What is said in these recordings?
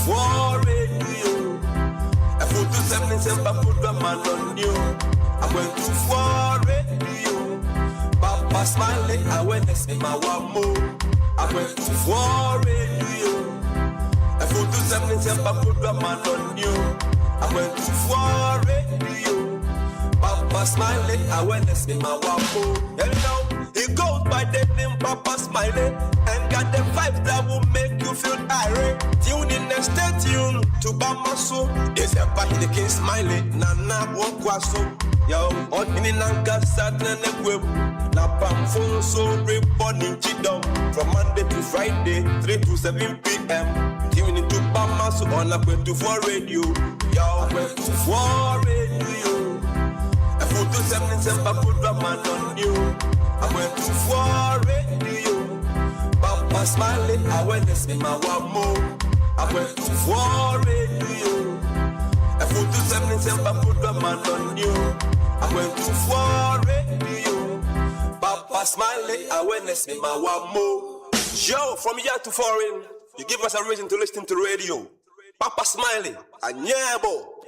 Akwantufuo radio. A food to 77 put the man on you. Akwantufuo radio. Papa Smiley, awareness in my wamo. Akwantufuo radio. A food to 77 put the man on you. Akwantufuo radio. Papa Smiley, awareness in my wamo. And now he goes by the name Papa Smiley and got the vibes that will make you feel irate. Tune in and stay tuned to Bamaso. It's a party the King Smiley, Nana Wokwaso. Yo, on in Nanka Saturn and Web. Napam phone so reporting Chidom from Monday to Friday, 3 to 7 p.m. Tune into Bamaso on Akwantufuo radio. Yo, Akwantufuo radio. A food to 77 put the man on you. Akwantufuo radio. Papa Smiley, awareness in my wamo. Akwantufuo radio. A food to 77 put the man on you. Akwantufuo radio. Papa Smiley, awareness in my wamo. Yo, from here to foreign, you give us a reason to listen to radio. Papa Smiley, anyebo.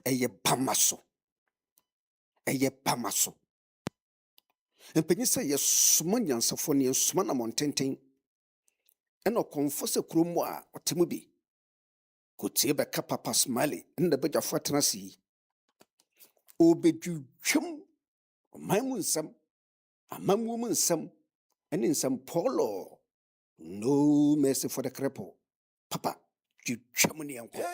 Eye Pamaso. Eye Pamaso. And Penisa, yes, Sumanian Sophonia, Sumana Montaigne, and no confess a crumwa or Timubi. Could see a Papa Smiley in the bed of Fatanasi. Obey you, chum, my moon some, a man woman some, and in some polo. No mercy for the cripple. Papa, you chummy uncle.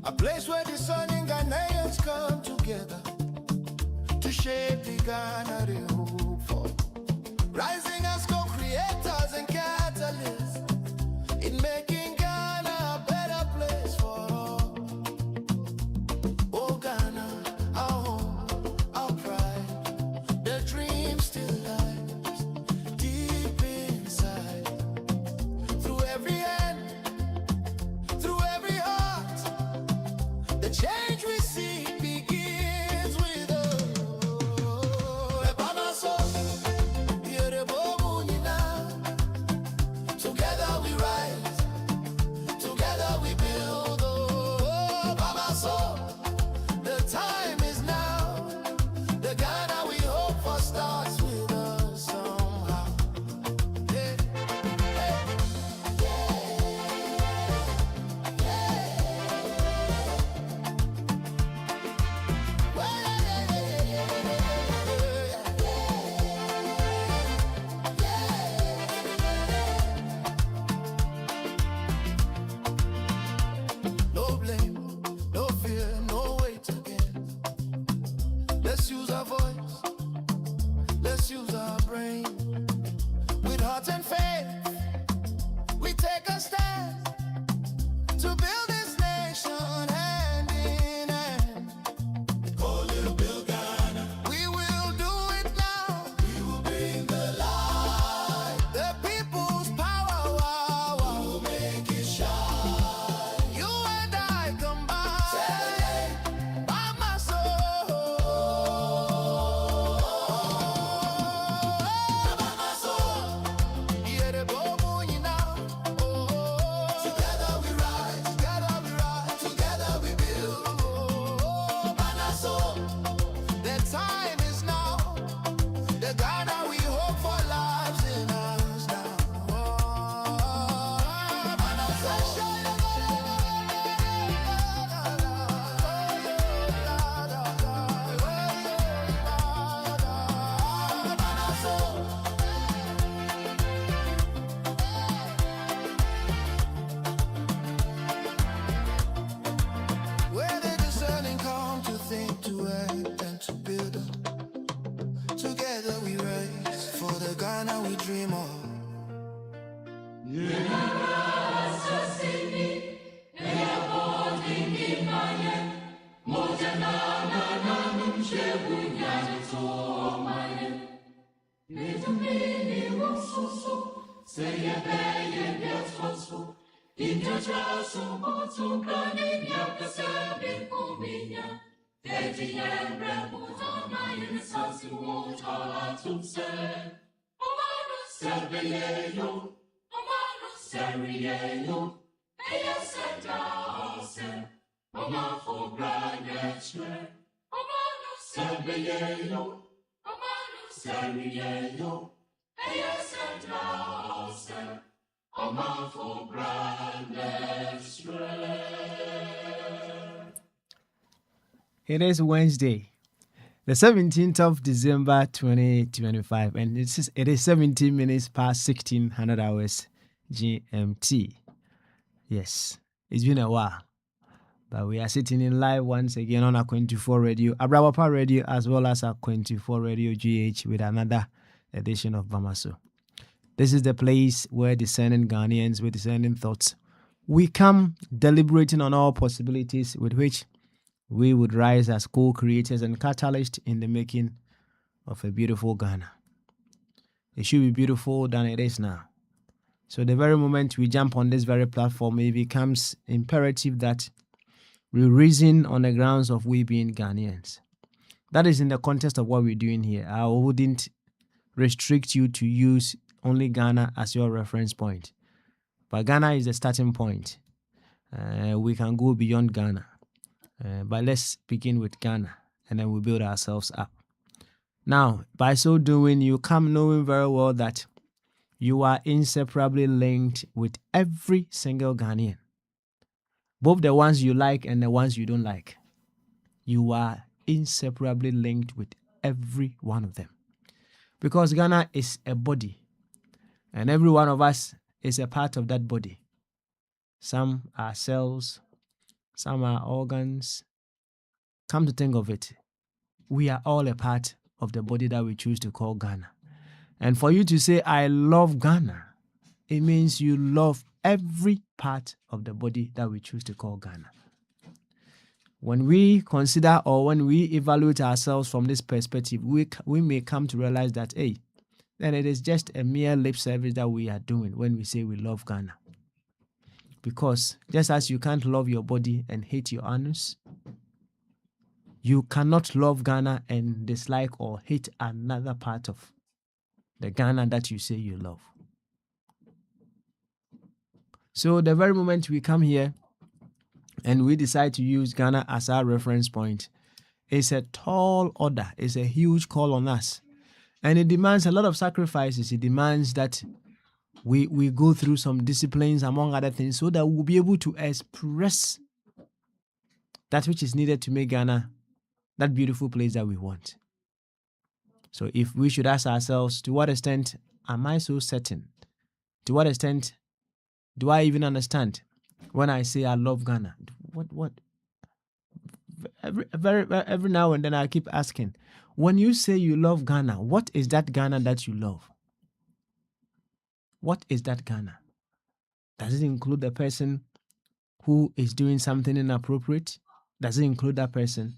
A place where the sun and Ghanaians come together to shape the Ghana they hope for. Rising as co-creators and catalysts in making Ghana a better place for all. Oh Ghana, our home, our pride, the dream still lies deep inside. Through every hand, through every heart, the change we see begins with us. Together we rise, together we build. Oh, Bamaso, the time is now. The Ghana we hope for starts with us somehow. Yeah. No blame, no fear, no weight again. Let's use our voice, let's use our brain. With heart and faith, we take a stand to build this nation hand in hand. Oh, little Bill Ghana, we will do it now. We will bring the light, the people's power. Wow, wow. We will make it shine. You and I combine. Celebrate by my soul. By my soul. Yeah, the boom, you know. Oh, together we rise, together we build. Oh, by my soul. The time is now. The Ghana we hope for lives in us now. Oh, by my soul. Where the discerning come to think, to act, and to build. Together we rise for the Ghana we dream of. It is Wednesday, the 17th of December 2025, and it is 17 minutes past 1600 hours GMT. Yes, it's been a while, but we are sitting in live once again on Akwantufuo Radio, Abrawapa Radio, as well as Akwantufuo Radio GH with another edition of Bamaso. This is the place where discerning Ghanaians with discerning thoughts, we come deliberating on all possibilities with which we would rise as co-creators and catalysts in the making of a beautiful Ghana. It should be beautiful than it is now. So the very moment we jump on this very platform, it becomes imperative that we reason on the grounds of we being Ghanaians. That is in the context of what we're doing here. I wouldn't restrict you to use only Ghana as your reference point. But Ghana is the starting point. We can go beyond Ghana. But let's begin with Ghana, and then we build ourselves up. Now, by so doing, you come knowing very well that you are inseparably linked with every single Ghanaian, both the ones you like and the ones you don't like. You are inseparably linked with every one of them, because Ghana is a body, and every one of us is a part of that body. Some are cells, some are organs. Come to think of it, we are all a part of the body that we choose to call Ghana. And for you to say, I love Ghana, it means you love every part of the body that we choose to call Ghana. When we consider or when we evaluate ourselves from this perspective, we may come to realize that, hey, then it is just a mere lip service that we are doing when we say we love Ghana. Because just as you can't love your body and hate your anus, you cannot love Ghana and dislike or hate another part of the Ghana that you say you love. So the very moment we come here and we decide to use Ghana as our reference point, it's a tall order. It's a huge call on us. And it demands a lot of sacrifices. It demands that we go through some disciplines, among other things, so that we'll be able to express that which is needed to make Ghana that beautiful place that we want. So if we should ask ourselves, to what extent am I so certain? To what extent do I even understand when I say I love Ghana? What? Every now and then I keep asking, when you say you love Ghana, what is that Ghana that you love? What is that Ghana? Does it include the person who is doing something inappropriate? Does it include that person?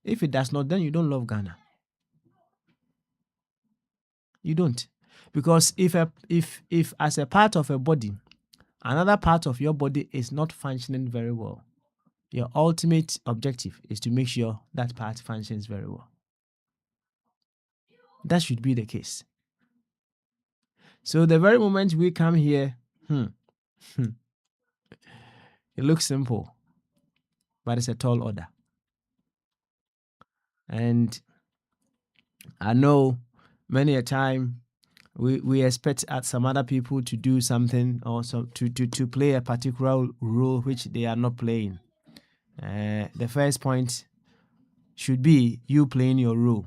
If it does not, then you don't love Ghana. You don't. Because if as a part of a body, another part of your body is not functioning very well, your ultimate objective is to make sure that part functions very well. That should be the case. So the very moment we come here, it looks simple, but it's a tall order. And I know many a time we expect at some other people to do something or to play a particular role which they are not playing. The first point should be you playing your role,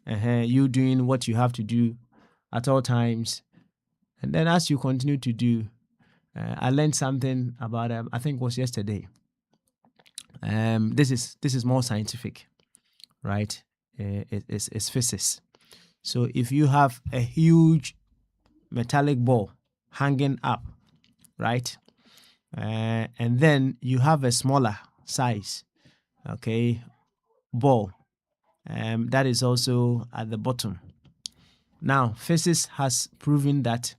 you doing what you have to do at all times. And then as you continue to do, I learned something about, I think it was yesterday. This is more scientific, right? It's physics. So if you have a huge metallic ball hanging up, right? And then you have a smaller size, ball that is also at the bottom. Now, physics has proven that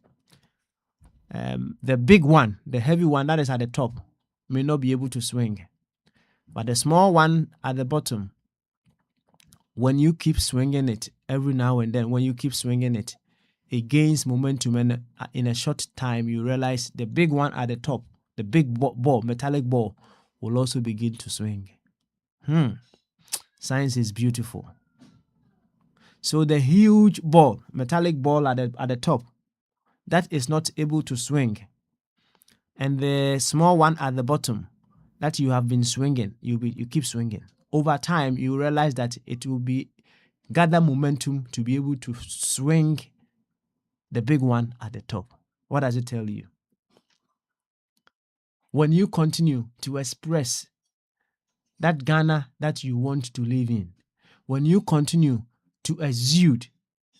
the big one, the heavy one that is at the top, may not be able to swing. But the small one at the bottom, when you keep swinging it every now and then, when you keep swinging it, it gains momentum, and in a short time, you realize the big one at the top, the big ball, metallic ball, will also begin to swing. Science is beautiful. So the huge ball, metallic ball at the top, that is not able to swing, and the small one at the bottom that you have been swinging, you keep swinging. Over time, you realize that it will be gather momentum to be able to swing the big one at the top. What does it tell you? When you continue to express that Ghana that you want to live in, when you continue to exude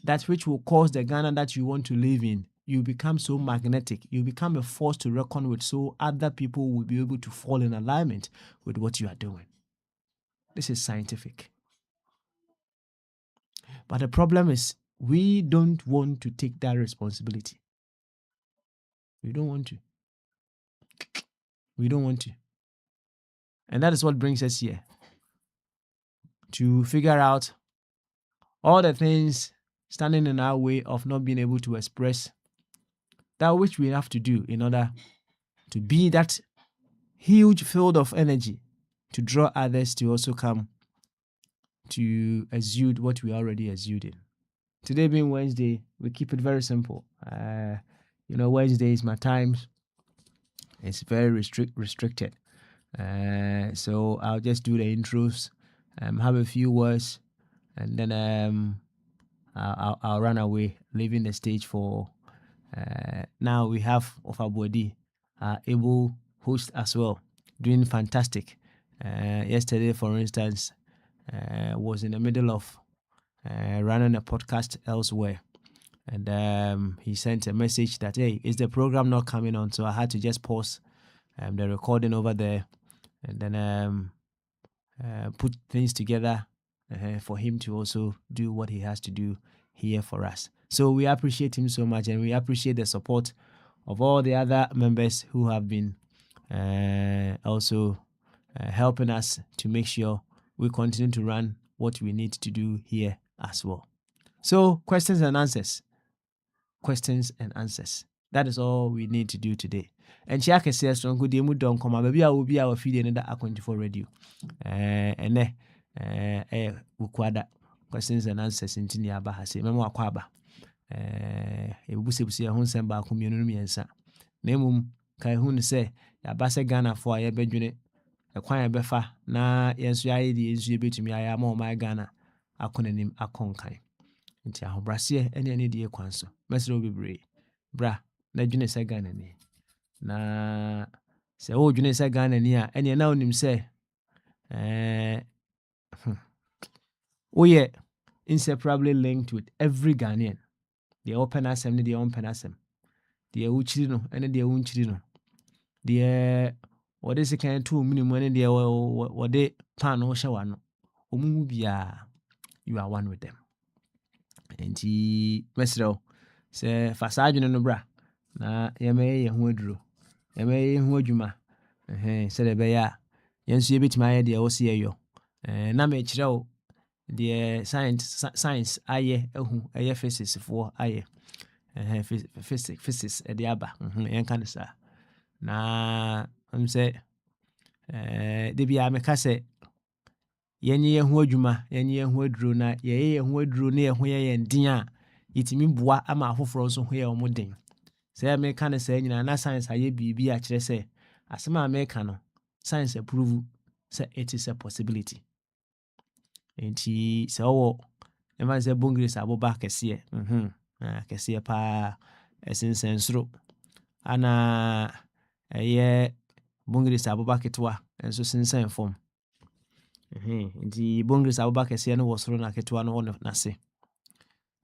that which will cause the Ghana that you want to live in, you become so magnetic, you become a force to reckon with, so other people will be able to fall in alignment with what you are doing. This is scientific. But the problem is, we don't want to take that responsibility. We don't want to. We don't want to. And that is what brings us here, to figure out all the things standing in our way of not being able to express that which we have to do in order to be that huge field of energy to draw others to also come to exude what we already exuding. Today being Wednesday, we keep it very simple. Wednesday is my time. It's very restricted. So I'll just do the intros, have a few words, and then I'll run away, leaving the stage for now. We have Ofabodi, able host as well, doing fantastic. Yesterday, for instance, was in the middle of running a podcast elsewhere, and he sent a message that, hey, is the program not coming on? So I had to just pause the recording over there, and then put things together for him to also do what he has to do here for us. So we appreciate him so much, and we appreciate the support of all the other members who have been also helping us to make sure we continue to run what we need to do here as well. So questions and answers. That is all we need to do today. And Chiaka says, "Strong good mu don come baby I will be our feed in the Akwantufuo radio." And ukwada questions and answers in tini aba ha se memo akwaba. Ebusebusi ho nsem ba ko mienu miensa. Na emum kai hu ne se ya ba se Ghana fo a ye bedwene ekwan ya befa na yenso aye de yenso ebetumi aye ama o my Ghana akonanim akonkan. Nti ahobrase ene de ekwan so. Mesro obibre. Bra na dwene se Ghana ni. Na se o dwene se Ghana ni a ene na onim se we are inseparably linked with every Ghanaian. The open assem, the open assem. The uchirino, and the unchirino. The what is a kind of 2 minimum and the what they pan or shawano. Umubia, you are one with them. And he mesro say Fasajin no bra. Na yame huedru. Yame huedjuma. Said a bear. Yensu bit my idea or see yo. Na me chiro. The science aye aye physics for aye physics the aba yan kan sa na say de bia me ka say yenye ho adwuma yenye ho aduro na ye ho aduro na ye ho ye ndin a yitimi boa ama afoforo so ho ye omodin say me kan say nyina na science aye bibi a kire say asema me ka no science approve say it is a possibility. Enti se owo ema se bongris aboba kese kese pa esensensro ana eye bongris aboba ketwa enso sensen form enti bongris aboba kese no wosoro na ketwa no wono nase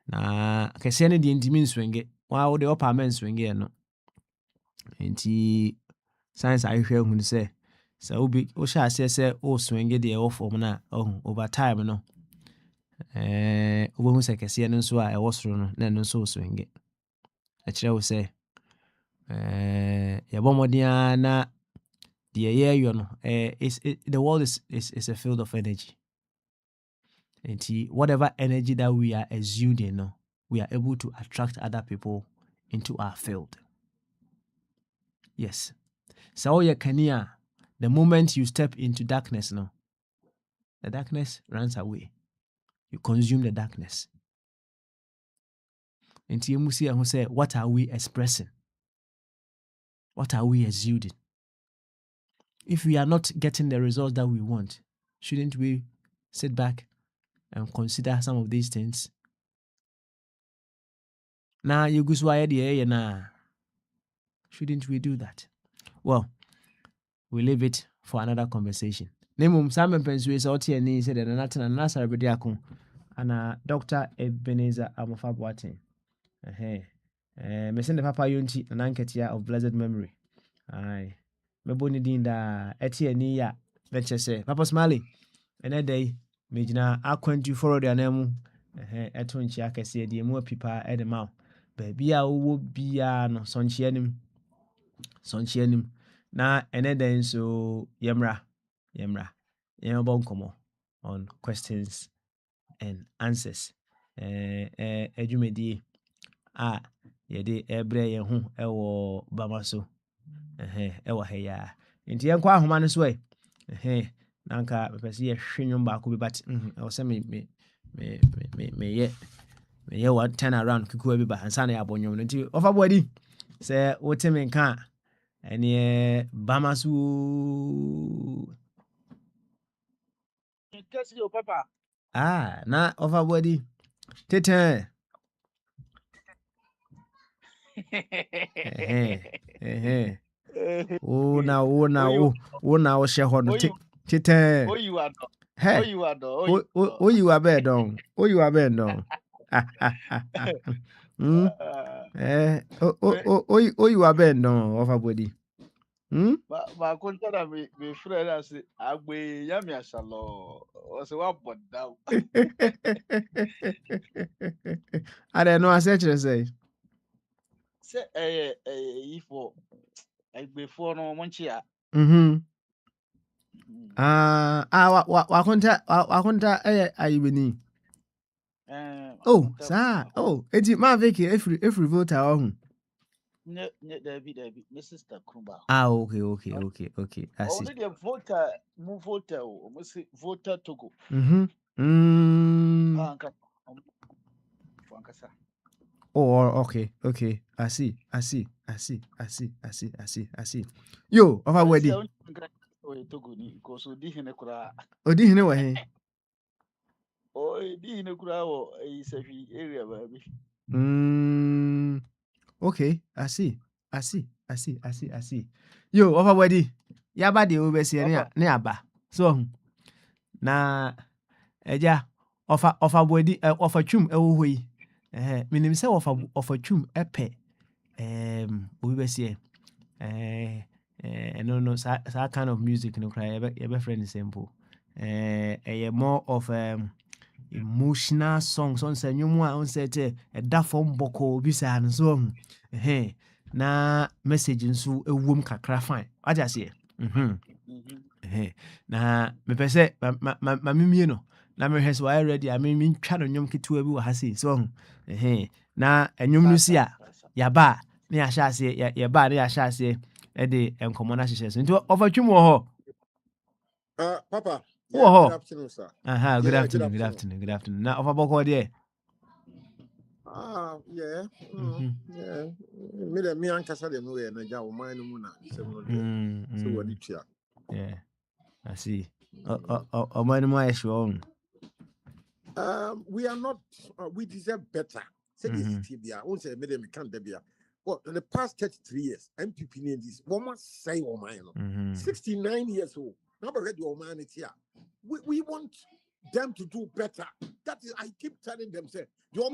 na kese ne de ndimi nswenge wa wo de opa men swenge no enti science ahwehwe hu se obi o sha se o swenge de e form na over time no obo hu se kese no so a e wosoro no na no so swenge a kire wo se na the world is a field of energy. And whatever energy that we are exuding, no, we are able to attract other people into our field. Yes. So the moment you step into darkness, no, the darkness runs away. You consume the darkness. And you must say, what are we expressing? What are we exuding? If we are not getting the results that we want, shouldn't we sit back and consider some of these things? Now you go shouldn't we do that? Well, we leave it for another conversation. Nemum Simon Pensue is out here and he said that Nathan and Nasa Bediakon and Dr. Ebenezer Amofabuatin. Me send the Papa Yunti and Anketia of blessed memory. Aye. Me boni dinda eti ya venture say Papa Smiley and a day me jina Akwantufuo de anemu eto nchi akese de mu pipa e de ma baby a wo bia no sonchi anim na ene den so yemra bonkomo on questions and answers edwumedi a yede ebre ye ho ewo bama so ewo heya nti yenkwa ahoma no so nanka pese ye hwenwom ba ko bi but ewo se me ye one turn around kuku bi ba ansa na ya bonwom nti ofa boadi se woteme nka ene bama so Papa. na ofa boadi tete na wo hye ho no tete Oh, you are not. he Oh, you are not. you are bed on you are bed on you are bed on of a body Ma consider me friend as Agbe Yami Asalo. Was what but now. I don't know. I said to say, Say if before no Monchia. wakonta ayibeni. Oh, sir. Oh, it's my Vicky. Every voter on. David, my sister Kumba. Okay. I see. Only the voter, move voter, voter Togo. Oh, okay. I see. Yo, of our wedding. Odi hine wa he. Oh, di hine kura wo Isafi area baby. Okay, I see. Yo, of our wedding. Yaba de obesi ne aba. So na eja ofa body ofa twum ewo hɔ yi. Minim sɛ ofa twum epe obi besi no sa kind of music no cry ebe friend simple. More of emotional songs on say nwum a on say te da form boko bi sa no so na message nso ewom kakra fine. What you say? Na me pese ma mimie no na me hwese wa ready I mean twa no nwom ketewa bi wa ha sei so na nwom no si a ya ba na ya sha ase ya ba na ya sha ase e de enkomo na hyehyɛ so nti ofatwum wɔ hɔ. Papa. Good afternoon, sir. Good afternoon. Now ofaboko there. Yeah. Me and Casa de Noe and a Jaw mine muna. So what did you? Yeah. I see. My sure. We are not we deserve better. Say this TBA, won't say me can't debia. Well, in the past 33 years, MPP in this woman say oh mine. 69 years old. Never read your man it's here. We want them to do better. That is, I keep telling them, say, below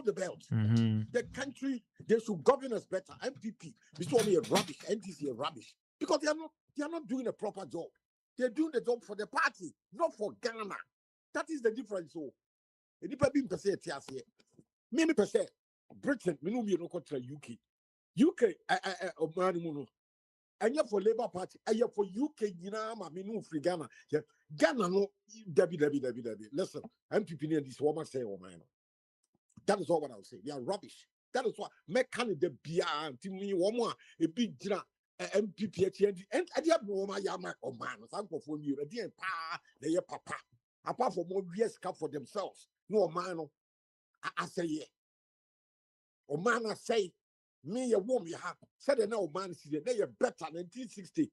the belt. The country, they should govern us better. MPP, this one is rubbish. NTC is rubbish. Because they are not doing a proper job. They're doing the job for the party, not for Ghana. That is the difference. So, me per se, Britain, me no contra UK. UK Omani and you for Labour Party, and you for UK, Minu free Ghana. Yeah, Ghana no Debbie. Listen, MPP near this woman say, oh man. That is all what I'll say. They are rubbish. That is what make Canada be to me one more a big dinner. MPP and I have no my yama or man, uncle for you, a dear pa, they papa. Apart from more years come for themselves. No man, I say, yeah. Or man, I say, me a woman you have said, no man, see, they are better 1960.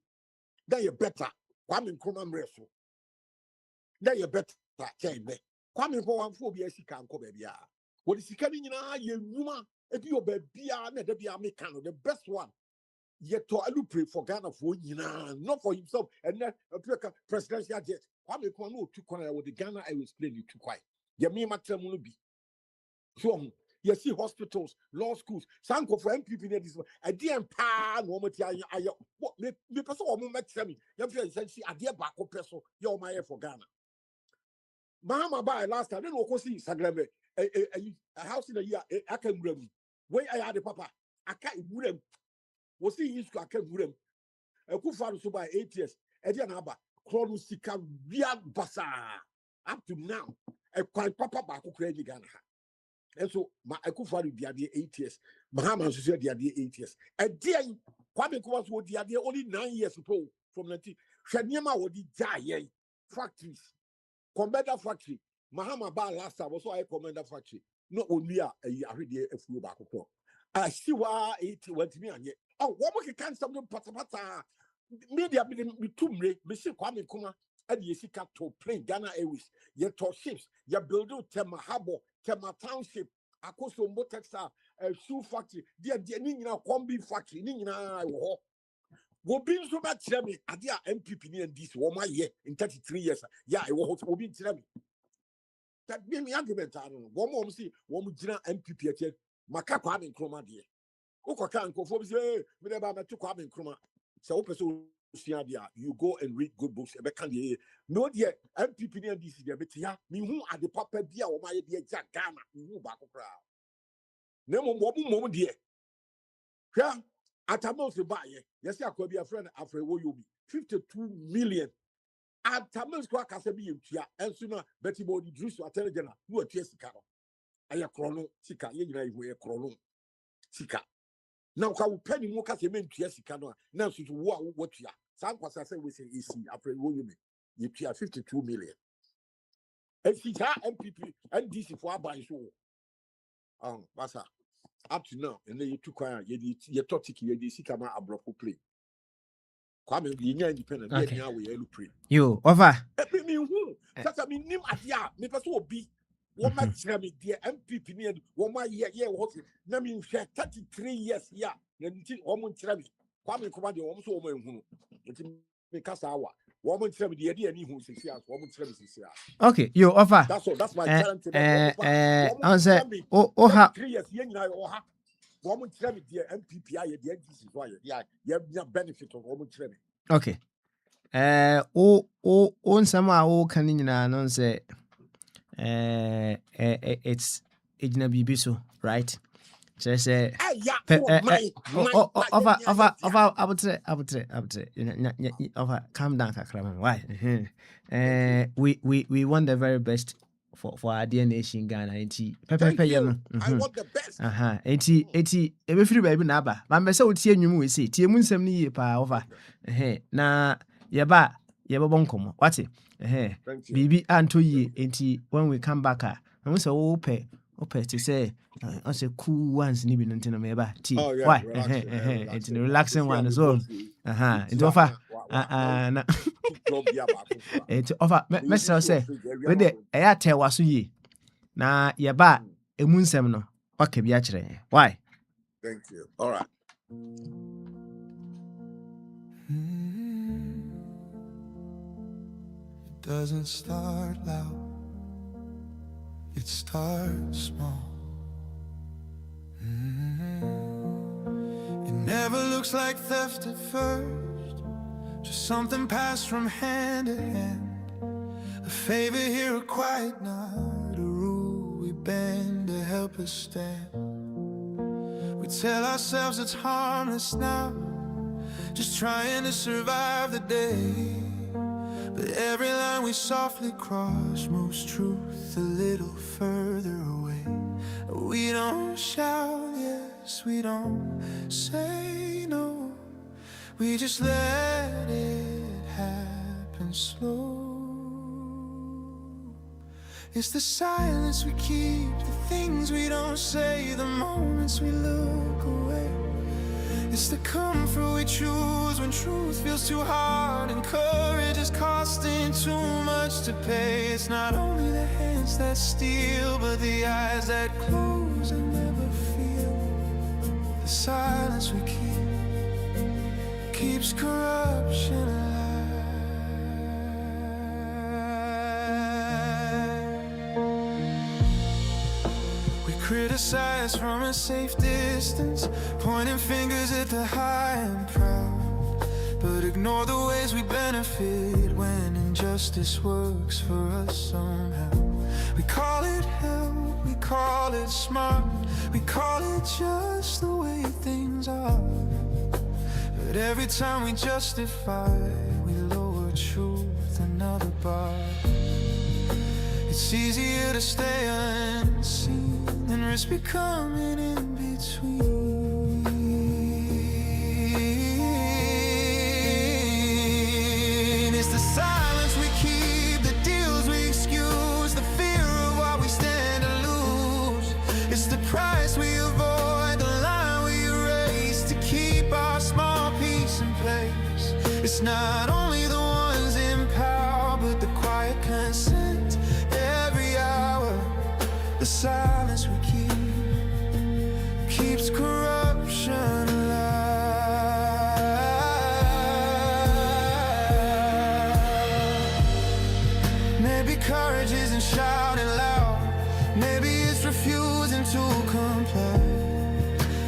They are better. Kwame Nkrumah wrestle. They are better. Kwame Nkrumah phobia, she can't come baby. What is coming in our yuma? If you be the best one. Yet to pray for Ghana for not for himself, and then a presidential jet. Kwame Nkrumah to corner with the Ghana, I will explain you too quiet. Ya me matter be. So you see hospitals, law schools, Sanko for MPP this one. I didn't pa no material. What me person or me me. You feel see a dear back person. You're my for Ghana. Mahama buy last time. Then we go see Sagrame. A house in a year. I can rem. Where I had the papa. I can't rem. We see his I can rem. A kufaru so by 8 years. Edian Abba. Krono Sika Ria Basa. Up to now. A quite papa back who created Ghana. And so my Akufaru the idea 8 years. Mahama said the idea 8 years. A dear Kwame Nkrumah was the idea only 9 years ago from 19. Shanyama would die factories. Commander factory. Mahama Ba last time was I commander factory. No only a already a few back. I see why it went to me and yet. Oh, what we can something pata media be too late. Mr. Kwame Nkrumah and the Yesika to plane Ghana Airways. Your top ships, your building Tema Harbor, Tema Township, Akoso Motexa, shoe factory, dear Nina Combi factory, Nina. Will be so much me. I dear MPP and this woman year in 33 years. Yeah, I will be telling me. That gave me argument. I don't know. One more see, one would MPP at yet. Macapa and Chroma dear. Oko can't go for say, whenever I took Kwame Nkrumah. So, you go and read good books. No, dear MPP and this is the yeah. Me who are the papa dear or my dear Jack Ghana. You back of crowd. No more, dear. Yeah. At a month buy, yes, I could be a friend after what you be 52 million. At a month, I can be in Tia, and sooner Betty Body Drew to a telegram, who are Tiesicano. I a chrono, Sika, you know, a chrono, Sika. Now, how penny more cast a man Tiesicano, now to what you are. Some was I say we say easy after what you mean. You 52 million. And she MPP and this is for by so. Bassa. Up to now, and then you took your topic, you see come out a block play. Kwame, you independent, yeah, we pray. You over. Me who? Such a mean idea, never so be. What might tell me, dear MPP near 1 year, what? I mean, 33 years, yeah, then almost tell me. Kwame command almost woman who it's because our woman tell me the idea, any who says, woman tell me, okay, you offer. That's my talent. Answer. Oh, 3 years, woman tell me the MPP, the NDC, why, yeah, you have benefit of woman tell me. Okay. On some can in an say, it's Ejna Bibiso, right? So say, calm down, why? We want the very best for our dear nation Ghana. I want the best. Every free baby naba. My so tea you will see. Tea moon some near pa over. Na yaba bonkom. What's it? Bibi anto ye enti when we come back. I was so ope to say. I say cool ones nibi nuntina meba tea. Why? It's the relaxing one as well. It's offer. It's offer. Messer say, with the air tell was ye. Na yaba a moon semino. Okay, biatre. Why? Thank you. All right. It doesn't start loud. It starts small. It never looks like theft at first, just something passed from hand to hand. A favor here, a quiet nod, a rule we bend to help us stand. We tell ourselves it's harmless now, just trying to survive the day. But every line we softly cross moves truth a little further away. We don't shout, yes, we don't say no. We just let it happen slow. It's the silence we keep, the things we don't say, the moments we look away. It's the comfort we choose when truth feels too hard and courage is costing too much to pay. It's not only the hands that steal, but the eyes that close and never feel. The silence we keep keeps corruption alive. Criticize from a safe distance, pointing fingers at the high and proud, but ignore the ways we benefit when injustice works for us somehow. We call it help, we call it smart, we call it just the way things are. But every time we justify, we lower truth another bar. It's easier to stay unseen than risk becoming in between. It's the silence we keep, the deals we excuse, the fear of what we stand to lose. It's the price we avoid, the line we erase to keep our small piece in place. It's not only the ones in power, but the quiet consent every hour. The silence we keep keeps corruption alive. Maybe courage isn't shouting loud, maybe it's refusing to comply.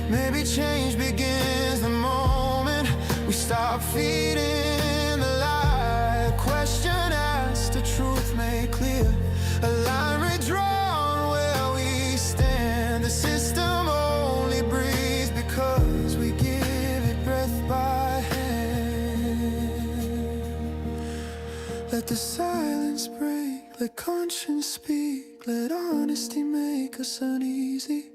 Maybe change begins the moment we stop feeding the lie. A question asked, the truth made clear, a line redrawn where we stand. The system only breathes because we give it breath by hand. Let the silence break, let conscience speak, let honesty make us uneasy.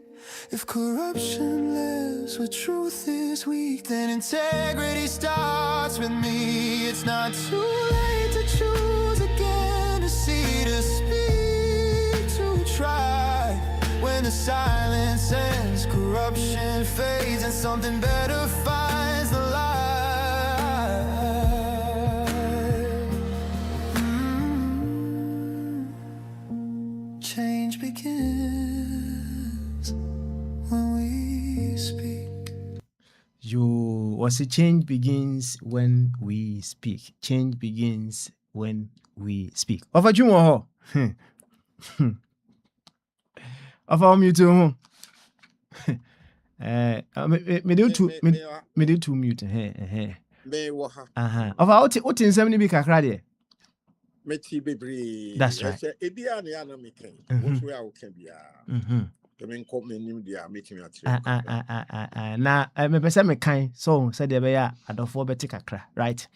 If corruption lives where truth is weak, then integrity starts with me. It's not too late to choose again, to see, to speak, to try. When the silence ends, corruption fades, and something better finds the light. Change begins when we speak. Was a change begins when we speak. Change begins when we speak. Of a junior, of our mutual. Me do two mute. Of our what in 70 big cradia. That's right. Now, me person me kind so said the bear at the 4 better kakra, right?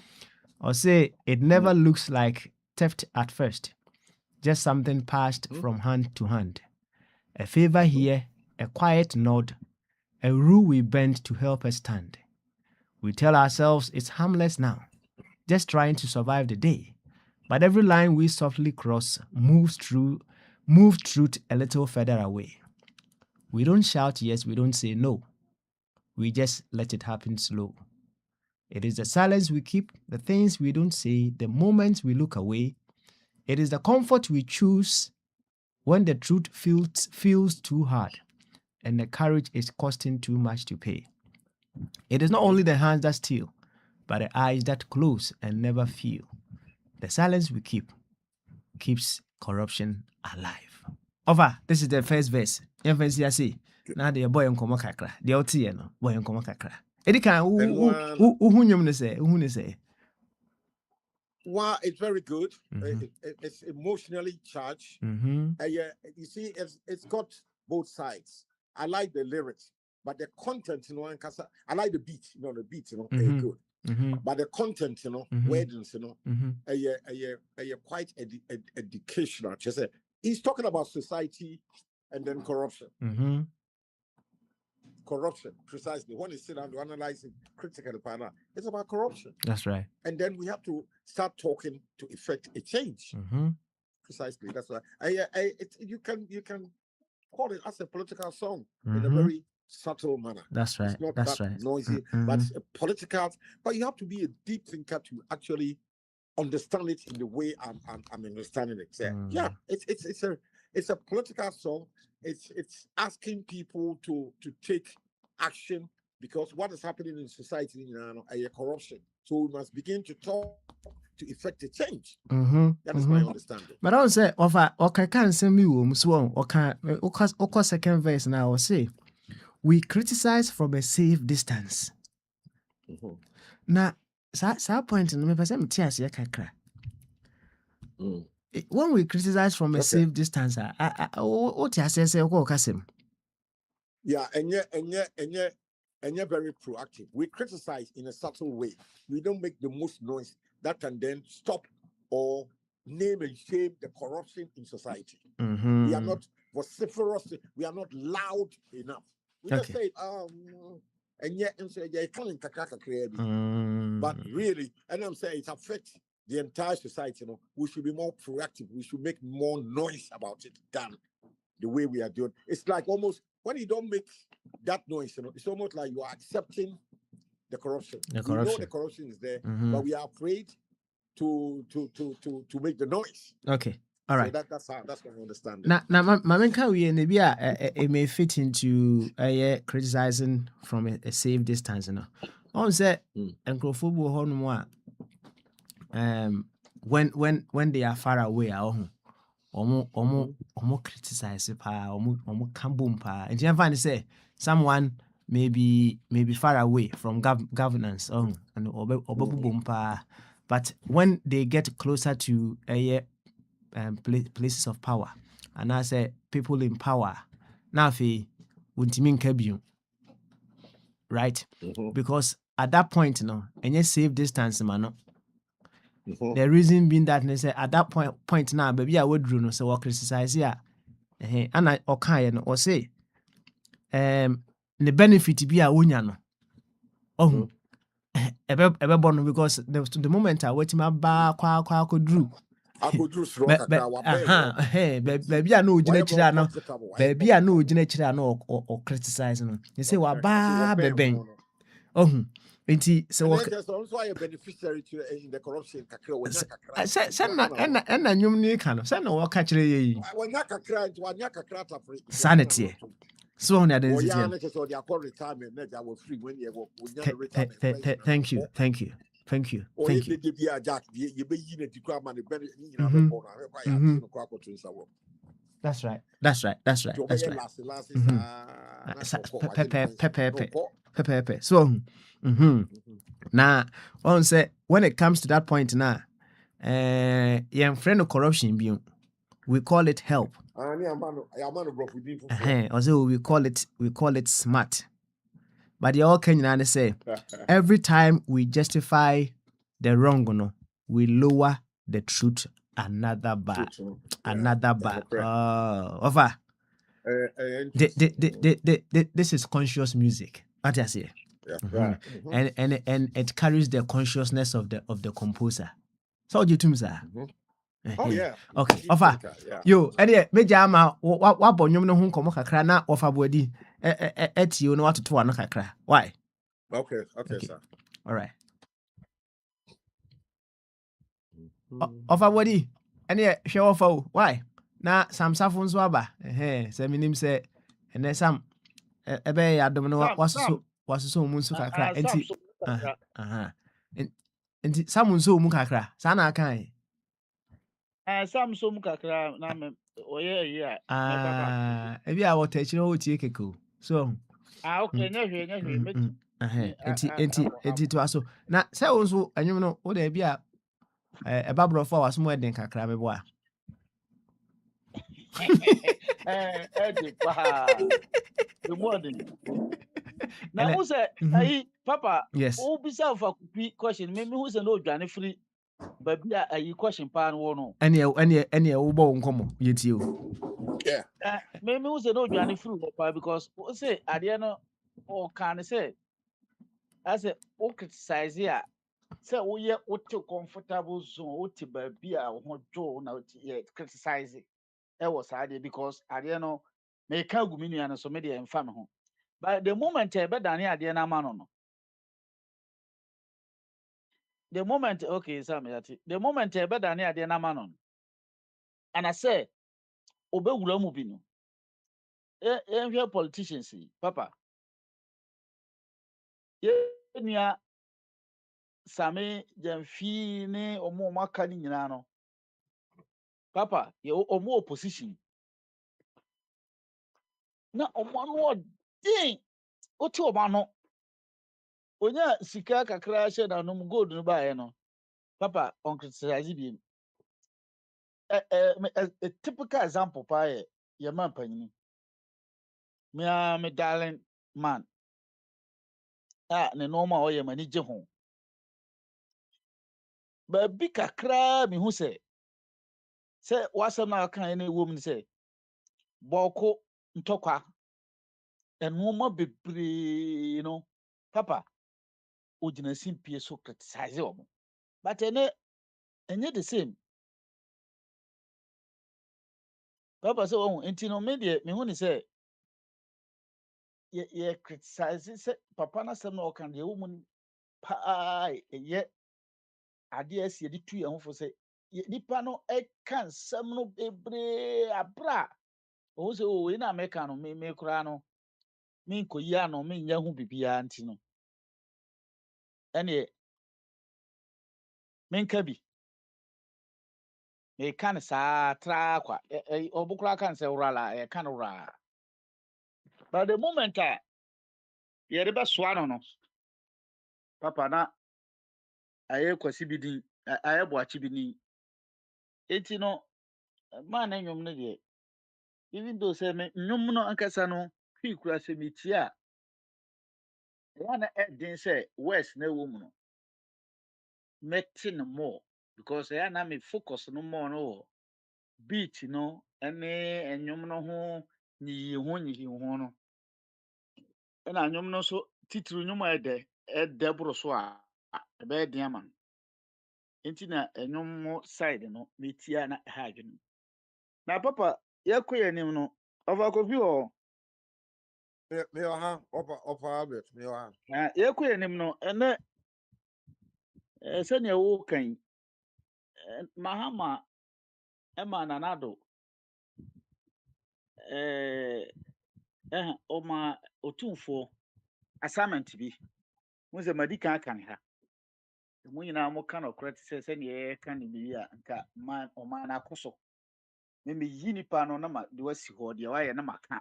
Or say it never looks like theft at first, just something passed from hand to hand. A favor here, a quiet nod, a rule we bend to help us stand. We tell ourselves it's harmless now, just trying to survive the day. But every line we softly cross moves truth a little further away. We don't shout yes, we don't say no. We just let it happen slow. It is the silence we keep, the things we don't say, the moments we look away. It is the comfort we choose when the truth feels too hard and the courage is costing too much to pay. It is not only the hands that steal, but the eyes that close and never feel. The silence we keep keeps corruption alive. Over, this is the first verse. Emphasis, I say. Now the boy on Komakakra. The OT, no boy on Komakakra. Edika, who say? Wow, it's very good. It's emotionally charged. You see, it's got both sides. I like the lyrics. but the content, you know, and I like the beat, you know, good. But the content, you know, weddings, you know, quite educational. Just say he's talking about society and then corruption. Corruption, precisely. When you sit down to analyze it critically, it's about corruption. That's right. And then we have to start talking to effect a change. Precisely. That's why you can call it as a political song in a very subtle manner. That's right. It's not That's that right. noisy, but it's a political. But you have to be a deep thinker to actually understand it in the way I'm understanding it. Yeah, it's a political song. It's asking people to take action because what is happening in society now is corruption. So we must begin to talk to effect a change. That is my understanding. But I would say, okay, can't send me home. So, okay, second verse now. Say, we criticize from a safe distance. Now, that point in the person, tears when we criticize from a safe distance, what you say, yeah, and you're very proactive. We criticize in a subtle way. We don't make the most noise that can then stop or name and shame the corruption in society. We are not vociferous. We are not loud enough. We just say, and yet, and say, yeah, but really, and I'm saying it affects the entire society. You know, we should be more proactive. We should make more noise about it than the way we are doing. It's like almost when you don't make that noise, you know, it's almost like you are accepting the corruption. We know the corruption is there, but we are afraid to make the noise. Okay. All right. So that's what I understand. Now, my main it may fit into criticizing from a safe distance. You know, on say and Growh when they are far away, omo criticize pa, omo kambum pa. And you find say someone may be far away from governance and obabum pa, but when they get closer to places of power, and I say people in power, now fe untimin kabium, right? Because at that point, any safe distance, man. The reason being that they say at that point now, baby, I would do no so criticize here. And I or say the benefit be a wunya no. Because the moment I wait my bar kwa could drew. I could do baby, I know Genechira no. Baby, I know Genechira no or criticizing. You say, well, baby. So also a beneficiary to in the corruption. Sanity. So on that thank you. That's right. So now on say when it comes to that point now, your friend of corruption we call it help. Also we call it smart. But the all Kenyan say every time we justify the wrong, we lower the truth another bar. Over. This is conscious music. What I say. And it carries the consciousness of the composer. So you too, sir. Oh yeah. Okay. Offer. Yo, anyway, meja ama what bonyum no ho komo kakra na offer body you know what to no kakra. Why? Okay, sir. All right. Offer body. Anyway, share offer. Why? Na some safon so aba. Say minim say and some ebe ya dom no waso mu nso kakra. Enti some nso mu kakra. Sa na kan. Some kakra na me oye ebi a water chiro o tie keko. So okay, nyehwe enti to aso. Na say wonso anwum no wo da bi a babro for waso mu eden kakra me bo a. Edi pa. Good morning. Now who say ayi papa Yes. who be self for question me who say no dwane free but be ayi question pan wo no. Any ubo nkomo yeti o. Yeah. Me who say no dwane free papa because who say ade no o kan say I say o criticize ya say wo ye wo te comfortable zone wo te ba bi a wo ho dwo na wo te criticize e was ade because ade no me ka gu me nua no so me de emfa me ho. But the moment e be dane ade na ma no. The moment, okay, Sam, the moment I better near the Namanon. And I say, Obe Wuramubino. Here politicians, Papa. Yeah, Same Jamfine or more Makani Nano. Papa, you or more opposition. Now, on one word, ding, what two about Onya sika kakra she na no gold no ba no. Papa, on criticize bi. A typical example pa ye man panyin. Me darling man. Ne normal oyɛ m'ani gye ho baabi kakra mehu sɛ w'asɛm no a ɔkae no ɛwɔ mu ne sɛ bɔɔko ntɔkwa nnoɔma bebree no papa ogyina simpie so criticize ɔmo but ɛnyɛ the same papa sɛ ɔhu nti no me deɛ mehu ne sɛ yɛ criticize sɛ papa no asɛm no a ɔka no deɛ ɛwɔ mu no paa ɛyɛ adeɛ asi yɛde tu yɛn ho fo sɛ nipa no ɛka nsɛm no bebree abra ɔhu sɛ wei na meka no me koraa no menkɔyi ano menyɛ ho biribiara nti no ɛneɛ menka bi meka no saa traa kwa ɔbo koraa ka no sɛ wurala ɛka no wuraa but the moment a yɛde bɛsoa no no papa na ayɛ kwasi bi din ayɛ boakye bi ni enti no maa na nnwom no deɛ even though sɛ nnwom no ankasa no hwii kura sɛ metie a ɛyɛ na ɛden sɛ west na ɛwɔ mu no mɛte no more because ɛyɛ na me focus no more no wɔ beat no ɛne nnwom no ho nyiyi ho no ɛna nnwom no nso titiri nnwom a ɛdɛ boro so a ɛbɛyɛ den ama no nti na nnwom mo side no metia na ɛha adwene na papa yɛkɔ yɛn anim no ɔfa kofi wɔ Me opa Albert, me wa. na yɛkɔ yɛn anim no ɛnɛ sɛnea wokan mahama ɛma nanado ɔma otumfoɔ assignment bi mo sɛ madi kan aka ne ha mo nyinaa mo ka nɔkorɛ te sɛ sɛnea yɛka ne biribi a nka ɔman no akɔ so me meyi nipa no na ma de wasi hɔ deɛ wayɛ na maka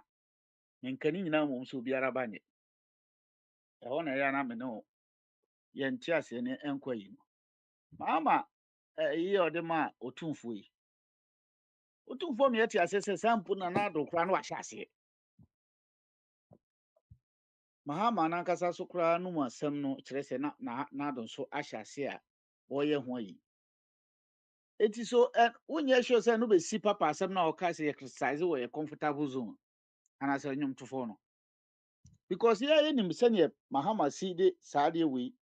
nka ne nyinaa mmom sɛ obiara ba nyɛ ɛhɔ na ɛyɛ na me ne wo yɛnte aseɛ ne ɛnkɔ yi no maama yi a ɔde ma otumfoɔ yi otumfoɔ mi yɛte aseɛ sɛ saa mpo nanado koraa no wahyɛ aseɛ mahama nankasa so koraa no mu asɛm no kyerɛ sɛ nado nso ahyɛ ase a wɔyɛ ho ayi eti so wonyɛ sure sɛ no bɛsi papa asɛm no a ɔka sɛ yɛ criticize wɔ yɛ comfortable zone anaasɛ nnwomtofoɔ no because yɛnim sɛneɛ mahama si de saa adeɛ wei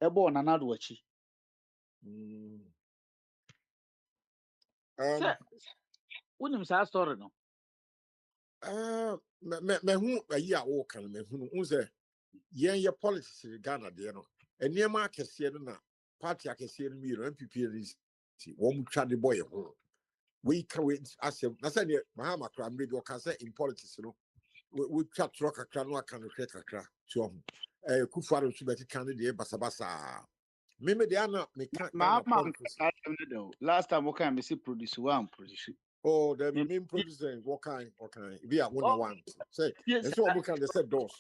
ɛbɔɔ nanado akyi sɛ wonim saa story no me hu ayi a wo kan me hu no say yen ye politics in Ghana de no enema akese no na party akese no mi MPP is wo mu twa de boy ho we can we asem na say Mahama kra mre bi o kan say in politics no we twa tro kakra no aka no hwe kakra so ho Kufuor so beti kan de basabasa me de ana me kan last time we can see produce one produce. Oh, the main producer, what kind? We are one. Say, and so we can say doors.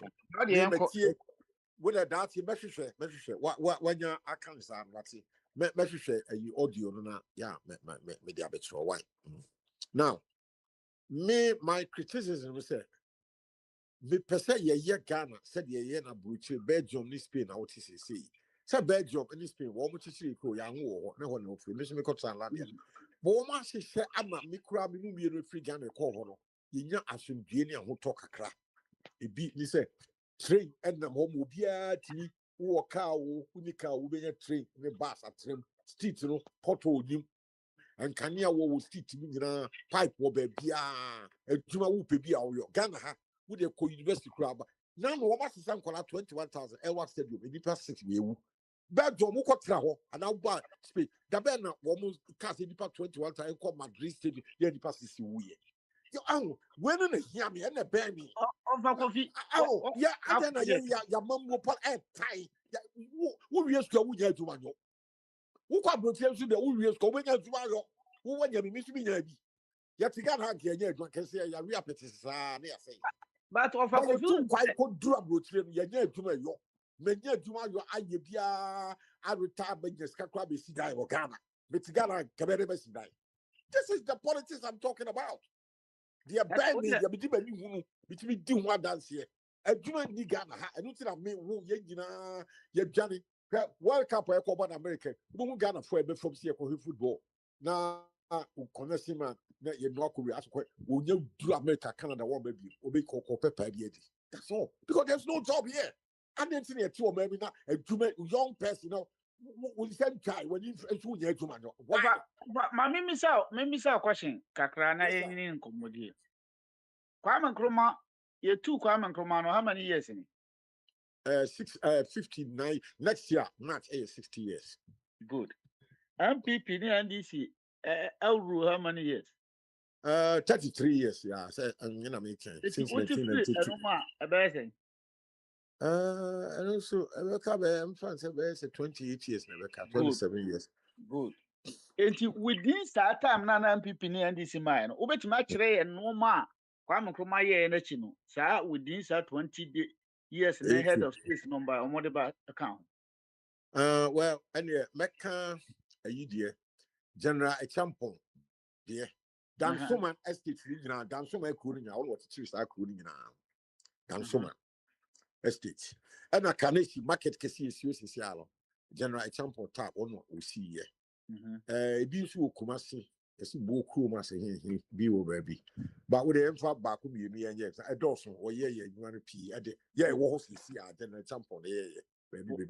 With a dirty message, what when you I can't say what's it. Message you audio, yeah, me the bit for why. Now, my criticism is say, me pese ye Ghana said ye na bruche Belgium ni Spain na what is say. Say Belgium ni Spain wo mo chichiri ko ya wo na ho na ofi me so me ko tran la de. But wo ma hyehyɛ ama me kura me mu mienu free Ghana ko ho no. Ye nya asomdue ni ahoto kakra. Ebi ni say train and na mo bia timi wo car wo unika wo benya train ne bus atrem street no pothole nim and kania wo street mi nyina pipe wo ba bia adwuma wo pe bia wo yo Ghana ha wo de ko university kura ba na no wo ma sesa nkola 21,000 ewa stadium edipa 6 be ewu Belgium mo kotra ho ana ba Spain da be na wo mo cast edipa 21,000 ko Madrid stadium ye edipa 6 wu ye yo awo when na hia me na be me Over coffee. awo ya ada na ya mamwo pa tai wo wie sua wo nya adwuma nyo wo kwa brotia nso de wo wie sua wo nya adwuma yo wo wanya mi so bi nya bi ya tiga na nke nya adwuma kese ya wi apetisa na ya say But over coffee. tu kwa ko dura brotia no ya nya adwuma yo me nya adwuma yo aye bia a retire business kakra be si dai wo Ghana me tiga na kabere be si dai. This is the politics I'm talking about. The band me be di hunu bitimi di ho dance here adwuma ni Ghana ha enu ti na me wo ye nyina ye dwane World Cup e ko ban America wo Ghana fo e be from see ko football na konesi man na ye no akori asoko wo nya duru America Canada wo ba bi obi ko pepper bi edi. That's all because there's no job here and then see ti o maybe na adwuma young person you know we send guy when you nya adwuma no ma me misa question kakra na yenni nkomodi Kwame Nkrumah, you two Kwame Nkrumah, how many years in it? 59 next year, March 60 years. Good. MPP and NDC, how many years? 33 years, yeah. So I'm gonna make it since 1992. And also, I'm trying to say 28 years, 27 years. Good. And within that time, Nana MPP and NDC mine, Ubet Machre and no ma. Kwame Nkrumah ye enechino sa within 20 years in head of state number on whatever account. Well, anyway, Mecca a year General Example, dear. Dansoman estate, Dansoman cooling all what it is. I cooling now. Dansoman estate, and I can see market Cassie is using General Example tap on what we see here. These who come see. Esi bo kroma se he bi wo baby but we dey emfa back me and yes I do so or yeah you want to pee yeah wo hosisi a then example yeah baby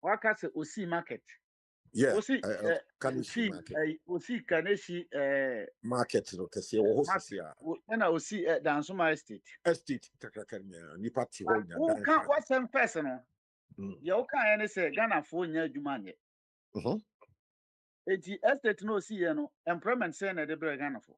what can say osi market yeah osi Kaneshi market osi Kaneshi market no kase wo hosisi a na osi Dansoma estate kakrakanya ni party ho nya who can what some person you can any say Ghana for nya adwuma ne eti estate no see no employment say na de bre Ghana for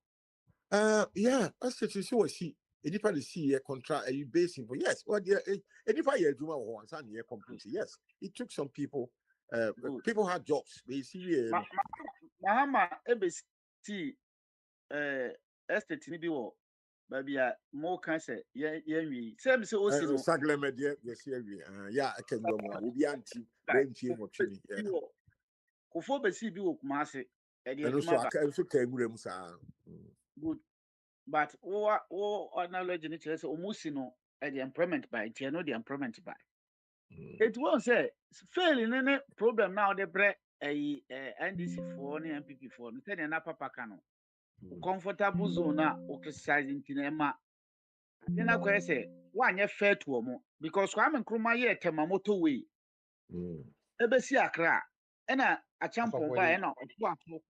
yeah estate is what see edipa the see a contract you basing for yes what there edipa ye adwuma ho ansa na ye complete yes it took some people people had jobs they see Mahama ebesi estate ni bi wo ba bia mo kan say ye nwi say me say o si no sagle media yes we yeah I can go more obi anti rentie mo twini Kofo besi bi wo Kumasi e de good but wo analogy ni chere say omusi no e de employment by tie no de employment by it won't say failing any problem now the bre NDC for ni MPP for no say na papa ka no comfortable zone na o criticize ntina ma na kwa say wanye fair to omo because Kwame Nkrumah ye tema motorway ebesi Accra ena achampo ba ena otuapo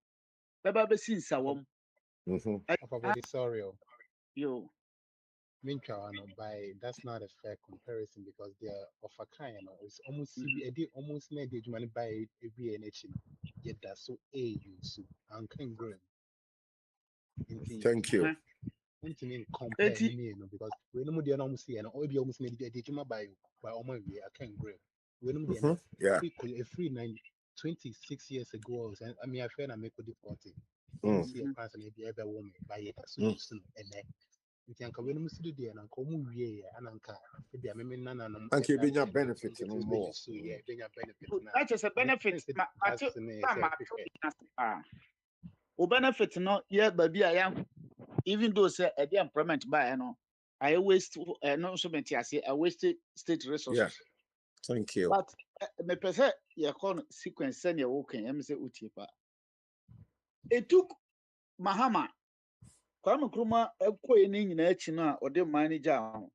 beba besi nsawom sorry yo Mincha by that's not a fair comparison because they are of a kind it's almost almost made the money by a BNH yet that's so you so and can grow. Thank you. Compare because we know they almost see and all be almost made the juma by almost I can't grow. We know yeah a free 26 years ago I mean I feel I make a difficulty. See a person maybe ever woman by it so soon and then we can come in to do and come we and anka maybe I mean nana and you bring benefit no more so yeah bring a benefit that's just a benefit o benefit no yeah baby I am even though say e dey employment by no I waste no so many I wasted state resources. Yeah. Thank you. But me pese ye call sequence send your working em say utiepa. It took Mahama Kwame Nkrumah ekɔ ne nyina akyi no a ɔde manager ho.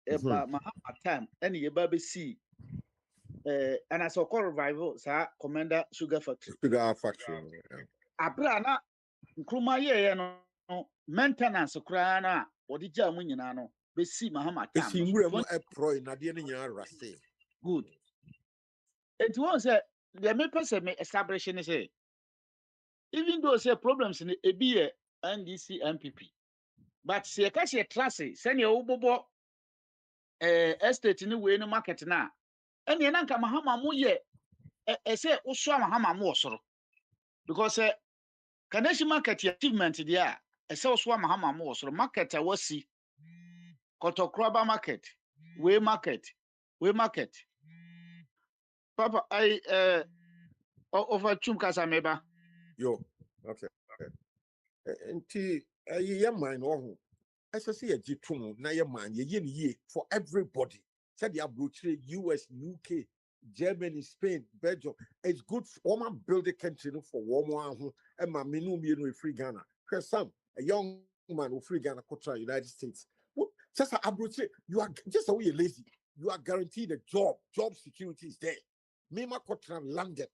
Eba Mahama time and ye ba be see and as a call revival sa Commander Sugar Factory. Sugar factory. Abra na Nkrumah ye no maintenance kra na ɔde gya mu nyina no be see Mahama time. It's in Graham a pro in Nadia Rasti. Good. It was the me person me establishing say even though say problems in a be NDC MPP, but say kasi classe send your ubobo estate in the way no market na and ye nanka Mahama mo ye say uswa Mahama mo soro because Kaneshi market achievement there say uswa Mahama mo soro market wasi Kotokraba market way market Papa I over chum kasa meba Yo, okay. Nti ye mind wo as I say a jitum na ye man ye for everybody. Said the abroad US, UK, Germany, Spain, Belgium. It's good for one build a country for one and my minu free Ghana. Because some a young man who free Ghana contra United States. Just abroad you are just a way lazy. You are guaranteed a job. Job security is there. Mema contra landed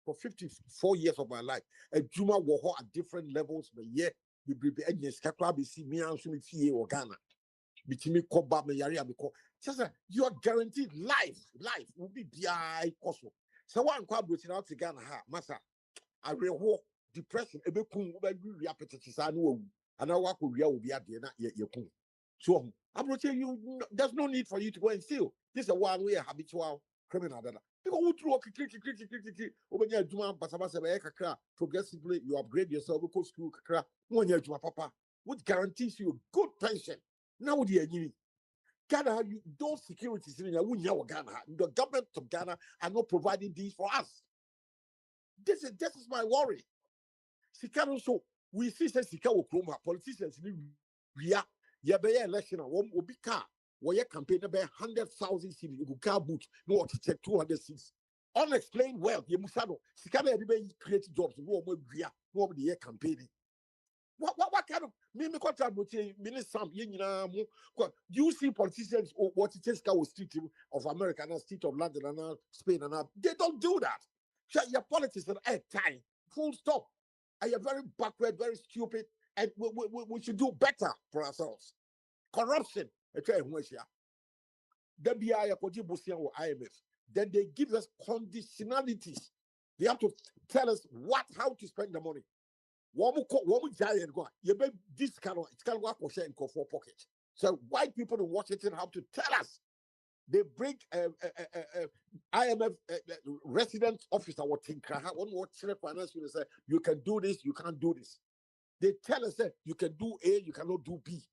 for 54 years of my life. A Juma war at different levels, but yet we be against see me and some fee or Ghana. Between Koba me yari abiko. Just you are guaranteed life will be BI also. So one kwa brought out to Ghana ha masa. I real depression ebe kun we appetite sa no and I work with will be at the ye kun. So I brought you there's no need for you to go and steal. This is a one way habitual criminal. Because who throw progressively you upgrade yourself, go school, papa, which guarantees you a good pension. Now, Ghana, those securities in Ghana, the government of Ghana are not providing these for us. This is my worry. Sikano, so we see Sika Okroma, politicians we are election will be car. Where campaign about 100,000 cities, you car boot, no to check 206. Unexplained wealth, you musado. Sikana everybody create jobs, no more the year campaigning. What kind of me contract would say, Minister Sam, you see politicians or what it is street of America and street of London and Spain and they don't do that. So your politics at time, full stop. And you're very backward, very stupid, and we should do better for ourselves. Corruption. IMF. Then they give us conditionalities. They have to tell us how to spend the money. This kind of work in for pocket. So white people in Washington have to tell us. They bring IMF resident officer or thinker, one more finance will say you can do this, you can't do this. They tell us that you can do A, you cannot do B.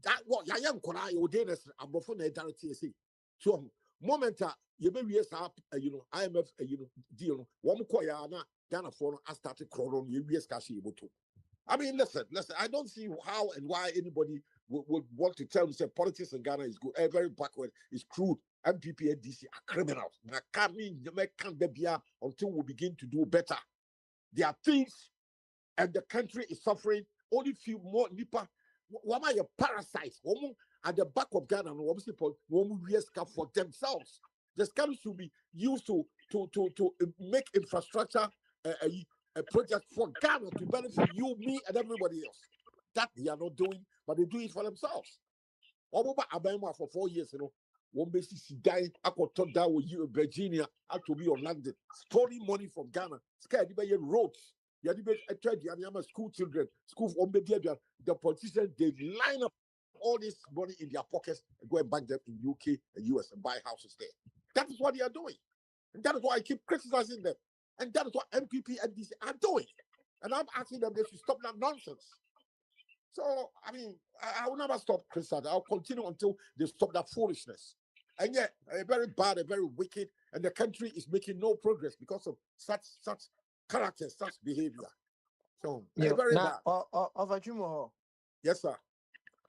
That what Yayam Kona, your Danes, and before they directly say. So, moment, you may yes up, IMF, deal, one Koyana, Ghana for I started crawling, you yes, Kashi, I mean, listen, I don't see how and why anybody would want to tell me, say, politics in Ghana is good, very backward, it's crude, MPP and DC are criminals. I can't mean, you can't be here until we begin to do better. There are things, and the country is suffering, only few more nipa. What are your parasites? At the back of Ghana, for themselves. The scam should be used to make infrastructure a project for Ghana to benefit you, me, and everybody else. That they are not doing, but they do it for themselves. For 4 years, one basis died. I got turned down with you in Virginia, had to be on London, stealing money from Ghana, scared by your roads. School children, school the politicians, they line up all this money in their pockets and go and bank them in UK and US and buy houses there. That is what they are doing. And that is why I keep criticizing them. And that is what MPP and DC are doing. And I'm asking them they should stop that nonsense. So, I mean, I will never stop criticizing. I'll continue until they stop that foolishness. And yet, very bad and very wicked, and the country is making no progress because of such character, such behavior. So very bad. Over Jumo. Yes, sir.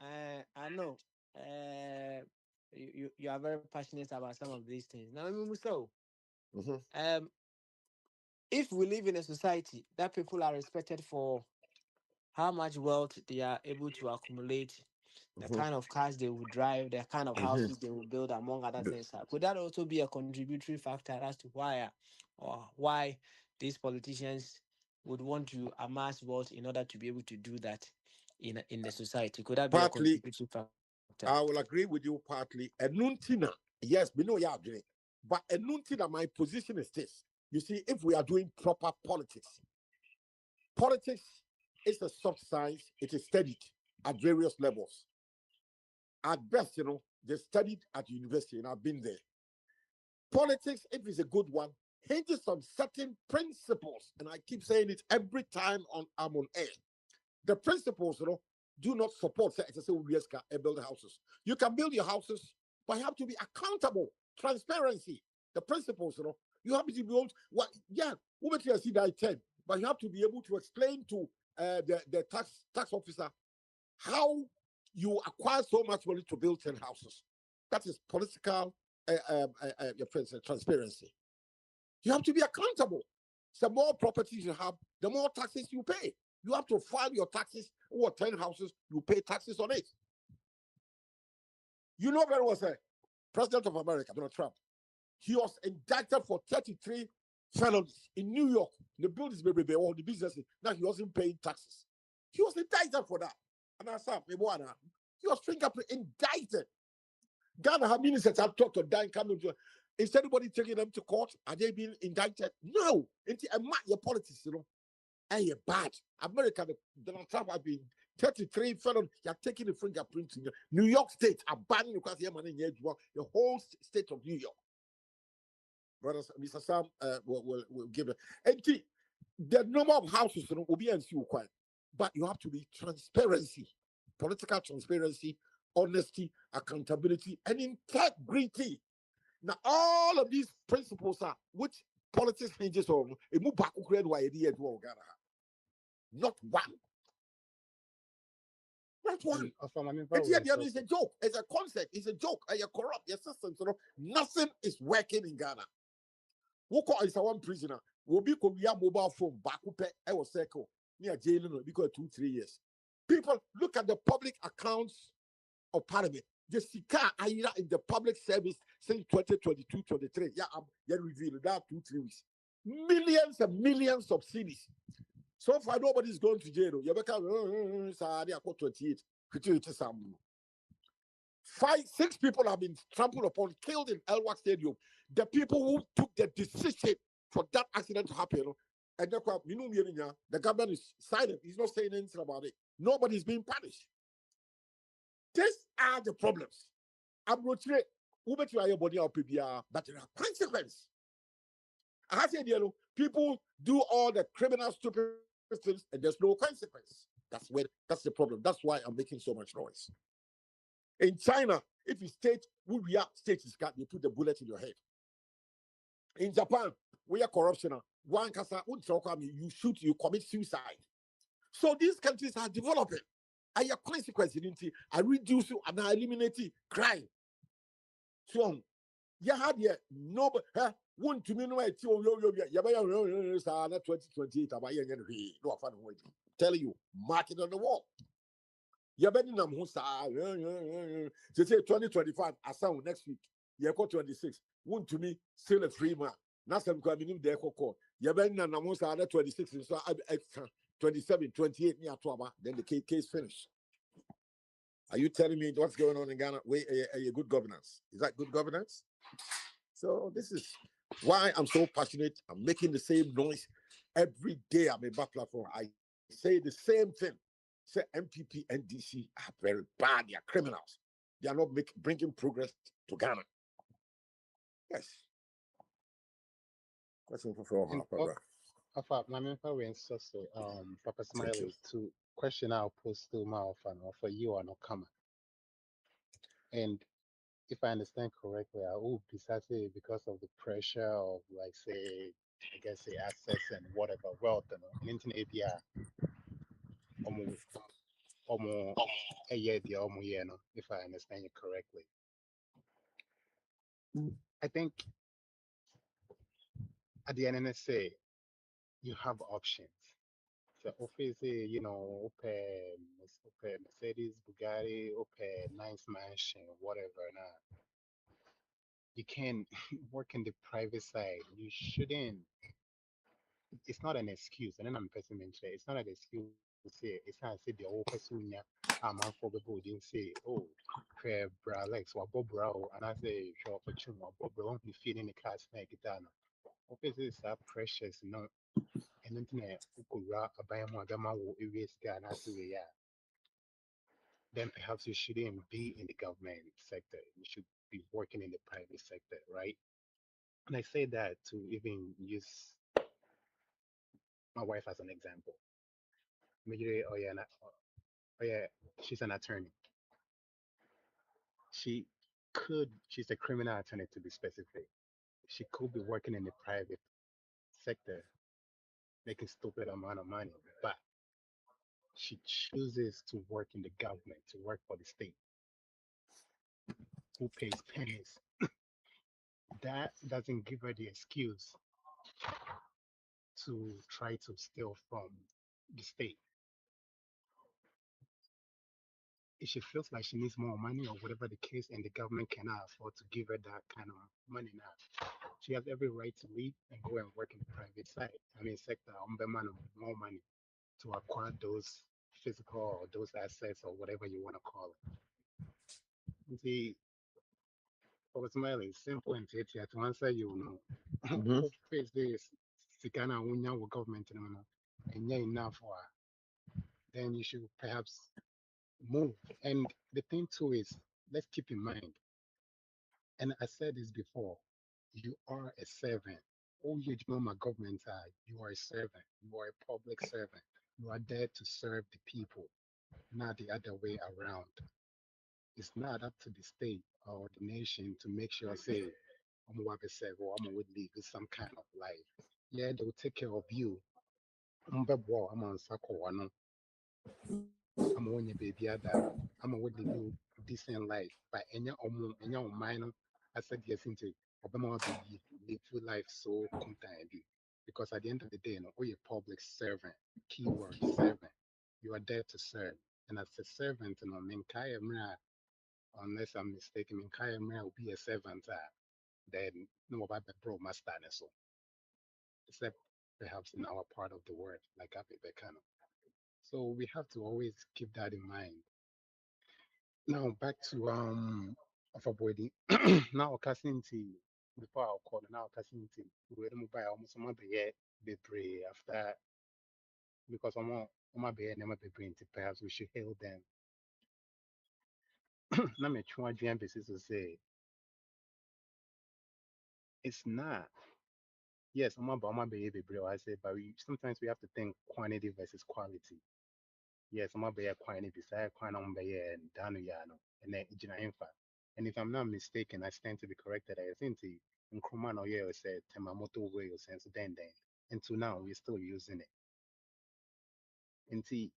And know. You are very passionate about some of these things. Now, so if we live in a society that people are respected for how much wealth they are able to accumulate, the kind of cars they will drive, the kind of houses they will build, among other things, could that also be a contributory factor as to why these politicians would want to amass wealth in order to be able to do that in the society? Could that be a Partly, contributory factor? I will agree with you partly. Enuntina, yes, we know you are doing, but enuntina, my position is this. You see, if we are doing proper politics is a soft science. It is studied at various levels. At best, they studied at university, and I've been there. Politics, if it's a good one, hinges on certain principles, and I keep saying it every time I'm on air. The principles, do not support build houses. You can build your houses, but you have to be accountable. Transparency. The principles, you have to be able to, see that 10, but you have to be able to explain to the tax officer how you acquire so much money to build 10 houses. That is political transparency. You have to be accountable. The more properties you have, the more taxes you pay. You have to file your taxes. Or 10 houses, you pay taxes on it. You know very well, sir, President of America, Donald Trump, he was indicted for 33 felonies in New York. The buildings, or the businesses. Now he wasn't paying taxes. He was indicted for that. And I said, he was indicted. Ghana have ministers have talked to Dan coming to. Is anybody taking them to court? Are they being indicted? No. It's your politics, and bad. America, Donald Trump has been 33 felons. You're taking the fingerprint in New York State, abandoning the whole state of New York. Brothers, Mr. Sam will give it. And the number of houses will be quiet. But you have to be transparency, political transparency, honesty, accountability, and integrity. Now, all of these principles are which politics hinges on. Not one. Not one. It's a joke. It's a concept. It's a joke. You're corrupt. Your systems. Nothing is working in Ghana. Woko is one prisoner. Will be mobile phone. Bakupe. I was circle near jail because 2-3 years. People look at the public accounts of Parliament. The Sika Aira in the public service since 2022-23. Yeah, revealed that 2-3 weeks. Millions and millions of cities. So far, nobody's going to jail. You become 28. 6 people have been trampled upon, killed in Elwak Stadium. The people who took the decision for that accident to happen, and the government is silent. He's not saying anything about it. Nobody's being punished. These are the problems. I'm not sure but there are consequences. I said, people do all the criminal stupid things and there's no consequence. That's the problem. That's why I'm making so much noise. In China, if you state who we are, state is got, you put the bullet in your head. In Japan, we are corruption. One kasa, you shoot, you commit suicide. So these countries are developing. I have consequences. I reduce and I eliminate crime. So, you had no, one to me no 2028. Tell you, mark it on the wall. You better know who say 2025. I sound next week. You got 26. One to me still a free man. Now some coming there call. You better know who 26. So 27, 28 near Tuaba. Then the case finished. Are you telling me what's going on in Ghana? A good governance. Is that good governance? So this is why I'm so passionate. I'm making the same noise every day. I'm a back platform. I say the same thing. Say MPP and DC are very bad. They are criminals. They are not bringing progress to Ghana. Yes. Question for Papa Smiley to question I'll post to my or for you or no come. And if I understand correctly, I will precisely because of the pressure of say access and whatever wealth and internet API. almost a year, the almost year, no, if I understand you correctly. I think at the end of the day, you have options. So, office, open Mercedes, Bugatti, open nice mansion, whatever. Now, you can work in the private side. You shouldn't. It's not an excuse. And then I'm person mention it's not an excuse to say it's not say the whole person a man for people didn't say, oh, fair bra legs or bob brow, and I say show opportunity or bob brow be feeling the class like it down. Offices are precious, and then ukura abayama gama wo areas guy and I say yeah. Then perhaps you shouldn't be in the government sector. You should be working in the private sector, right? And I say that to even use my wife as an example. Maybe, oh yeah, she's an attorney. She's a criminal attorney to be specific. She could be working in the private sector, making stupid amount of money, but she chooses to work in the government, to work for the state, who pays pennies. That doesn't give her the excuse to try to steal from the state. If she feels like she needs more money or whatever the case, and the government cannot afford to give her that kind of money now, she has every right to leave and go and work in the private side. I mean, sector, more money to acquire those physical or those assets or whatever you want to call it. You see, for smiling, simple and to answer you know, Mm-hmm. face this, Sikana Unya government, and yeah, enough for then you should perhaps move. And the thing too is, let's keep in mind, and I said this before, you are a servant. All you know, my government are, you are a servant. You are a public servant. You are there to serve the people, not the other way around. It's not up to the state or the nation to make sure, say, I'm going to serve or I'm going to live some kind of life. Yeah, they'll take care of you. I'm on I'm on your baby ada. I'm a live you decent life. But in your mind, I said yes into Obama be live your life so content. Because at the end of the day, you're a public servant. Keyword servant. You are there to serve. And as a servant, unless I'm mistaken, will be a servant. Then no about the bro master so except perhaps in our part of the world, like Abibekano. So we have to always keep that in mind. Now back to of avoiding now Casinti before I'll call now Casinti we don't buy almost some other year be pray after because I'm a bear never be brain perhaps we should hail them. Now me try basis to say it's not yes, I'm a bear be brave I say but sometimes we have to think quantity versus quality. Yes, I'm be a quantity beside quantity and danu yano and then infa. And if I'm not mistaken, I stand to be corrected. I think the Nkrumah no yeah said Temamoto way or sense then. Until now we're still using it. And see,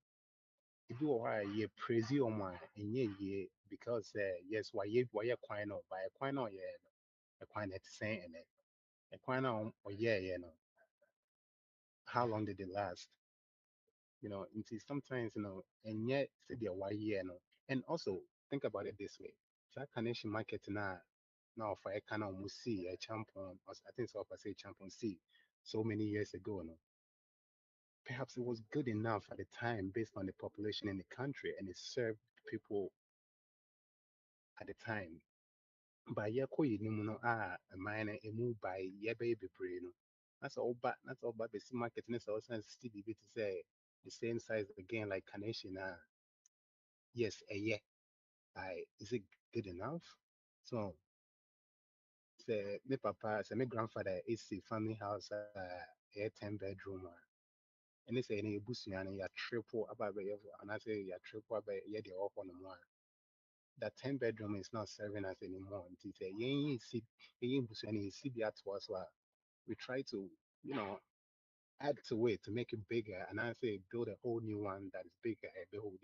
if you are ye praise you man and ye because yes, why quite no by a quite no yeah a quite net saying it. A quite no or yeah, how long did it last? And see sometimes, and yet say the why And also think about it this way. That connection market now for a kind of see a champion, I think so I say champion C so many years ago, perhaps it was good enough at the time based on the population in the country and it served people at the time. But yeah, a minor a move by yeah baby brain. That's all but the market and it's also still be to say the same size again like carnation yes a yeah. Is it good enough? So say my papa, say my grandfather is a family house, a 10 bedroom, and they say any busu and ya triple about and I say ya triple about yeah the off on the one. That 10 bedroom is not serving us anymore. And it's a yen see busu and you see that was what we try to you know add to it to make it bigger, and I say build a whole new one that is bigger and behold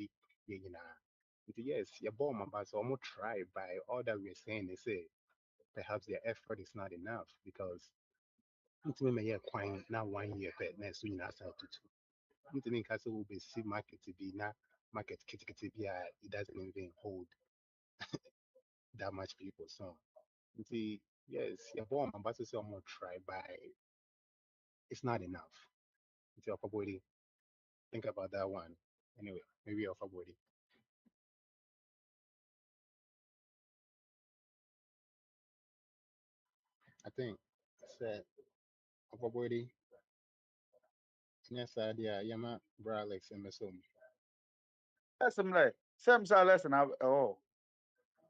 Yes, your bomb, but so almost try by all that we're saying. They say perhaps their effort is not enough because it's maybe a quite not 1 year, but next soon as to two. It's in Castle will be see market to be now market kitty it doesn't even hold that much people. So see, yes, your bomb, but so almost try by it's not enough. It's your body. Think about that one. Anyway, maybe your body. I think said upper body. Yes, idea. Yama Bralex and Mesum. Lesson like same say lesson oh.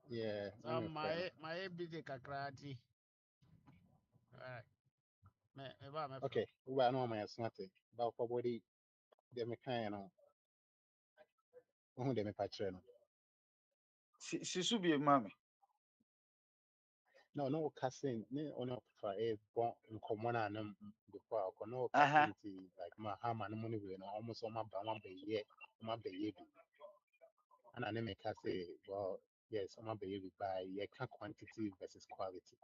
Yeah, So I'm a friend. my busy kakrati. Alright. Me ba me from. Okay, well, I know my smart. But upper body, they me kind of who they me patron. She should be a mommy. No, no casting, no, no, for a bon in common and before I can no Uh-huh. casting like my hammer and money when almost on my one by year, my baby. And I never can say, well, yes, my baby by yeah, quantity versus quality.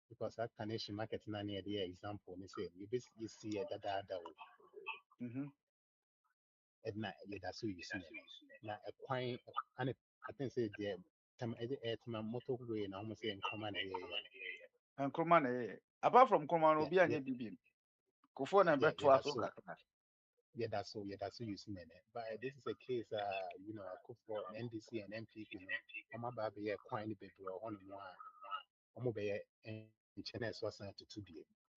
Because that connection market na near the example, they say you see a dada Mm-hmm. and not yeah, that's what you see. Now a quine and I think say the time at my motorway and almost say in common And Kurman, apart from Kurman, will yeah, be a baby. Kufo na yeah, bet yeah, to us. that's so yeah, that's so you see it. But this is a case you know, I cook for NDC and MPP, you know, I'm about to be a quine baby or one more I'm over in China so to 2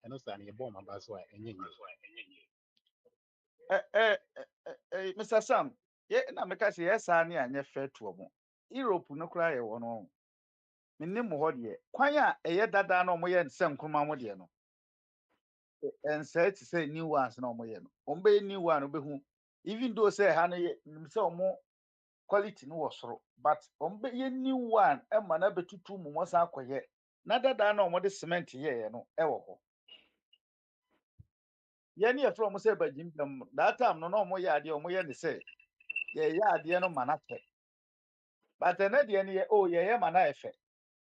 and also I'm a bomb about so any Mr. Sam, yeah, na meka say yes, ani anya fair to omo. Europe no kra ye wo no. Minnim ho de. Kwan a eye dada na omo ye nsem kroma mo de no. And say to say new ones na omo ye no. Omo be new one obehu. Even though say ha no ye say omo quality no was soro, but omo be ye new one e ma na betutu mu mo sa akoye. Na dada na omo de cement ye no e wo ho. Ye ne e from say bagim dam. That time no omo ye ade omo ye ne say ye ade no manate. But another any oh yeah man na efe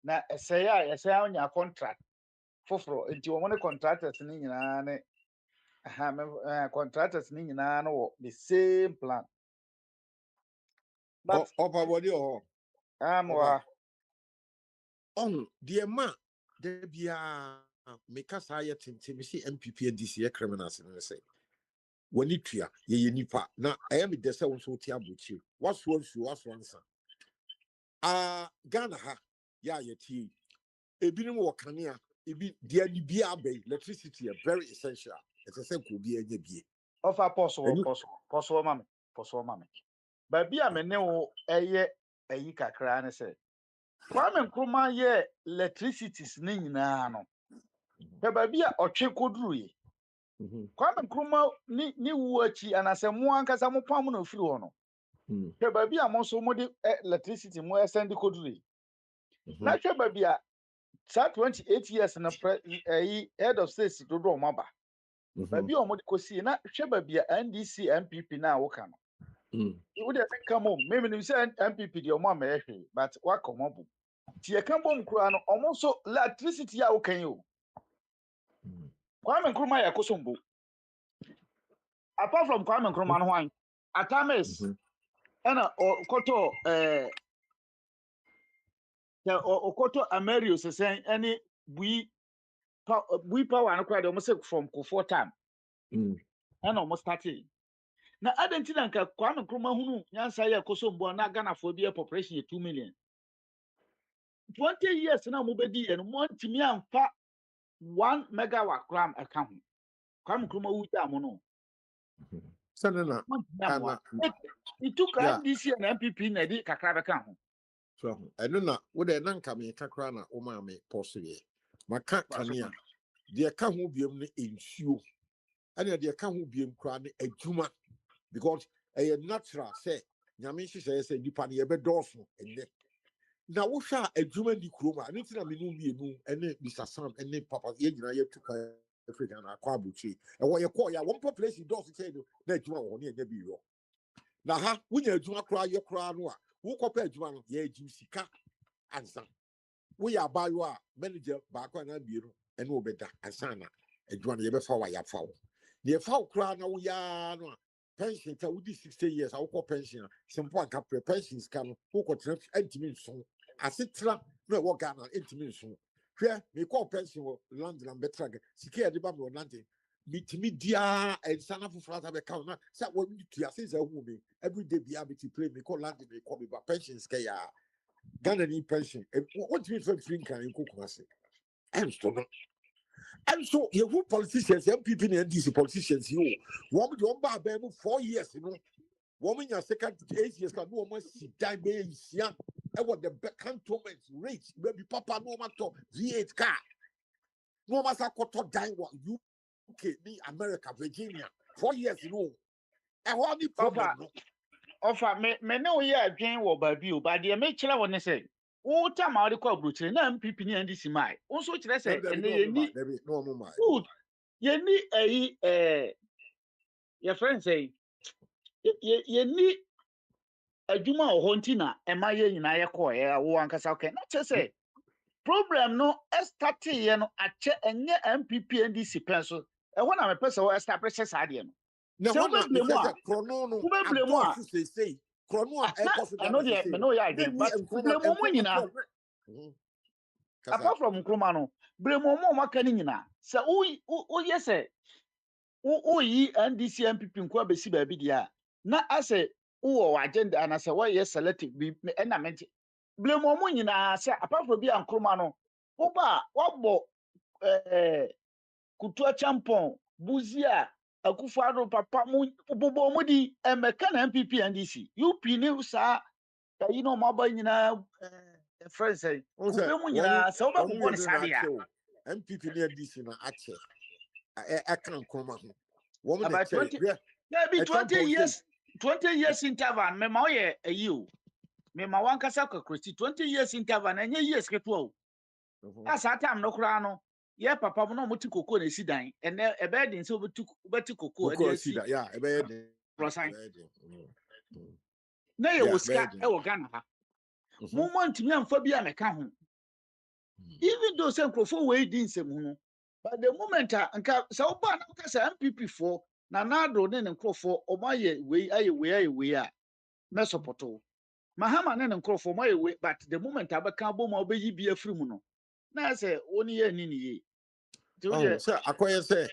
na ɛsɛe a yɛsɛ anya contract foforɔ nti wɔn ne contractors ne nyinaa ne contractors ne nyinaa no wɔ the same plan but Upper body or wa on dear ma, there be a make us higher tintimisi MPP and DCA criminals in the say. When it ye nipa. Now I am the sound so tiabuchi. What's one son? Ghana ha, ya ye tea. Ebinum wakania, ebi dear ni be electricity very essential. It's a simple be a be. ɔfa And you pɔsɔ mami baabi a me ne wo ɛyɛ ɛyi kakra ne sɛ Kwame Nkrumah yɛ electricities ne nyinaa no hwɛ baabi a ɔtwe koduru yi Kwame Nkrumah ni wu akyi anasɛ mo ankasa mo pam na ofiri hɔ no hwɛ baabi a mo nso mo de electricity mo ɛsɛn de koduru yi na hwɛ baabi a saa 28 years na head of state dodo ɔmo aba baabi a ɔmo de kɔsie na hwɛ baabi a NDC MPP na woka no wo de ka mo maybe nim sɛ MPP de ɔmo ama ɛhwɛ but waka ɔmo abu ti yɛ ka bom kura no ɔmo nso electricity a woka yi o Kwame Nkrumah yɛ kosombo apart from Kwame Nkrumah no hwan Atamis ɛna ɔkɔtɔ ɔkɔtɔ Amerio sɛsɛn ɛne bui power no kura de ɔmo sɛ from Kufuor time ɛna ɔmo starting na adɛnti na nka Kwame Nkrumah hunu nyansa yɛ kosombo na Ghanafoɔ bi yɛ population yɛ 2 million 20 years na ɔmo bɛdi yɛ no mo ntumi amfa 1 megawatt gram ɛka ho Kwame Nkrumah wu gya mo no Sanana, it took yeah. NDC and MPP na di kakra bɛka ho So I don't know what they nanka me kakrana oma me possibly. Maka kania. Dear can who be in shoe. And there can who be a juma because a natural say Yamishi says a dipani ebe dorso and then. Now what shall a juma di kroma and it's not me no and then Mr. Sam and then Papa Yena took African Aquabuchi. And what you call ya one population does say that you are only a debut. na ha wunya adwuma kora ye kora no a wo kopa adwuma no ye agim sika ansa wo ya bayo a manager ba kwa na biiro ene obeda ansa na adwuma no ye be fa wa ya fa wo ye fa kora na wo ya no a pension ta wudi 60 years a wo ko pension simple and cap pensions kan wo ko tra antimi nso asetra no wo Ghana antimi nso hwe me ko pension wo land na betra sika ya de ba me land bitimi dia ensana fufura ta be count na say what you say say who me every day be able to play me call land me call me but pensions ke ya Ghana ni pension what do you for free kan ko kwase and so you who politicians MPP and NDC politicians you one be on ba 4 years you know woman your second 8 years can no almost sit down be isia e what the cantonment rate baby papa no matter V8 car no matter koto dan what you UK, America, Virginia, 4 years, you know. And what the problem? Offer me no year again or by view, but the make when they say, "Oh, time out the call, Bruce, and MPP and this is my." Also, I say, and they need food. You need your friend say, you need a Juma or Hontina, and my in I call one Casaka. Not to say, problem no, starting, you know, at check and your MPP and this pencil. And when I'm a person who establishes Adian. No, So, we blame Chrono, say, Chrono, I know the no idea, but apart from Kromano, Bremomo Macanina. So, oh, yes, sir. Oh, ye and this MPP in Quabe baby, dear. Not as a agenda, and I say, why, yes, selective be and I meant Bremomo, sir, apart from being Kromano. Oba, what bo, Kutua Champon, Buzia. Akufo-Addo papa bobo mudi emeka na MPP and DC UP ni sa you know maba nyina friends say kube mu nyina sa oba bobo ni sadia MPP ni DC na ache e kan koma ho wo me about 20 be 20 years interval me ma oye ayi o me ma wan kasa kwakroti 20 years interval na nye years keto o asa time no kura no ye papa mo no muti koko na esi dan ene ebe din se obeti koko ene esi ya ebe din na ye woska e wo Ghana ha mo ntimi amfa bi ameka ho even though say nkrofo we din nsem no but the moment nka se oba na nka se MPP for na nado ne nkrofo o ma ye we a me support mahama ne nkrofo ma ye we but the moment abeka bo ma obeyi bi afiri mu no na say oni ye ni ye so akoye say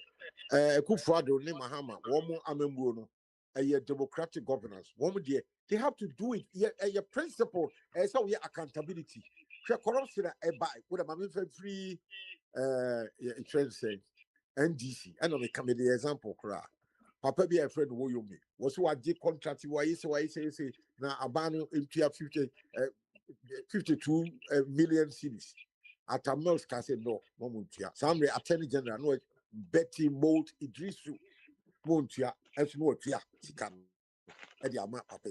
Akwantufuo ne mahama wo mo amembuo no democratic governance wo they have to do it a principle so we accountability corruption with a free trend say NDC and on the example papa be a friend wo you me was what the contract why say na abano into 52 million cedis at a most can say no momentia some attorney general no Betty Mold Idrisu Montia as no tia sikan e di ama papa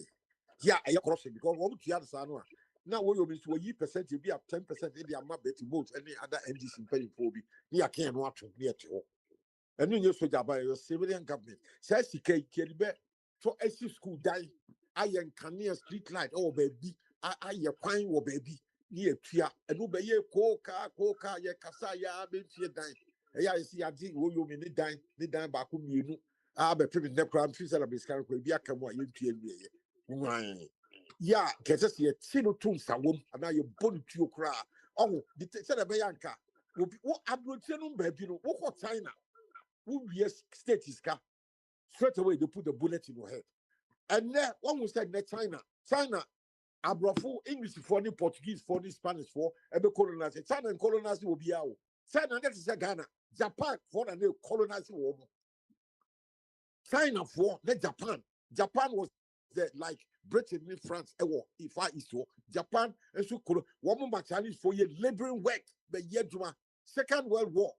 yeah I corruption because what tia the sanwa now we will be to a percent be up 10% in the ama Betty Mold any other NDC paying for be near can watch near to and you so by your civilian government says he can be for a school die I can street light oh baby I ya kwine wo baby near tia and no be koka ye kasa ya be tie dan I see a deal who you mean the dime back whom you know. I be pretty necram, few celebrities can be a come what you tell. Yeah, get us here, Sino Toons, a woman, and now you're born to your cry. Oh, the Bayanka will be what Abrotianum baby, what China, who yes, state is car. Straight away, they put the bullet in your head. And then one was said, China, Abrafo, English for the Portuguese for the Spanish for, and the colonizers. China and colonizers will be out. China, that is Ghana. Japan for the colonizing war. China for the Japan. Japan was the like Britain in France. If I is so Japan and so woman Chinese for your laboring work. The year Second World War.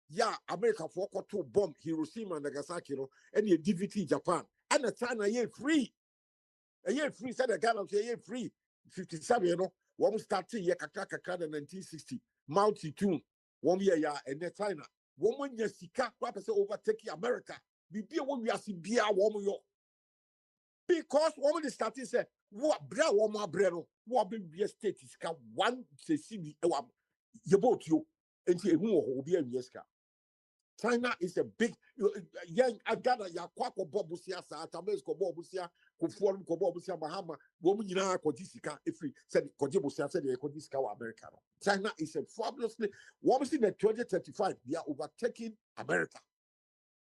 Yeah, America for to bomb Hiroshima and Nagasaki, and your DVT Japan. And the China year free. A year free said the Ghana year free. 57, one started year Kakaka in 1960. Mao Zedong. 1 year, and then China. Woman, yes, she can't overtake America. We be a woman, we are Sibia, woman, Because woman is starting say, what bra woman breno, what be a state is one say see you both you and see who will be a yeska. China is a big young agada ya kwako bobusia sa atamesko bobusia kufuor ko bobusia Bahama woman yina kodisika if we said kojibusia said kodisika wa America. China is a fabulously woman in the 2035 they are overtaking America.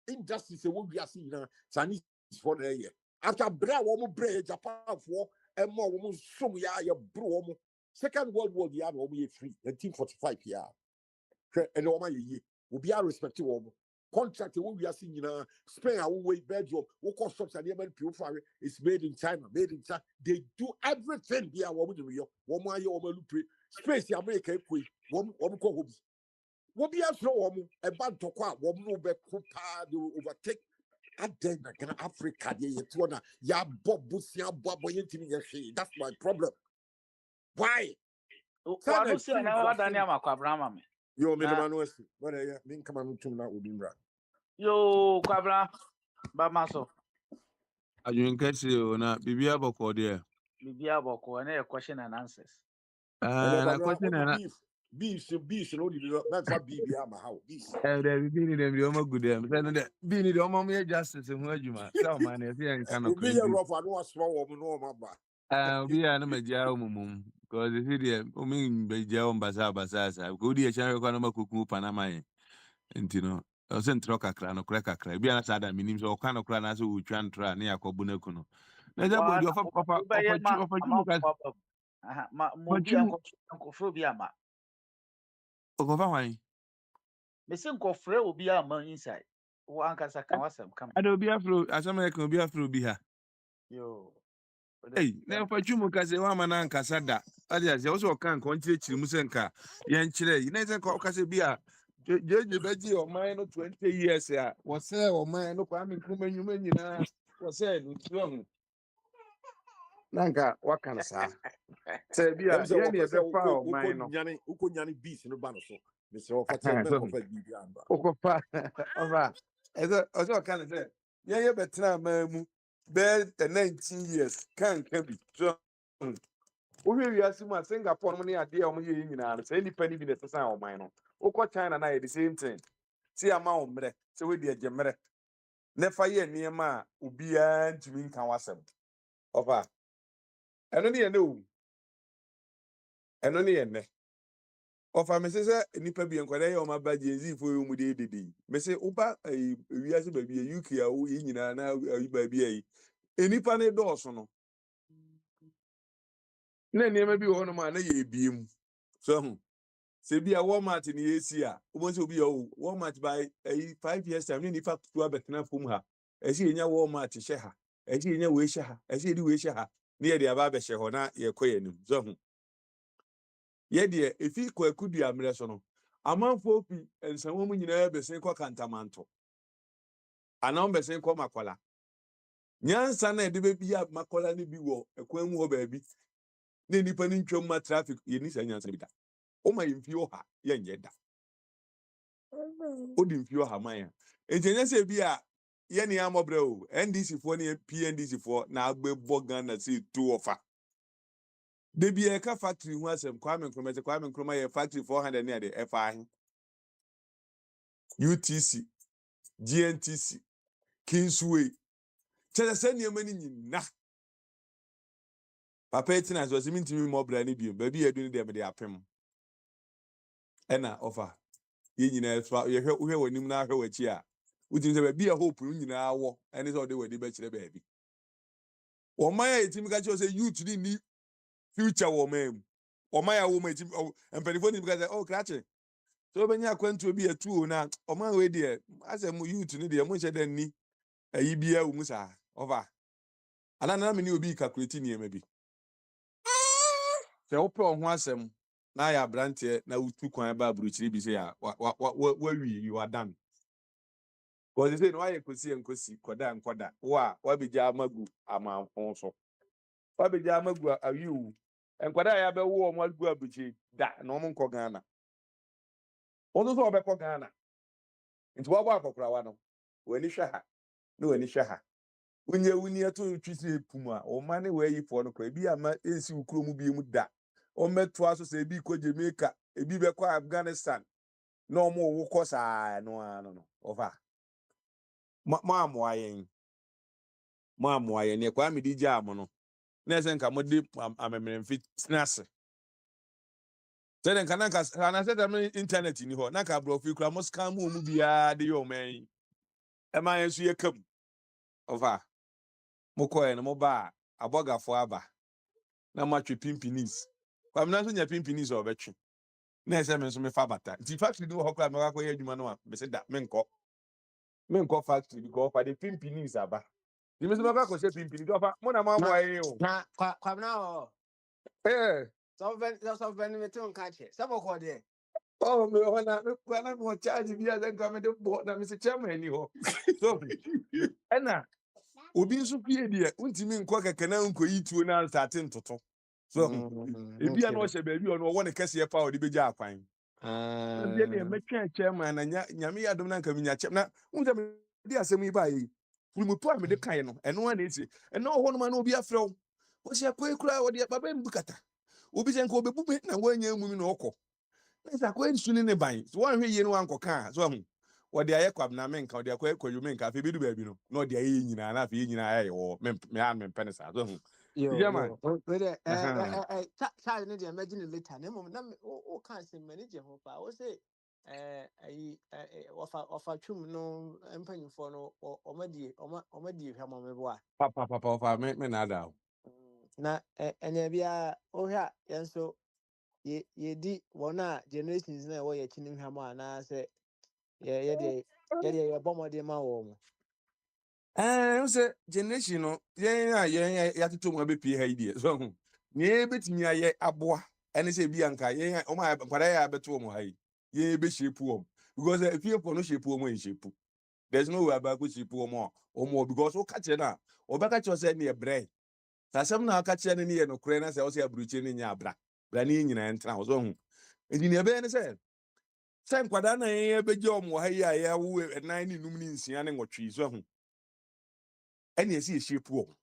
Injustice will be seen Chinese for the year. After bra woman bra Japan for and more woman sum ya bro. Second World War the other will free 1945 year. And woman ye will be respected woman. Contract will be seen Spain away Belgium, what cost shops and Yemen purifier is made in China, made in China. They do everything here woman woman woman space America woman homes. What be a slow a bad to qua woman be they will overtake. Then Africa, ya Bob Busia Bob. That's my problem. Why? Kwanu si na wa Daniel Makwabra me. Yo, me the man was. But I didn't come on to now. Yo, Kwabra, Bamaso. Adwin kɛse na bibia bɔkɔ deɛ. Bibia bɔkɔ na question and answers. Na question na beef no the not for beef ya ma how beef. The bibi ni dem de ɔma gu dem. Sɛ no de bi ni de ɔma mo yɛ justice ho adwuma. Sɛ ɔma na ɛsɛ nka no Be a rough and was wrong no mama. obi a na magya omumum. Because if it dey omi begya basa sa. Ko di ɛhyɛ kɔ na makuku Panama yɛ. Nti no ɔsɛ ntro kakra no kora kakra. Bi ana sa da minim sɛ ɔka no kora na sɛ wotwa ntra na yakɔbu na ku no. Na sɛ bo di ɔfa mu ka. Aha, mo bi ankofro bi ama. Okofa hwan? Me se nkofre obi ama inside. Wo ankasa kan wasem kam. Ada obi afro asama ka obi afro bi ha. Yo. Hey, na fa twumu ka se wa ma na ankasa da. Ade ase wo so kan ko nkyerɛkyerɛ mu se nka yɛn kyerɛ yi. Na sɛ ka ka se bi a jeje beji oman no 20 years a wo se oman no kwa me kuma nyuma nyina wo se no tuo. Nanka wakan sa. Say bi a ye ne be fa oman no. Uko nyane beast no ba no so. Mr. Ofata me ko fa bibi amba. Okopa. Ova. Ezo kan say ye betena mamu be 19 years kan bi. So we wiase mu Singapore no ne ade a ye nyina no say nipa ni bi de sesa oman no. Ukọ China na the same thing. See ama omre, say we de agemre. Nefa ye niema a obia ntumi nka wasem. Ofa. Eno ne ye no. Eno ne ye ne. Ofa me say nipa bi enkwada ye o ma ba Gen Z fo yo mu de dede. Me say uba wiase ba bi UK a wo yi nyina na ba bi ayi. Enipa ne do so no. Na niema bi ho no ma na ye biem. So se bi a Walmart ni esi a wo se obi o Walmart by 5 years time ni fa to abetena fom ha e se enya Walmart hye ha e se enya we hye ha e se di we hye ha ne ye de aba be hye ho na ye koyanim so hu ye de efi kwakudu amre so no amanfo fi ensanwo mu nyina be sen kwa kantamanto anan be sen kwa makola nyansa na de be bi a makola ne bi wo ekwan mu ho ba bi ne nipa ni ntwam ma traffic ye ni sa nyansa bi da o ma yimfio ha ye nyeda o di mfio ha man ya enjenye se bi a ye ne amobre o NDC fo ne PNDC fo na agbebo Ghana se tu ofa de bi e ka factory hu asem Kwame Nkrumah ye factory 400 ne de efa ahin UTC GNTC Kingsway tell se ne mani nyina papa etina so simintimi mobra ne bi ba bi edu ne de me de apem ena ofa ye nyina efa ye hwe wanim na hwe wachi a utim se ba bi a hope no nyina awo ene se ode wadi ba kire ba bi o man ya etim ka che se youth ni future wo man o man ya wo ma etim empanifo ni ka se o krache so benya Akwantufuo bi atuo na o man we de asem youth ni de mo nche den ni ayi bia wo mu sa over ana na me ni obi calculate ni ema bi se wo pe ho asem na ya brante na utu kwan ba buruchiri bi se ya wa you are done. Because they say no I nkosi koda wa beja magu amanfon so wa beja magu ayu enkwada ya be wo mo agu abuchi da no mo nko Ghana ono so obekọ Ghana nti wa akokora wa no wani hwe ha no wani hwe ha Unya to twisi puma o mane we yi for no kwa bi ama ensi ukuro mu bi mu da o meto aso se bi ko Jamaica ebi be kwa Afghanistan no mo wo kosa no no ofa ma mo ayen ne kwa me di ja mo no na ese nka mo di amemem fit snase tenen kana na se dem internet ni ho na ka bro fi kura mo scam mu bia de yo man e ma yensu ye kam ofa mo ko no mo ba abogafo aba na matwe pimpinis kwa mna so nya pimpinis obetwe na ese me so me fa bata nti factory do hokra me akọ ye adwuma no a me se da me nkọ factory because for the pimpinis aba di me so me akọ se pimpini do fa mo na ma mo aye o kwa now. eh So when me to catch it. Some of there. oh me wana me kwa na mo charge bi a den ka me de bo na me se chairman ni ho so ena obi nso pie die untimi nkọ keke na nkọ yituo na start ntoto so ebi a na o hye ba bi ono wo ne kese pa o de beja akwan na bia ne metwa chairman na nyame ya dom na nka minya chem na unze me di asem yi ba yi fulmuto a me de kan no eno na esi eno ho no ma na obi afrew o hye akwa kura o de baba mbukata obi je nka obebu me na wanya mu mi na okọ na sa kwa nsu ne ban so wan hwe ye no anko ka so hu o de aye kwab na me nka o de akwa kwayu me nka fe bi du ba bi no na o de aye nyina na fe nyina aye wo me penisa so hu Yo. But child need to imagine later. No mom, no can't say manager ho pa. O say offer twum no empanyin for no o madi hwama me boa. papa me na da Na enya bia o hwa yenso ye di wona generations na wo ye chinim hwama na say ye bomode ma wo mo. you say generation no ye ya tutu mo be pie ha idie so hu ne betimi aye aboa ene se bi anka ye o ma kwara ya beto mo ha yi ye be shape wo because if you for no shape wo mo in shape there's no way about go shape wo mo o mo because o ka che na o be ka che o se ne bre tasem na ka che ne ne ye no kure na se o se abruche ne nya abra bra ne nyina entra so hu edi ne be ne se nkwada na ye be je o mo ha yi a ye wo enan ni num ni nsia ne nwotwe so hu ene esi shape wo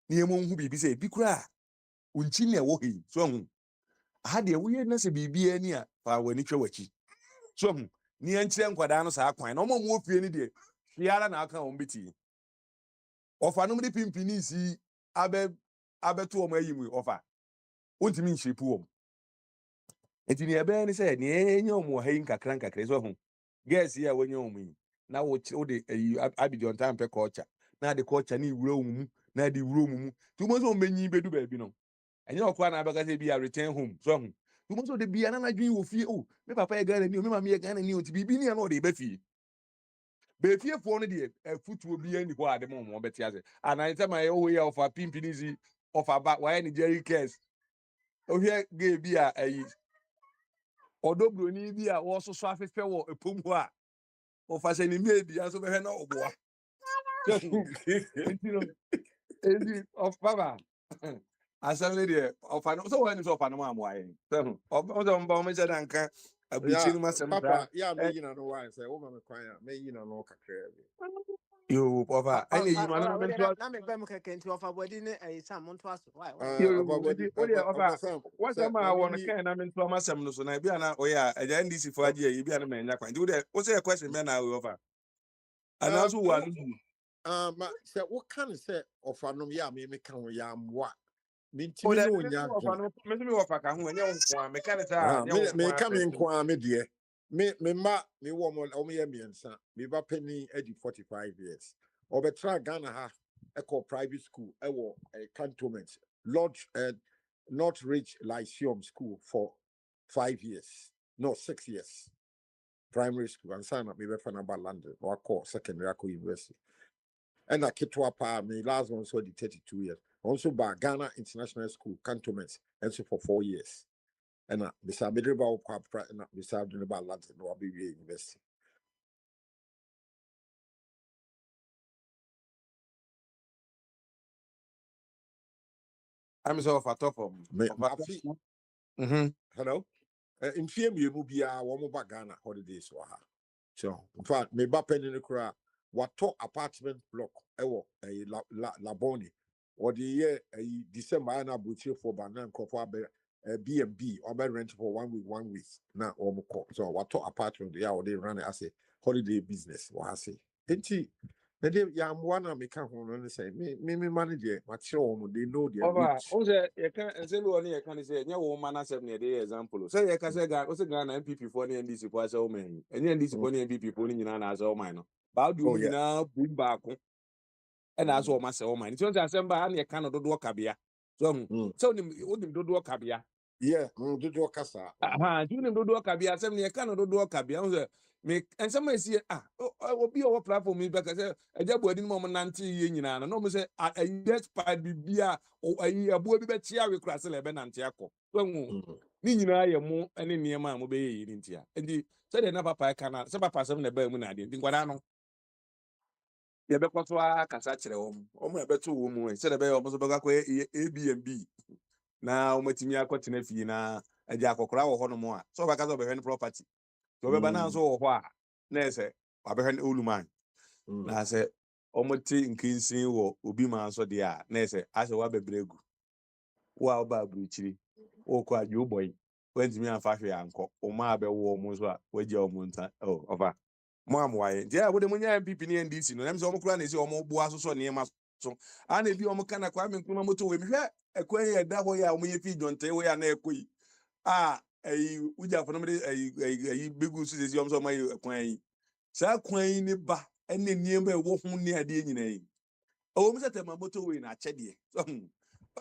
ne mo hu bibi se bi kura unchi ne wo hi so hu ha de wo ye na se bibi ani a fa wani twa wachi so hu ni enkyere nkwada no sa kwan na mo mo ofie ni de hwiara na aka on biti ofa no mde pimpini si abeto o mayimu ofa untimi nshepu o enti ne ebe ni se ne enye o mo ha yin kakra so hu guess ya wenye o mu na wo de abijon tampe culture na de culture ni wura omumu na de wura omumu tu mo so menyi bedu ba bi no enye okwa na abaka se bi a return home so hu tu mo so de bia na na dwen wo fie o me papa e Ghana ni o me mama e Ghana ni o ti bibi ni na o de be fie be fie fo no de futuo bi ani ho ade mo beti ase ana ite ma ye o ye of a pimpinizi of aba why ni Jerry Cares o hie ge bi a ayi odobro ni bi a wo so so afefe wo epom ho a o fa se ni me bi aso be hwe na oboa enti of baba asale de of an so when so of an mo ayi so o mba o me je danka abuchi ni masem Papa, yeah, me no why say woman me kwanya me no kakra bi. yo papa ani yi ma na me to Na me ba mu keke nti offer body ne sam monto aso. Why? yo Ababodi odi ofa Sam what's say my one mamini kind na me to masem no so na bia na o ya eja ndc for age yi bia na me nya kwan ndi o say question me na we ofa ana so wa no say what can say of anom ya me kan ya mwa o mintimi da no me nya ofa dwen no me ofa ka ho nya wo kwa me kan ta nya wo me kwa ka me nkwa me de me ma me wo mo ye miensa me ba pani adi 45 years obetra Ghana ha eco private school ewo cantonment lodge not rich lyceum school for 5 years no 6 years primary school and sign up me be fana ba London or call secondary university and I kitwa pa me last one so the 32 years also by Ghana International School cantonment and so for 4 years and beside me about and beside me about London or be university. I'm so ofa top of Me afi hello in fear me mu bia wo mo ba Ghana holidays wa ha so in fact me ba penny no kra wato apartment block ewo Labone or the year December na butcher for banan for B&B or rent for 1 week now or so wato apartment yeah or they run it as a holiday business what I say ya mwana me can hold say me manager mature they know their Over, reach. also, you can't and say one you can say, yeah, woman, as a example. Say, you can say, what's a gun MPP for the NDC for so many, and then this for the MPP for in as all mine. But do Oh you yeah. now bring back and as all myself, all mine. It's not assemble and you cannot do cabia. So, do cabia. Yeah, do kasa. Do do cabia, 7 years cannot do cabia. Make and somebody say, will be our platform because a job wedding moment 90 years. No, me say, I yes, part be beer or a boy be chia with Crassel Ben and Tiaco. Nina, you more any near man will be in Tia. And the said another pie cannot, some papa some the Bermuda didn't think what I know. You better go to a Cassacre home, or my better woman, instead of almost about Airbnb. Now, Matimia Cotinefina, a jack or crow or more. So I can't have property. So we banana so what? Nese, I behind Uluman. Na say, Omoti in Kinsin or Ubima so dear. Nese, I saw Wabe Bregu. Wow, Babuchi. Oh, quite you boy. When's me and Fafi uncle, or my be warm was what? Where's your mountain? Oh, over. Mom, why? Yeah, what the money and people in this, you know, I'm so much is your more boas so near my so. And if you are kind of climbing Kumamoto with me, a quay a double ya, when you feed don't tell where I uja for nobody a big goose is yums on my quay. Sa quay ni ba, and then near me walk near the enemy. Oh, Mr. Mamoto in a cheddy.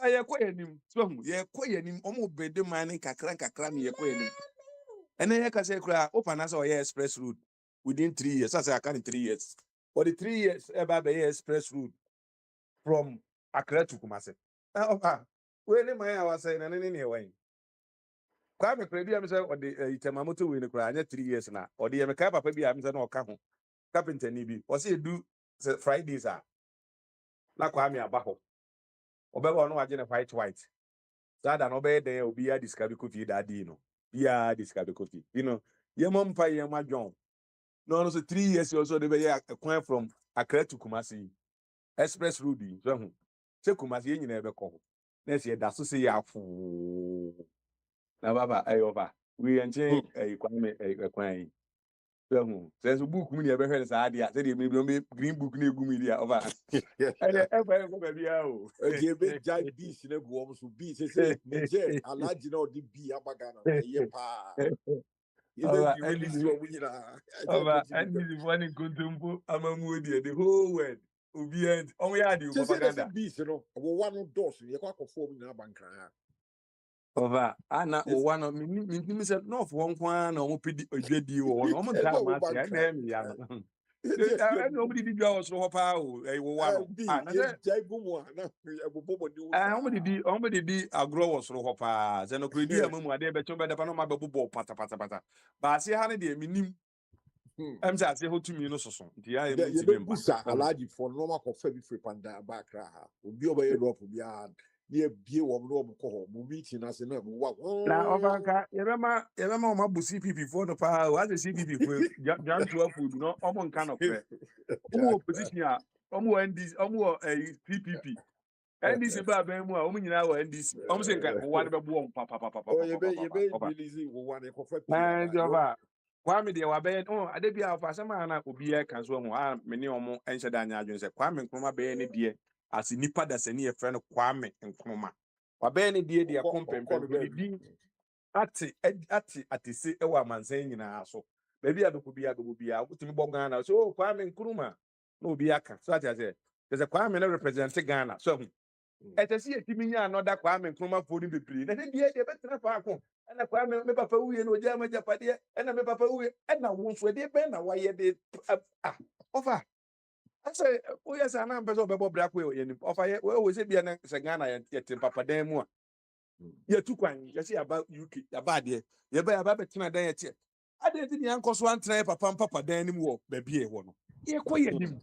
I acquire him, so ye acquire him almost bed the mining cacran, ye acquire him. And then I can say, open us or express route within 3 years. As I can in 3 years. For the 3 years, about the express route from Accra to Kumasi. When my was saying, and anyway. Kwame Krebi am say or the Itemamoto we no 3 years na or the Emeka papa bi am say no ka ho carpenter ni bi o say do Fridays na Kwame abaho obeba no age ne white sada no be dey obi ya discover coffee that day no ya discover coffee you know ye mom pa ye madwon no so 3 years also dey be kwan from Accra to Kumasi express road so ho se Kumasi ye nyina be ko na se da so say ya fu na baba ayoba we enche Kwame kwan since book me never heard said ya said maybe green book na egu me dia over and ever go baby o Okay, big giant beast in a warm so beast. Say, Nije, a large no the bee abagana, ye pa. You may be released your winner. and this one in Kuntumpu amamu the whole world obi end on we had you Just say that's a propaganda beast, you know. One of those, you can't perform in a bank. over ana one of me said no for one kwan na omo pedi odwedi wo no omo ta ma se na em ya no nobody did your so pa o e wo wa no na say omebody di agro was so hopa ze no kredi amamu ade be to be de pa no ma be bobo pata ba se ha ne de minim em say ase hotumi no soso nti ya em You nti be memba busa alaji for normal coffee before panda back. Obi over Europe be near be warm no ko mo meeting as na mo na wa. obanka ye be ma o ma bu CPP for no pa o ase CPP for jan to food no omo nka no pre omo opposition a omo NDC omo PPP NDC ba ba mu a omo nyina wa NDC omo se nka wa ne be bo pa Oh, you be releasing one coffee na pia. jova Kwame de wa be ade bia fa asema na obi e kan so ho a me ne omo enhye da anya adwen se Kwame Nkrumah be ne de as nipa da sani e friend Kwame Nkrumah wa be ne de kompempe ko di ati se e wa mansan nyina so ba bia do bia wotimi bo Ghana so Kwame Nkrumah na obi aka so ati ase se Kwame na represent Ghana so etesi etimi nya another Kwame Nkrumah for ni bebre na de betena fa akon na Kwame me papa wuye no oja ma japade na me papa wuye na wo so de be na wa ye de over ase wo yes ana mpeso be bobra ko ye ni over ye we se bia na se Ghana ye tim papa dan mu a ye tu kwan ye se aba UK aba de ye ba aba betena dan ye tie ade ti ni ankoso antena papa dan ni mu wo ba bia e wo no ye ko ye nim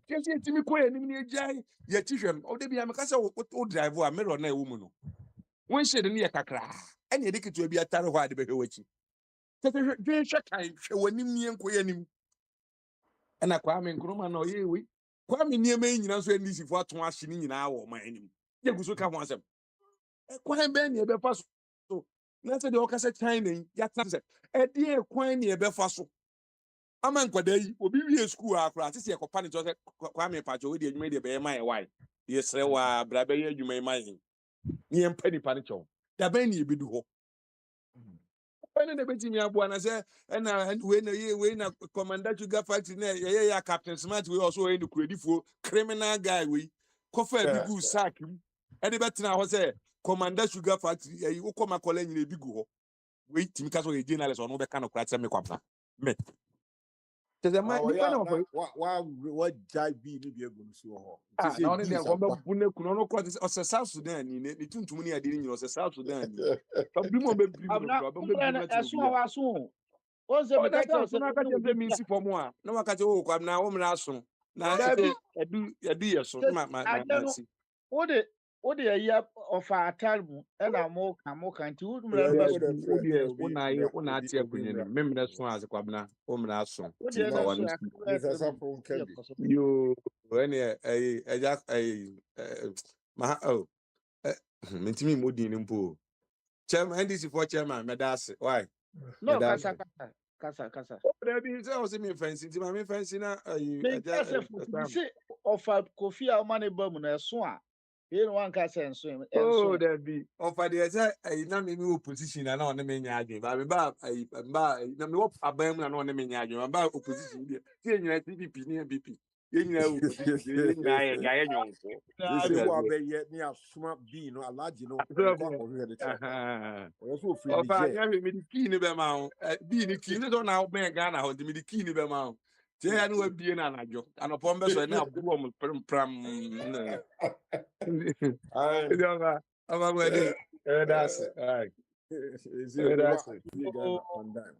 tiasi etimi ko enim ne agyan ye tihwem o de bia me ka se o drive a mirror na e wo mu no won shede ne ye kakra ene ye de keto bia tare ho ade be hwe wachi tete hwe kan hwe wanim ne enko ye nim ɛna Kwame Nkrumah na ɔyɛ ewi Kwame nneɛma yi nyinaa nso NDC fo ato ahye ne nyinaa wɔ ɔman anim yɛ gu so ka ho asɛm kwan bɛn ne ɛbɛfa so na sɛ deɛ ɔkasa China yi yɛatena sɛ ɛdeɛ kwan ne ɛbɛfa so ama nkwadaa yi obi wie school akora ate sɛ yɛkɔpa ne kyerɛ sɛ Kwame Pacho wo deɛ adwuma yi deɛ bɛyɛ ma yɛ wae yɛsrɛ wɔ a bra bɛyɛ adwuma yi ma yɛn ne yɛmpa nipa no kyɛw da bɛn ne yɛbɛdu hɔ ɛne na ɛbɛtumi aboa na sɛ ɛna wei na Commander Sugar Factory na yɛyɛ Captain Smart wei ɔso ɔyɛ ne kuradifoɔ criminal guy wei kɔfa bi gu sack mu ɛde bɛtena hɔ sɛ Commander Sugar Factory ɛyi wokɔ makɔla nyina bi gu hɔ wei timi ka sɛ ɔyɛ journalist ɔno bɛka no kora kyerɛ me kwapna me tɛsɛ ma nipa na ɔfɔ wa jai bi ni bi egu nso hɔ na ɔne deɛ nkɔmɛ bu ne kunu ɔno kɔ ɔsɛ South Sudan ni ne tuntum ne ade ne nyina ɔsɛ South Sudan ni ɔbi mu ɔbɛbiri mu no ɔbɛbiri mu ɛso a waso o se me ɔda ka sɛ na aka kyerɛ sɛ minsi fam a na waka kyerɛ wo kwam na wo mmra aso na ɛsɛ ɛdu yɛ so ma si wode ɛyɛ ɔfa atar mu ɛna mo ka nti wo mmara Yeah, bɛ yeah, so wo na ate akonya ni memmerɛ so ase kwabena wo mmra aso wode ti fa ɛna wa so no Mr. Saffron Kendi. yo ɛne ɛgya ma oh mentimi mu din no mpo chairman NDC for chairman meda ase why no kasa there be say o se me fancy ti ma me fancy na me ka se futi se ɔfa kofi a ɔma ne ba mu na ɛso a yɛ no wan ka sɛ ɛnso oh there be offer there say na me opposition na on me nya adwen ba me ba na me aban mu na on me nya adwen ba opposition there ti nyina TDP ni MPP ye nyina opposition ye nyina ye ga ye nyonko This is what be yet near smart B no alaji no kwa hwe de cha. Also free offer Niger. nya me di key ni be ma o bi ni key ni so na o ben Ghana ho me di key ni be ma o ti ya ni wa bie na anajo anopo mbe so na abu o pram Aba wedi. That's it. All right. Is it That's what it. you Ghana on dime.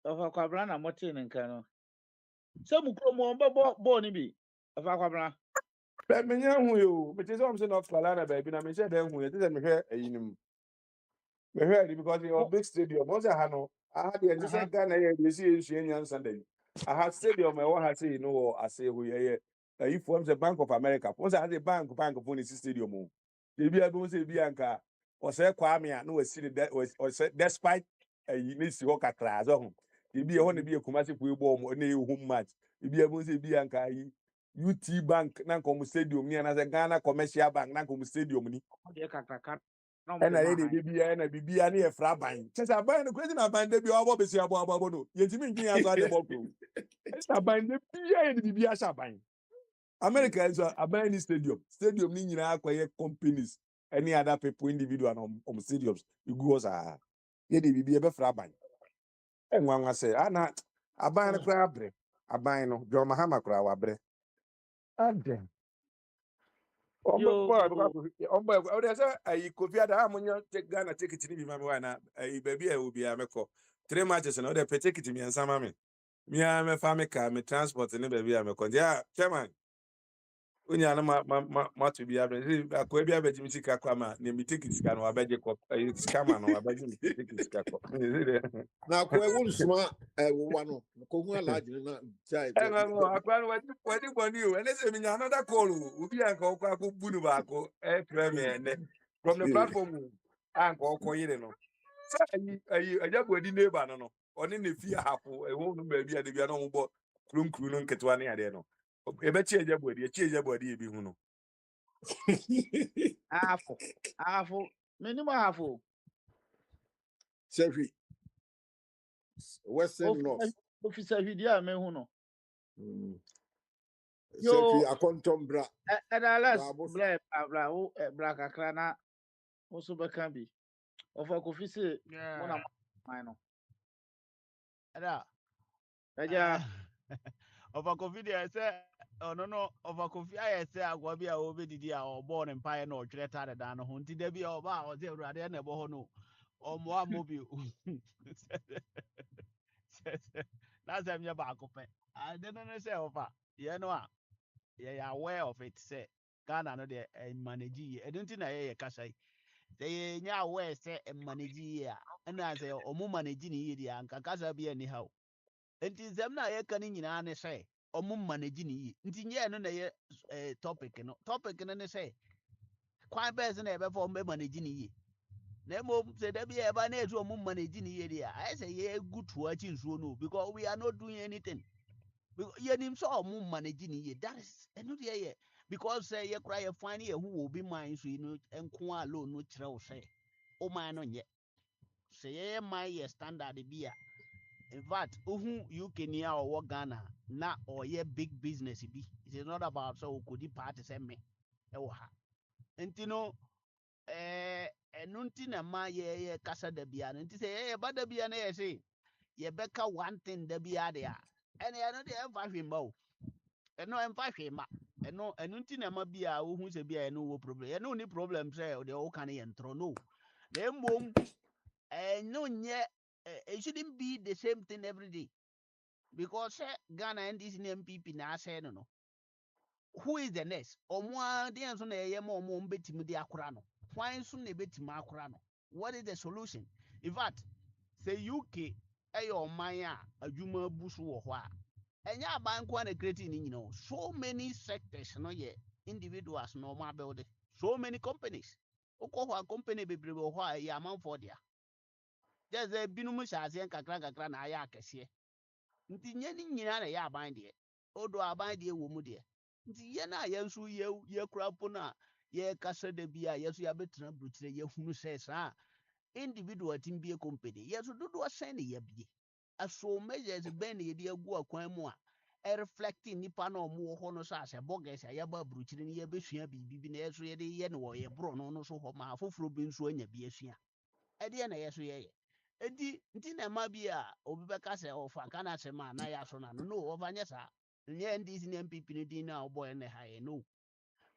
ɔfa kwabra na mote ne nka no sɛ mu kuro mu ɔmbɛbɔ bɔɔ no bi ɔfa kwabra But me nya hu yo. Me tell am say North Carolina baby na me say dem hu. It is me hwe eyinim. Me hwe it because your big stadium. Once I no. I had the say Ghana here dey see ensu enyan Sunday. I had stadium e wa ha say no I say hu ye. If forms the Bank of America. Once I had the bank for the stadium o. Dey bi abi say bi anka. O say Kwame a no we see the o say despite eyi ne si ho kakra zo hu. Dey bi e ho ne bi e Kumasi fu e bɔ mo na e home match. Dey bi abi say bi anka yi UT Bank na nkom stadium ni na Ghana Commercial Bank na nkom stadium ni ɔde kakra na ye de bia na bibia na ye fra ban chesa ban no kwesi na ban de bia obo besi abo no ye timi ntwi aso ade bokro esa ban de bia ye de bibia sha ban America is a ban stadium ni nyina akoye companies any other people individual on stadiums you go as a ye de bibia be fra ban enwanwa se ana aban no kra abre aban no John Mahama kra wa bre ade Ombo there's a Kofi Ada amunyo take Ghana take it ni mama na baby e obi ameko 3 matches na dey take it me ansama me me a me fa me car me transport ni baby ameko dia chairman unya na ma to bi abe akwa bi abeji mi sika kwa ma na mi take sika no abeje ko scammer no abeji mi take sika ko Na kwa won sma wo no ko hu alaji na jai. no akwa wadi boni o ene se mi nya another call obi anka okwa ko bunu ba ko premier ne from the platform anka okoyire no say ayi ajabo adi neighbor no oni ne fi ahafo ewo no ba bi ade bia no mbo krunkru no nketwa ne ade no ebe chi ajabo adi ebi hu no afo minimum afo Sefi. Western North. officer hidia me hu no Sefi Akwantufuo. Adalas bra kakra na wo so bɛka bi ɔfa kofi se mo na man no Ada. ɛgya Ɔfa kofi deɛ sɛ ɔno no ɔfa kofi ayɛ sɛ agwa bi a wɔbɛdidi a ɔbɔɔ ne mpaeɛ na ɔtwerɛ tade da no ho nti da bi a ɔba a ɔsɛ awurade ɛna ɛbɔ hɔ no ɔmmoa mmɔ bio na asɛm nyɛ baako pɛ ade no ne sɛ ɔfa yɛ no a yɛyɛ aware of it sɛ Ghana no deɛ manage yie ɛno nti na yɛyɛ kasa yi sɛ yɛnyɛ aware sɛ manage yie a ɛna sɛ ɔmo manage ne yie deɛ anka kasa bi ani ha o Nti nsɛm na yɛka no nyinaa ne sɛ ɔmo manage ne yie. Nti nyɛ no na yɛ topic no. Topic no ne sɛ kwan bɛɛ sɛ na yɛbɛfa ɔmo manage ne yie. Na mmom sɛ da bi ɛba na ɛsɛ ɔmo manage ne yie deɛ a ayɛ sɛ yɛgu to akyi nsuo no because we are not doing anything. Yɛnim sɛ ɔmo manage ne yie. That is ɛno deɛ yɛ because sɛ yɛkora yɛfa ne yɛho wɔ obi man so yi no nko a loan no kyerɛ wo sɛ wo man no nyɛ. Sɛ yɛyɛ man yɛ standard bi a in fact uhu UK ni a ɔwɔ Ghana na ɔyɛ big business bi. It is not about sɛ okodi party sɛ me ɛwɔ ha. Nti no ɛno nti na ma yɛyɛ kasa da bia no nti sɛ yɛyɛ ba da bia na yɛ sɛ yɛbɛka one thing da bia de a ɛne ɛno deɛ ɛmfa hwee mma o. Ɛno ɛmfa hwee mma. Ɛno nti na ma bia wohu sɛ bia ɛno wɔ problem. Ɛno ni problem sɛ deɛ woka no yɛ ntorɔ no. Na mmom ɛno nyɛ it shouldn't be the same thing every day. Because Ghana and this MPP na say no. Who is the next? Omwa de enso na yeye ma omo betimi de akora no. Hwan so na betimi akora no. What is the solution? In fact, say UK eyo man a adwuma busu wo ho a. Enya aban ko na create ni nyina. So many sectors no ye individuals no ma build. So many companies. Okọ company bebrebe wo ho a ya amanfo dia. Just binum hyase kakra na aya akese. Nti nye ni nyina na ya aban de. Odo aban de wo mu de. Nti ye na ye nso ye kura po na ye kasa da bia ye so ya betra brutire ye hunu sɛ saa individual team bi company ye so dodo asen ne ye bie. Aso measures ben ye de agu akwan mu a reflecting nipa na omo ho no so asɛ bogus ya ba brutire ne ye besua bibi na ye so ye de ye ne wo ye bro no so ho ma afoforo bi nso anya bi asua. Ɛdeɛ na ye so ye. Nti na ma bi a obi bɛka sɛ ɔfa ka na sɛ ma na ya so na no ɔfa nyɛ saa nyɛ ndc ne MPP ne din na ɔbɔ ne ha yɛ no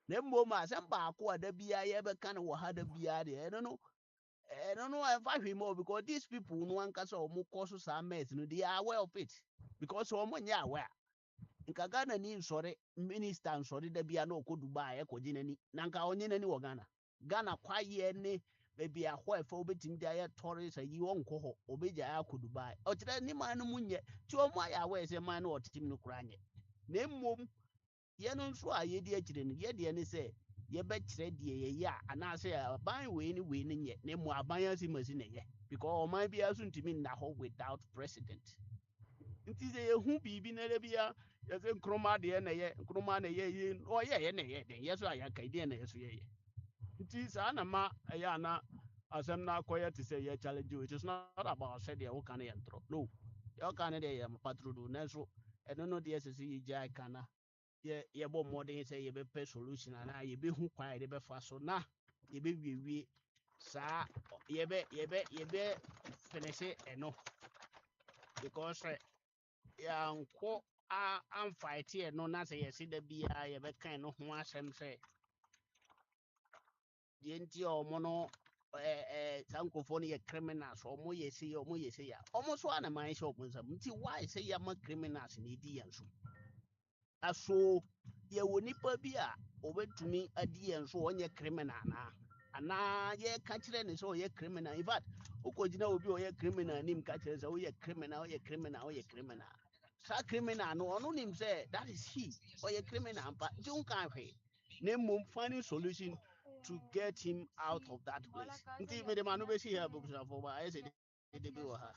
na mmom asɛm baako a da bia yɛbɛka no wɔ ha da bia deɛ ɛno no ɛmfa hwee mu because these people no ankasa ɔmo kɔ so saa mess no they are aware of it because ɔmo nyɛ aware nka Ghana ni nsɔre minister nsɔre da bia na ɔkɔ Dubai ɛkɔgye n'ani na nka ɔnye n'ani wɔ Ghana kwayɛ ne baby a hɔ ɛfɛ wobɛtumi de ayɛ tourist ayi wɔnkɔ hɔ obɛgya akɔ Dubai ɔkyerɛ ne man no mu nyɛ nti ɔmo ayɛ aware sɛ man no ɔtetem no koraa nyɛ na mmom yɛno nso a yɛdi akyire no yɛdeɛ ne sɛ yɛbɛkyerɛ deɛ yɛyɛ a anaasɛ aban wei ne nyɛ na mmom aban asimasi na ɛyɛ because ɔman biara so ntumi nna hɔ without president nti sɛ yɛhu biribi na da bia yɛsɛ nkroma deɛ na ɛyɛ nkroma na ɛyɛ ɔyɛyɛ na ɛyɛ den yɛ so a yɛaka deɛ na yɛ so yɛyɛ nti saa na ma ɛyɛ ana asɛm na akɔyɛ te sɛ yɛ challenge it is not about sɛdeɛ woka no yɛ ntorɔ no yɛwoka no deɛ yɛ patrodo nanso ɛno no deɛ sɛ sɛ yɛgyae ka na yɛbɔ mmɔden sɛ yɛbɛpɛ solution anaa yɛbɛhu kwan a yɛde bɛfa so na yɛbɛwiewie saa yɛbɛ finish ɛno because yɛankɔ amfight ɛno na sɛ yɛse da biara yɛbɛka ɛno ho asɛm sɛ deɛ nti a ɔmo no saa nkurɔfoɔ no yɛ criminals ɔmo yɛ se yɛ ɔmo so a na man hyɛ ɔmo nsam nti why sɛ yɛama criminals na ɛdi yɛn so aso yɛwɔ nipa bi a obetumi adi yɛn so ɔnyɛ criminal anaa yɛka kyerɛ ne sɛ ɔyɛ criminal in fact wokɔgyina obi a ɔyɛ criminal anim ka kyerɛ sɛ woyɛ criminal saa criminal no ɔno nim sɛ that is he ɔyɛ criminal mpa nti wonka hwee na mmom finding solution to get him out of that place nti mede ma no bɛsi hɛ abusuafoɔ ba ayɛ sɛ de bi wɔ ha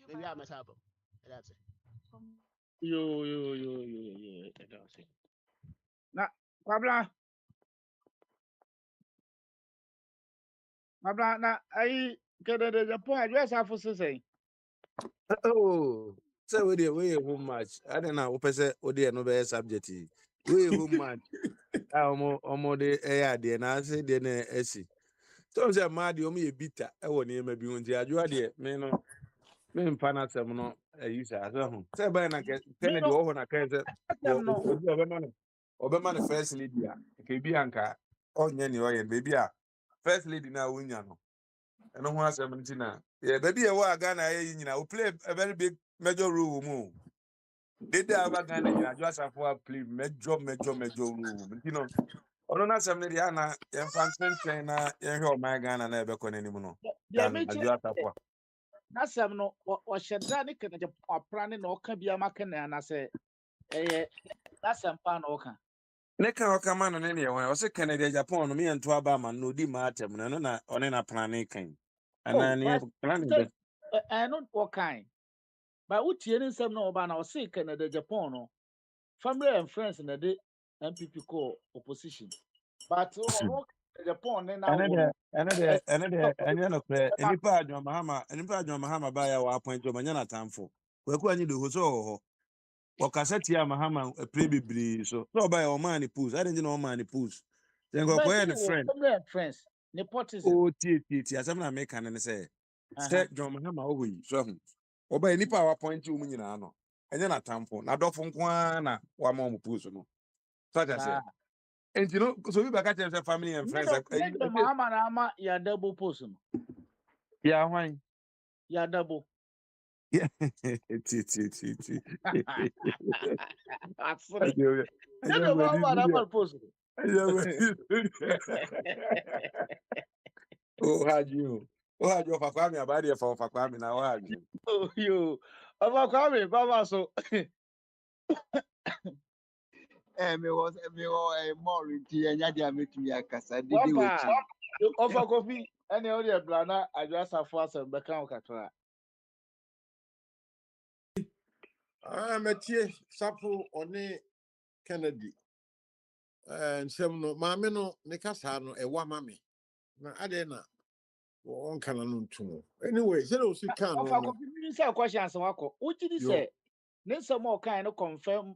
baabi a mɛsa abam that's it Yo. Na Kwabla na ayi kedede Japan address afo sesɛn. Oh, so we home match. I don't know. Opese odi no be subject. We home match. Omo de de na say de na esi. So say ma de omo ye bitter e wo ne ma bi hunti adwo de me no me mpa na sem no ayi sa so ho. Say ba na ke Me de no wo ho na ke say them no. obema no first lady a ke bi anka onye ni oye baby a first lady na wonya no. Eno ho asem nti na baby e wa Ghana ye nyina we play a very big major role mu. They aba Ghana nyina adwo asafo play major role. Nti no ono na asem ne dia na ye fan tenten na ye hwe o man Ghana na e be kɔ n'anim no. Deɛ Dan me adwo asafo. na sɛm no ɔhyɛ da ne Kennedy Apra ne na ɔka bi ama Kennedy anasɛ ɛyɛ na sɛm pa na ɔka. Ne ka ɔka ma no ne ne ɛwɔ ɔse Kennedy Japan no me yɛnto aba ma no odi ma atem no na ɔne na plane kan ana ne plane de ɛno ɔkan ba wotie ne nsɛm na ɔba na ɔse Kennedy Japan no family and friends na de MPP call opposition but ɔno Japan ne na wo ɛnyɛ no pɛ nipa adwuma mahama ba ya wɔ appoint o manya na tamfo kwaku anyi de ho so wɔ hɔ ɔkasa tia mahama pre bebree so na ɔba ya ɔma ne pose ade nje na ɔma ne pose then go koye ne friend family and friends nepotism o tie asɛm na meka ne sɛ sɛ John Mahama wɔ yi so ho ɔba nipa a appoint o mu nyina no ɛnyɛ na tamfo na dɔfo nko a na wa ma ɔmo pose no so that say and you know, so we back at family and friends. Mahama na ama ya double post no. Yeah, why? Ya double. Yeah. Oh, had you? Oh, had you for Kwame about it for Kwame now? Had you? Oh, you. About Kwame, Baba so. Me was more into any idea making me a casa. Did you offer coffee? Any other blana? I just have fast and background catra. Mathieu Sapo one Kennedy. And some no mamma no Nicasano, a wamami. Na adena. One canon to anyway, so she can. Offer coffee, questions. What did he say? Then some more kind of confirm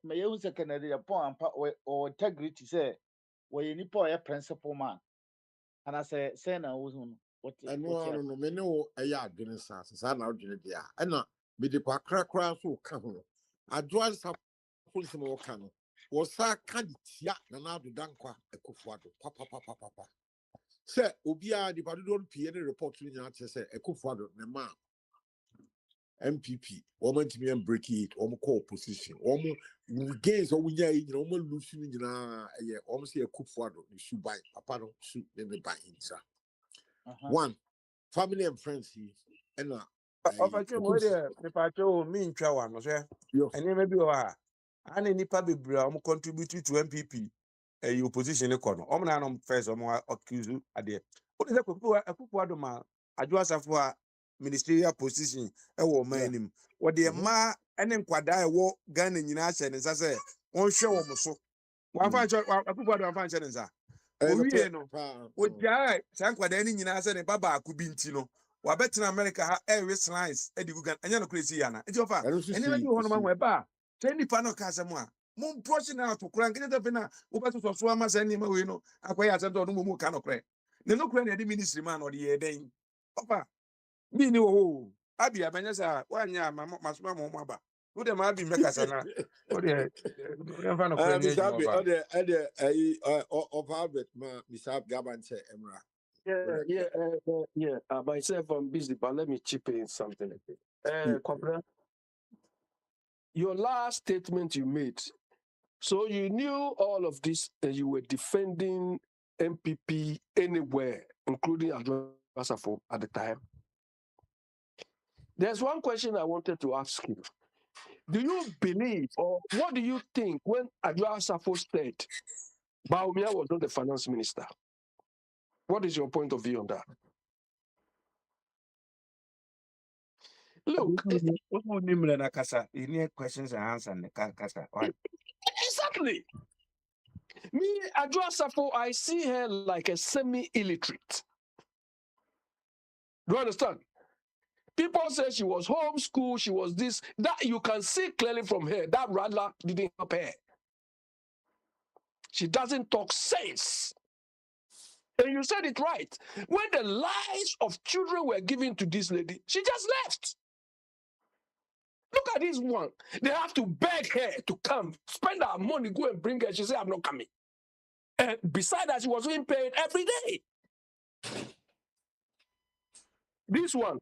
may use a Kennedy upon or integrity say, where you need a principal man. And I say, Sena was what I know, me know a yard dinner sass, and out in the and not be the crack so come. I draw some police more canoe. Was sa candy ya, and now the Dankwa, a kufuado, papa. Say, Obia, the Padudon P. any report to the say, a kufuado, the man. MPP, woman to me and break it, call position, gains or we losing in almost a coup for the shoe buy, papa don't shoot, then they buy inside. One, family and friends, and mean chawan, and maybe and any public contribute to MPP, a opposition economy. Omna first, accuse you at the what is a kupuadoma, a Joasa ministerial position man him what the ma and then quadai war gun in United and say one show so one find a people find challenge what guy san quadani United and Baba Kubintino or better America ha areas lines Edigugan and you're crazy Anna it's your father and then you want my bar 20 panel casamua moon pushing out to crank it up in a over to Swama send him away no acquire some no cannot pray the no cranny ministry man or the year day papa me no abi abanyasa wanya masuma mo maba wo de ma bi mekasa na wo de fa no kwani of Albert ma Mr. Gaban say Emra. Myself, I'm busy, but let me chip in something. Kopra, your last statement you made, so you knew all of this and you were defending MPP anywhere, including Akwantufuo at the time. There's one question I wanted to ask you. Do you believe, or what do you think when Akwantufuo said Bawumia was not the finance minister? What is your point of view on that? Look, questions and answers. Exactly. Me, Akwantufuo, I see her like a semi-illiterate. Do you understand? People say she was homeschooled, she was this, that you can see clearly from her, that Radler didn't help her. She doesn't talk sense. And you said it right. When the lives of children were given to this lady, she just left. Look at this one. They have to beg her to come, spend her money, go and bring her. She said, I'm not coming. And besides that, she was being paid every day. This one.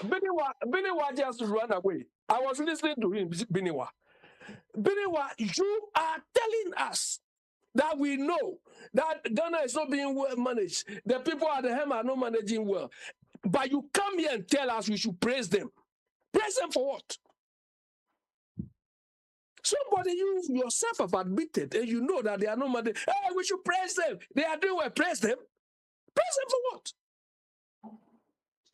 Biniwa just ran away. I was listening to him, Biniwa. Biniwa, you are telling us that we know that Ghana is not being well managed. The people at the helm are not managing well. But you come here and tell us we should praise them. Praise them for what? Somebody you yourself have admitted and you know that they are not managing. Hey, we should praise them. They are doing well. Praise them. Praise them for what?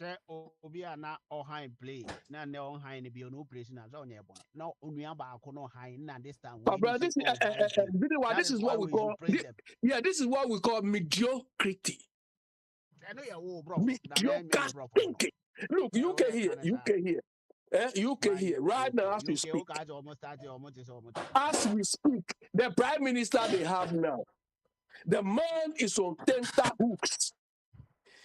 Sɛ obi a na ɔhan play na ne ɔhan ne bi no place na sɛ ɔnyɛ bɔne na onua baako no ɔhan na this time we Brother, this is what we call this is what we call mediocrity. Mediocre thinking. Look, UK here, right now as we speak. As we speak, the prime minister they have now, the man is on tenterhooks.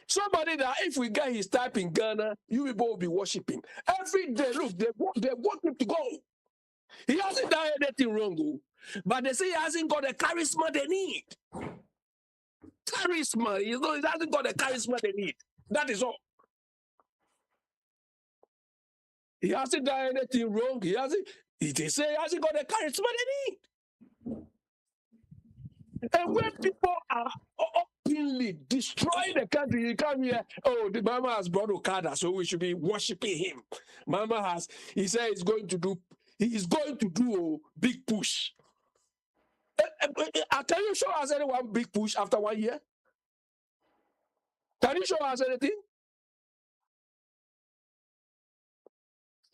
Somebody that if we get his type in Ghana, you people will be worshiping. Every day, look, they want him to go. He hasn't done anything wrong, but they say he hasn't got the charisma they need. Charisma, he hasn't got the charisma they need. That is all. He hasn't done anything wrong. They say he hasn't got the charisma they need. And when people are openly destroying the country, you come here, oh, the Mama has brought Okada, so we should be worshiping him. He said he's going to do a big push. Can you show us anyone big push after 1 year? Can you show us anything?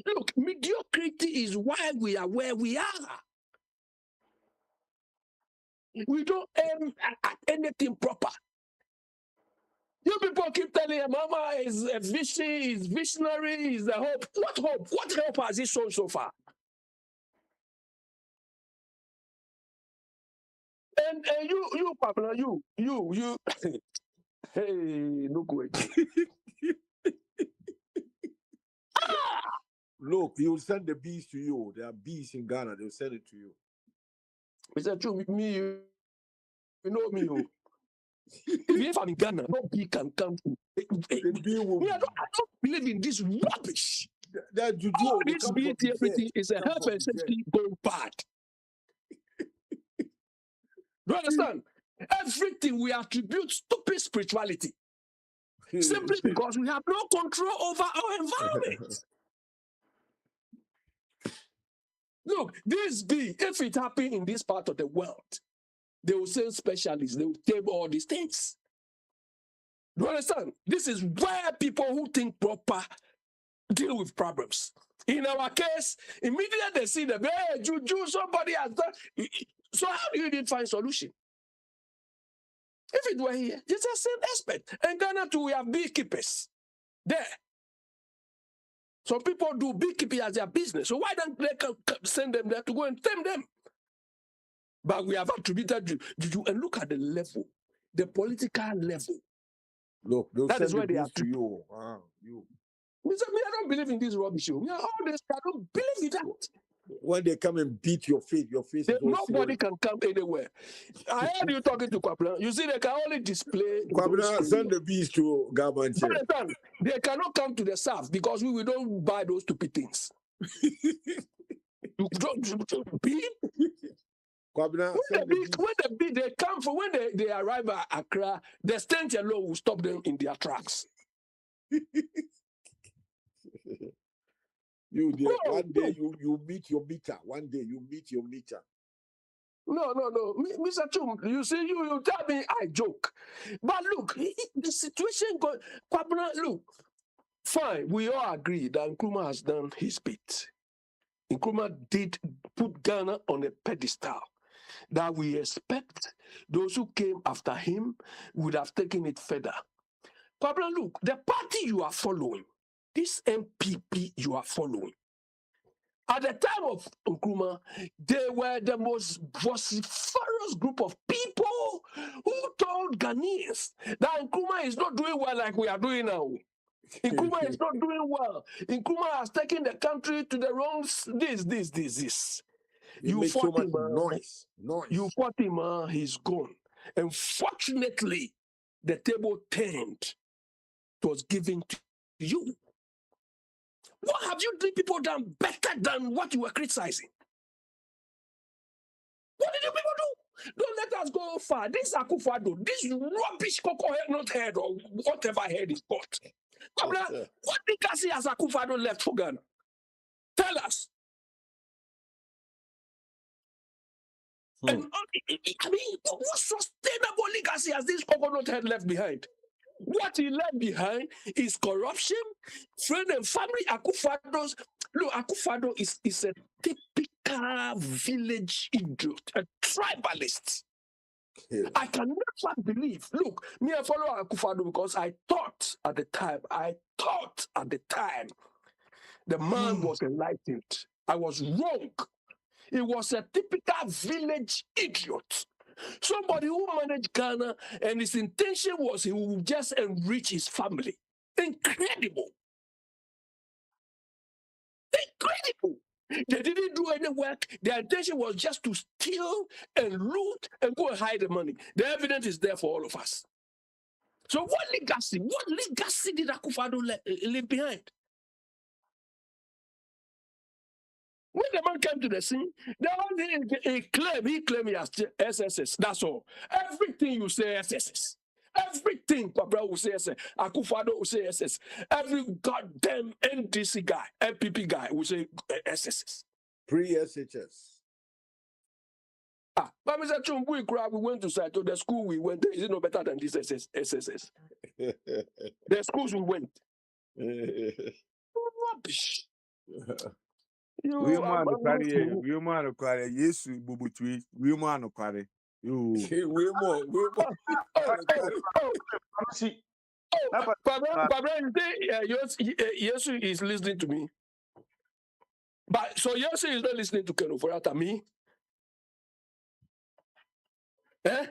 Look, mediocrity is why we are where we are. We don't aim at anything proper. You people keep telling him, Mama is a visionary, is the hope. What hope? What hope has he shown so far? And you, Pablo, you. Hey, look wait. Look, he will send the bees to you. There are bees in Ghana. They will send it to you. Is that true with me? You know me. If I'm in Ghana, no bee can come to. I don't believe in this rubbish. All this bee everything is a health and safety going bad. Do you understand? Everything we attribute stupid spirituality. Simply because we have no control over our environment. Look, this bee, if it happened in this part of the world, they will send specialists, they will table all these things. Do you understand? This is where people who think proper deal with problems. In our case, immediately they see the hey, juju, somebody has done. So how do you find solution? If it were here, it's the same aspect. In Ghana too, we have beekeepers there. Some people do beekeeping as their business. So why don't they send them there to go and tame them? But we have attributed juju. And look at the level, the political level. Look, that is where they are to you. You. I don't believe in this rubbish. I don't believe in that. When they come and beat your face is nobody can come anywhere. I heard you talking to Kwabena. You see, they can only display. Kwabena, send the bees to Gaban. They cannot come to the south because we don't buy those stupid things. You don't be. Kwabena, when they arrive at Accra, the stench alone will stop them in their tracks. One day you meet your meter. One day you meet your meter. No. Mr. Chum, you see, you tell me I joke. But look, the situation going, look, fine, we all agree that Nkrumah has done his bit. Nkrumah did put Ghana on a pedestal that we expect those who came after him would have taken it further. Kwabena, look, the party you are following, this MPP you are following, at the time of Nkrumah, they were the most vociferous group of people who told Ghanaians that Nkrumah is not doing well like we are doing now. Nkrumah is not doing well. Nkrumah has taken the country to the wrong this. You fought him, noise. You fought him, he's gone. And fortunately, the table turned. It was given to you. What have you people done better than what you were criticizing? What did you people do? don't let us go far. This Akufo-Addo, this rubbish not head or whatever head is got. What legacy has Akufo-Addo left for Ghana? Tell us. And I mean, what sustainable legacy has this coconut head left behind? What he left behind is corruption, friend and family. Akufo-Addo's look, Akufo-Addo is a typical village idiot, a tribalist. I can never believe. Look, me, I follow Akufo-Addo because I thought at the time the man was enlightened. I was wrong. He was a typical village idiot. Somebody who managed Ghana and his intention was he would just enrich his family. Incredible. Incredible. They didn't do any work. Their intention was just to steal and loot and go and hide the money. The evidence is there for all of us. So what legacy did Akufo-Addo leave behind? When the man came to the scene, he claimed he has SSS. That's all. Everything you say SSS. Everything Pabra will say SSS. Akufo-Addo will say SSS. Every goddamn NDC guy, MPP guy will say SSS. Pre-SHS. But Mr. Chumbu, we went to Saito, the school we went. Is it no better than this SSS? The schools we went. Rubbish. We man require yes, Bubutui, we man require you. See, Yes, is listening to me. But so yes, is not listening to Keno for me. Eh?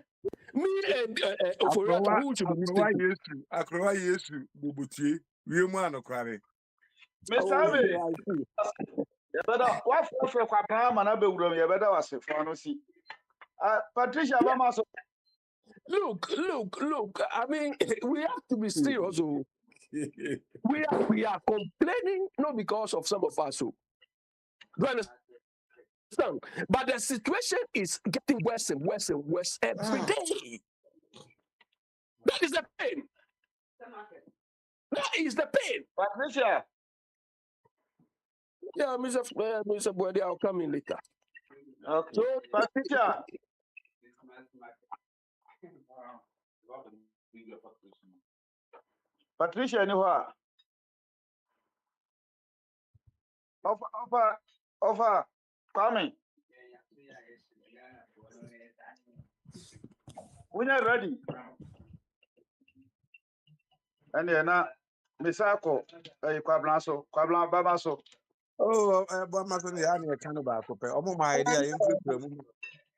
Me and Oforata, who should be listening to? Akrowa Yesu, Bubutui, we man require. Mr. Abbey, you better what for Abraham and Abbey Woodham, you better was a fantasy. Patricia Obama. Look. I mean, we have to be serious. We are complaining not because of some of us. Do you understand? But the situation is getting worse and worse and worse every day. That is the pain. That is the pain. Patricia. Yeah, Mr. Boyd, I'll come in later. Okay. So, Patricia. Patricia, anywhere. Offer, coming. When you're ready. And then, Misako, Quablanso, Babaso. Oh, but my son, the army can about my idea.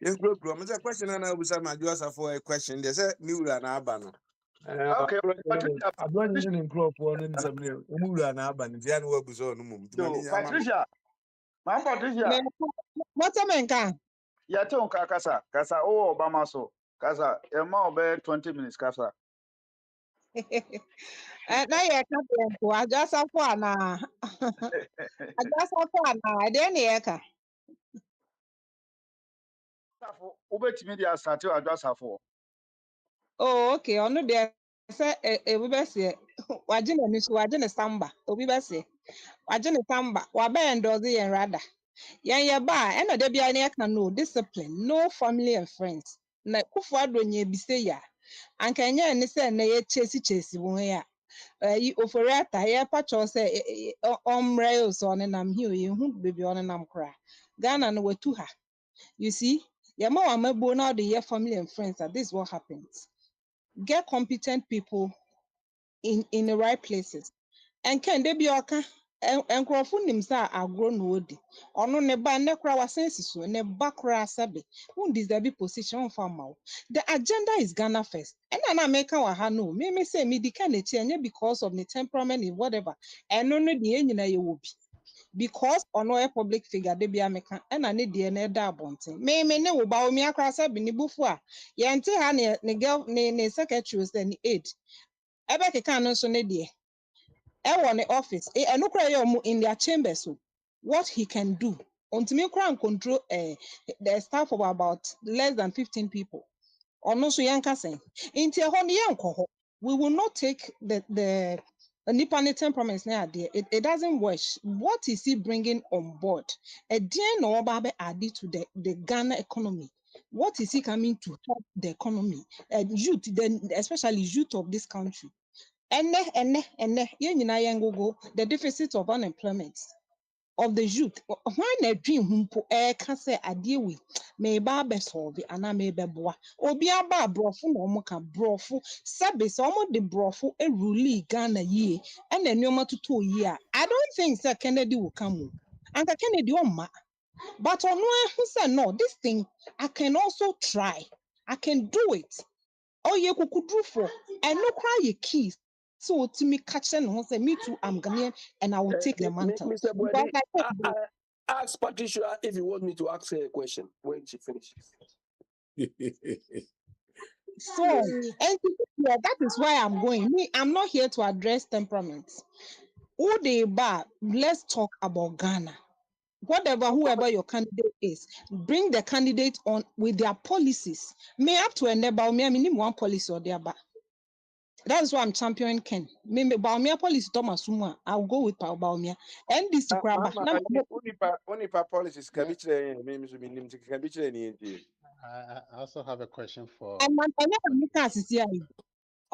Yes, it's a question, and I will say my viewers for a question. There's a new and Abana. Okay, I'm not using in crop one in some new and Aban. The annual was on Patricia. Patricia. What's a man can? Yaton Kasa, Obama so. Kasa, a more 20 minutes, Kasa. Now you can't go. I just have one. I didn't hear. Ubet media started address her for. Oh, okay. On the say we best say wajina nisu wajina samba. Obi best say wajina samba. Wabe endozi and rather. Yan ba ena de bia na ka no discipline, no family and friends. Na Akufo-Addo nye bi say ya. Anka nya ni say na ye chesi wo ya. Yi Oforata ye pacho say omre so ne nam hi o ye hu baby on nam kra. Ghana no wetu ha. You see? Yama wa mebo now the year family and friends that this is what happens. Get competent people in the right places. And can they be okay? And crofun nimsa agro no di. Ono ne ba ne kra wa sense so ne ba kra sabe. Won deserve position for mau. The agenda is Ghana first. And na America wa ha no. Me say me di kan eche because of the temperament and whatever. And no the nyina ye wo bi. Because ono a public figure de bia meka na ne de na da abonten me ne wo ba o mi akrasa bi ni bufu a ye nte ha ne girl ne secretary say ni aid ebe keka no so ne de e wo ne office eno kra ye omo in their chambers so what he can do Ontimi kura and control the staff of about less than 15 people. Or no so yanka saying. Inti ehon yanko. We will not take the nipa ne temperaments na there. It doesn't work. What is he bringing on board? A dear no babe added to the Ghana economy. What is he coming to help the economy? Youth, especially youth of this country. And the deficit of unemployment of the youth. Why na dream humpo can say adewe may ba be solve and I may be boa. Obi aba brofo no mo ka brofo sabe so mo de brofo e rule Ghana ye and the nyoma to ye. I don't think Sir Kennedy will come. And Kennedy ma. But on who said no, this thing I can also try. I can do it. Oh, ye could for and no cry ye keys. So to me, catch them say, me too, I'm Ghanaian and I will take the mantle. Mr. Because Bwedi, ask Patricia if you want me to ask her a question when she finishes. so, and that is why I'm going. Me, I'm not here to address temperaments. Who they bar, let's talk about Ghana. Whoever your candidate is, bring the candidate on with their policies. Me up to a neighbor, me, I mean, one policy or the other. That's why I'm championing Ken. Maybe Baumia policy Thomas Suma. I'll go with Baumia. And this Kraba. Only policies can be trained. I also have a question for. And I never see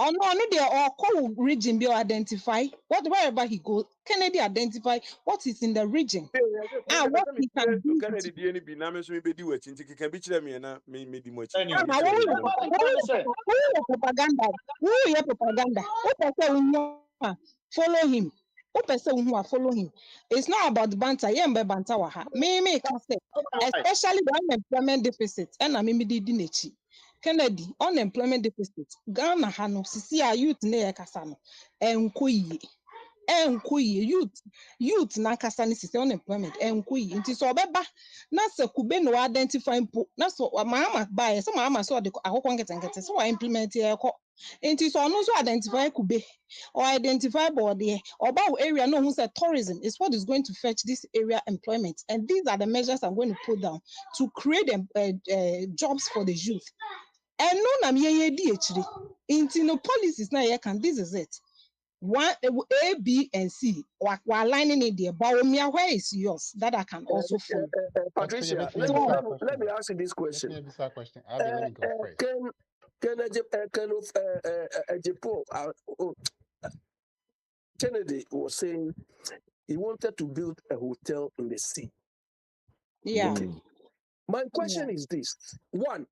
oh no, they all call region be identify what wherever he goes. Kennedy identify what is in the region. What he can do. Propaganda. Who is propaganda? Follow him. Follow him. It's not about banter. Banter me especially the unemployment deficit. And I mean the Kennedy unemployment deficit. Ghana hano sisi a youth ne ekasa no youth na kasa ni sisi unemployment enkoyi nti so obeba na se kube no identify mpo na so mama buy so mama so de akokon nketenkete so wa implement e ko nti so no so identify kube or identify body oba area no who said tourism is what is going to fetch this area employment, and these are the measures I'm going to put down to create jobs for the youth. And no na me di echiri nti no policies na ye can, this is it. One A, B, and C. We're aligning it there. But where is yours that I can also follow? Patricia, let me ask you this question. Let me ask a question. Let me go first. Kennedy was saying he wanted to build a hotel in the sea. Yeah. Okay. My question is this: one,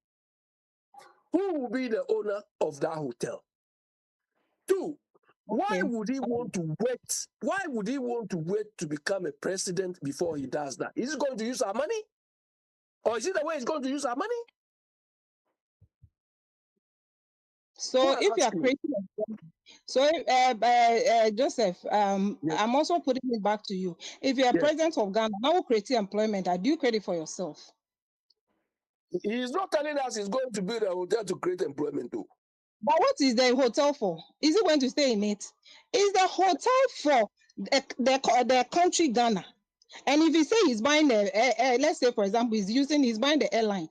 who will be the owner of that hotel? Two, why would he want to wait? Why would he want to wait to become a president before he does that? Is he going to use our money? Or is it the way he's going to use our money? So if you are creating Joseph, I'm also putting it back to you. If you are president of Ghana, now create employment, do you create it for yourself? He's not telling us he's going to build a hotel to create employment too. But what is the hotel for? Is he going to stay in it? Is the hotel for the country Ghana? And if he say he's buying let's say for example he's buying the airline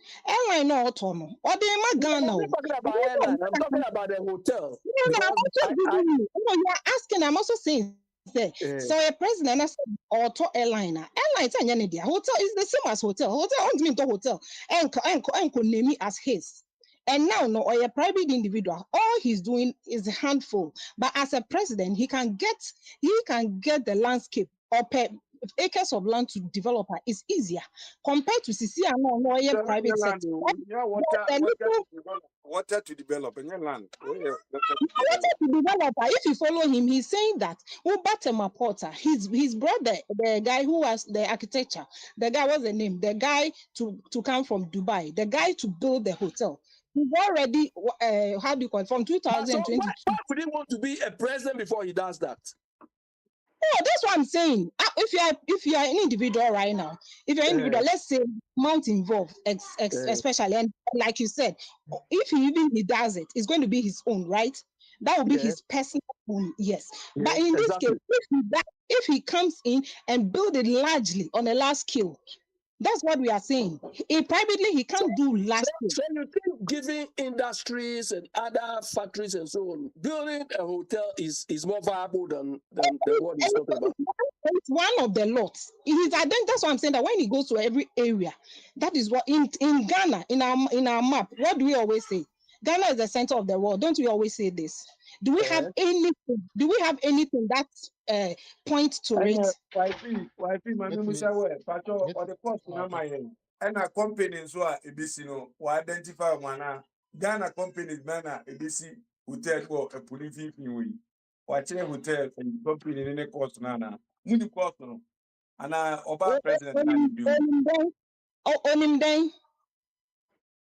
no autonomo or the Ghana. I'm talking about airline. I'm talking about the hotel. You are asking. I'm also saying. So a president has auto airline. Airline hotel is the same as hotel. Hotel don't mean to hotel. And name it as his. And now, or a private individual, all he's doing is a handful. But as a president, he can get the landscape or acres of land to develop is easier compared to CC and private sector. Water to develop in your land. Water to develop. If you follow him, he's saying that Ubatema Porter, he's brought the guy who was the architecture. The guy, what's the name? The guy to come from Dubai. The guy to build the hotel. He's already how do you call it, from 2022. So why would he want to be a president before he does that? Oh, that's what I'm saying. If you are an individual right now, if you're an individual, let's say amount involved, especially, and like you said, if he does it, it's going to be his own, right? That will be his personal own, yes. But in this case, if he comes in and build it largely on a large scale, That's what we are saying. Privately, he can't do last year. So you think giving industries and other factories and so on, building a hotel is more viable than what he's talking about? It's one of the lots. That's why I'm saying that when he goes to every area, that is what in Ghana, in our map, what do we always say? Ghana is the center of the world. Don't we always say this? Do we have anything? Do we have anything that points to it? Wifey, my musa we pacho or the cost na my and a company so a ebisi no we identify one Ghana companies na ebisi hotel or a police we watching hotel and company in the cost na muni cost no and oba president na you Onimden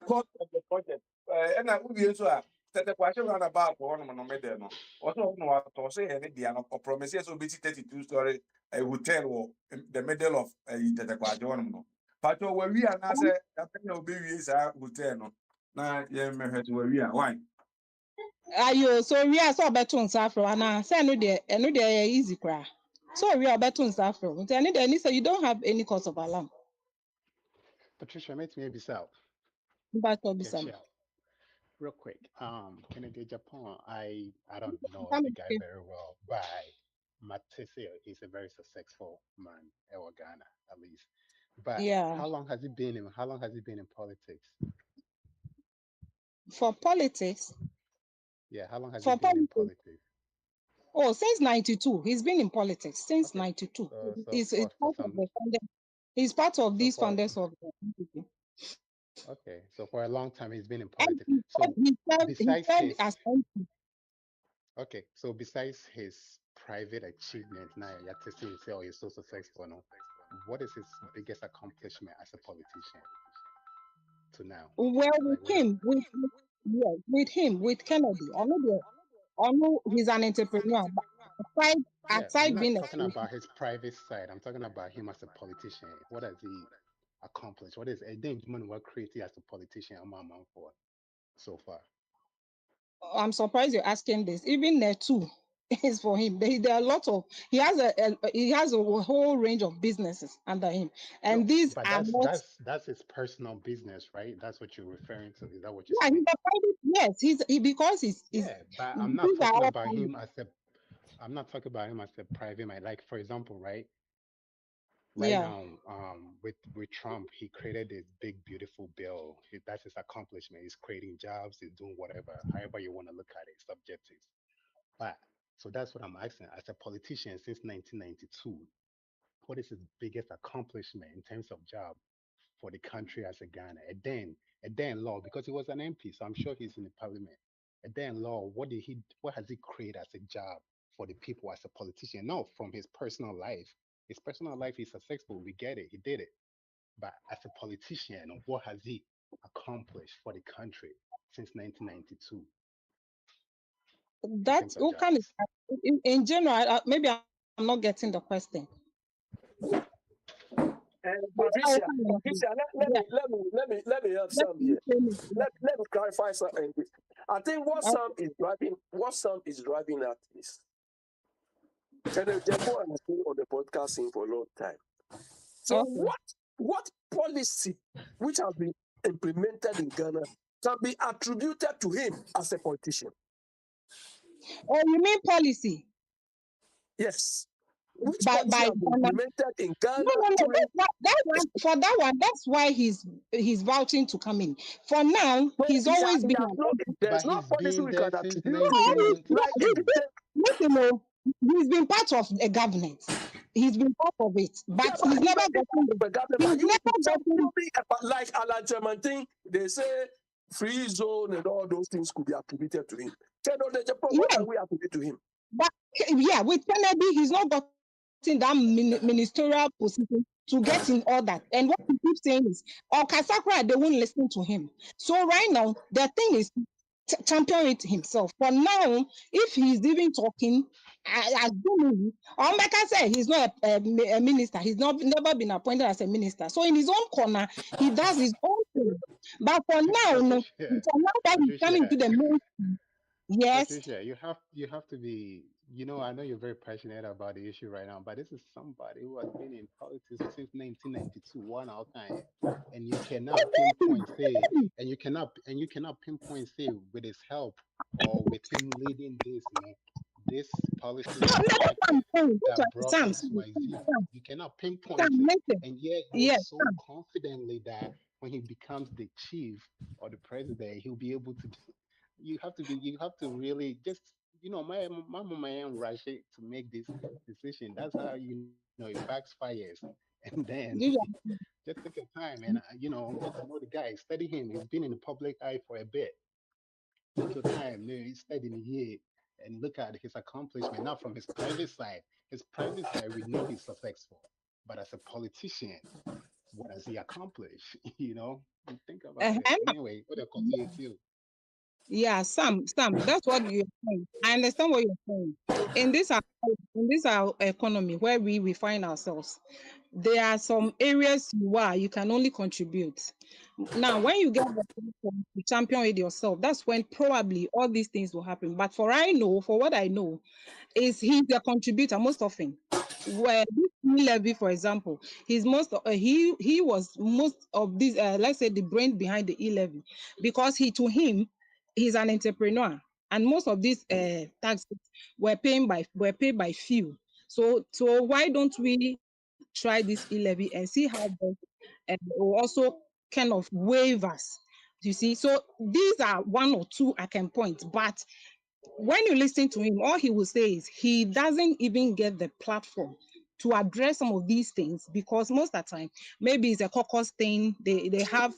cost of the project and I would be so that the question run about one no me there no also no what to say any dia no promises so be 32 story a hotel or the middle of the question no but we are now say that no be we is a hotel no na ye me hwet we are why ayo so we are so beto nsafro ana say no dey easy cry. So we are beto nsafro. Any say you don't have any cause of alarm. Patricia, maybe south. But Yeah, chill. Real quick. Kennedy Japan, I don't know the guy very well, but Matisse is a very successful man in Ghana, at least. But yeah, how long has he been in politics? for politics. Yeah, how long has For he been in politics? Oh, since 92. He's been in politics since 92. He's part of these founders of the NPP. Okay, so for a long time he's been in politics. Okay, so besides his private achievements, now Yatisi himself is so successful. No? What is his biggest accomplishment as a politician to now? Well, with Kennedy, I know he's an entrepreneur, but aside I'm not being talking about his private side. I'm talking about him as a politician. What has he accomplished? What is a Benjamin work created as a politician among for so far? I'm surprised you're asking this. Even there too is for him. There are a lot of he has a whole range of businesses under him, and these are that's his personal business, right? That's what you're referring to. Is that what you're saying? He's a private, yes, because he's but I'm not talking about him as a. I'm not talking about him as a private man. Like for example, right now, with Trump, he created this big, beautiful bill. That's his accomplishment. He's creating jobs. He's doing whatever, however you want to look at it, subjective. But so that's what I'm asking. As a politician since 1992, what is his biggest accomplishment in terms of job for the country as a Ghana? And then law, because he was an MP, so I'm sure he's in the parliament. And then law, what has he created as a job for the people as a politician? Not from his personal life. His personal life is successful. We get it. He did it. But as a politician, what has he accomplished for the country since 1992? That's what kind of in general. Maybe I'm not getting the question. Patricia, let me help some here. Let me clarify something. I think what Sam is driving at is, and Jebo has been on the podcasting for a long time. So what policy which has been implemented in Ghana can be attributed to him as a politician? Oh, you mean policy? Yes. Which policy has been implemented in Ghana? For that one, that's why he's vouching to come in. For now, he's always been. There's no policy we can attribute he's been part of a government. He's been part of it, but he's never gotten. Like Alan Germantin, they say free zone and all those things could be attributed to him. What can we attribute to him? But yeah, with Kennedy, he's not gotten that ministerial position to get in all that. And what he keeps saying is, Kasakra, they won't listen to him. So right now, the thing is champion it himself. For now, if he's even talking, as like I said, he's not a minister. He's never been appointed as a minister. So in his own corner, he does his own thing. But for now, for now that he's coming to the main. Yes. Patricia, you have to be I know you're very passionate about the issue right now, but this is somebody who has been in politics since 1992, one out time, and you cannot pinpoint say, and you cannot pinpoint say with his help or with him leading this, this policies No, were no, that's what enacted I'm saying. that That's brought what Sam, XYZ. You cannot pinpoint Sam, it, listen. and yet you Yes, so confidently that when he becomes the chief or the president, he'll be able to. You have to really just my mama ain't rush it to make this decision. That's how it backfires. And then you just take your time and get to know the guy, study him. He's been in the public eye for a bit. Take your time, study the year and look at his accomplishment, not from his private side. His private side, we know he's successful, but as a politician, what has he accomplished? Think about it. uh, Anyway, what a continue to. yeah, Sam, that's what you're saying. I understand what you're saying. In this our economy where we find ourselves, there are some areas you can only contribute. Now, when you get the platform to champion it yourself, that's when probably all these things will happen. But for what I know, is he's a contributor most often. Where this levy, for example, he was most of these let's say the brain behind the levy, because to him he's an entrepreneur, and most of these taxes were paid by few. So why don't we try this levy and see how it will also kind of waive us? You see, so these are one or two I can point, but when you listen to him, all he will say is he doesn't even get the platform to address some of these things, because most of the time, maybe it's a caucus thing. They have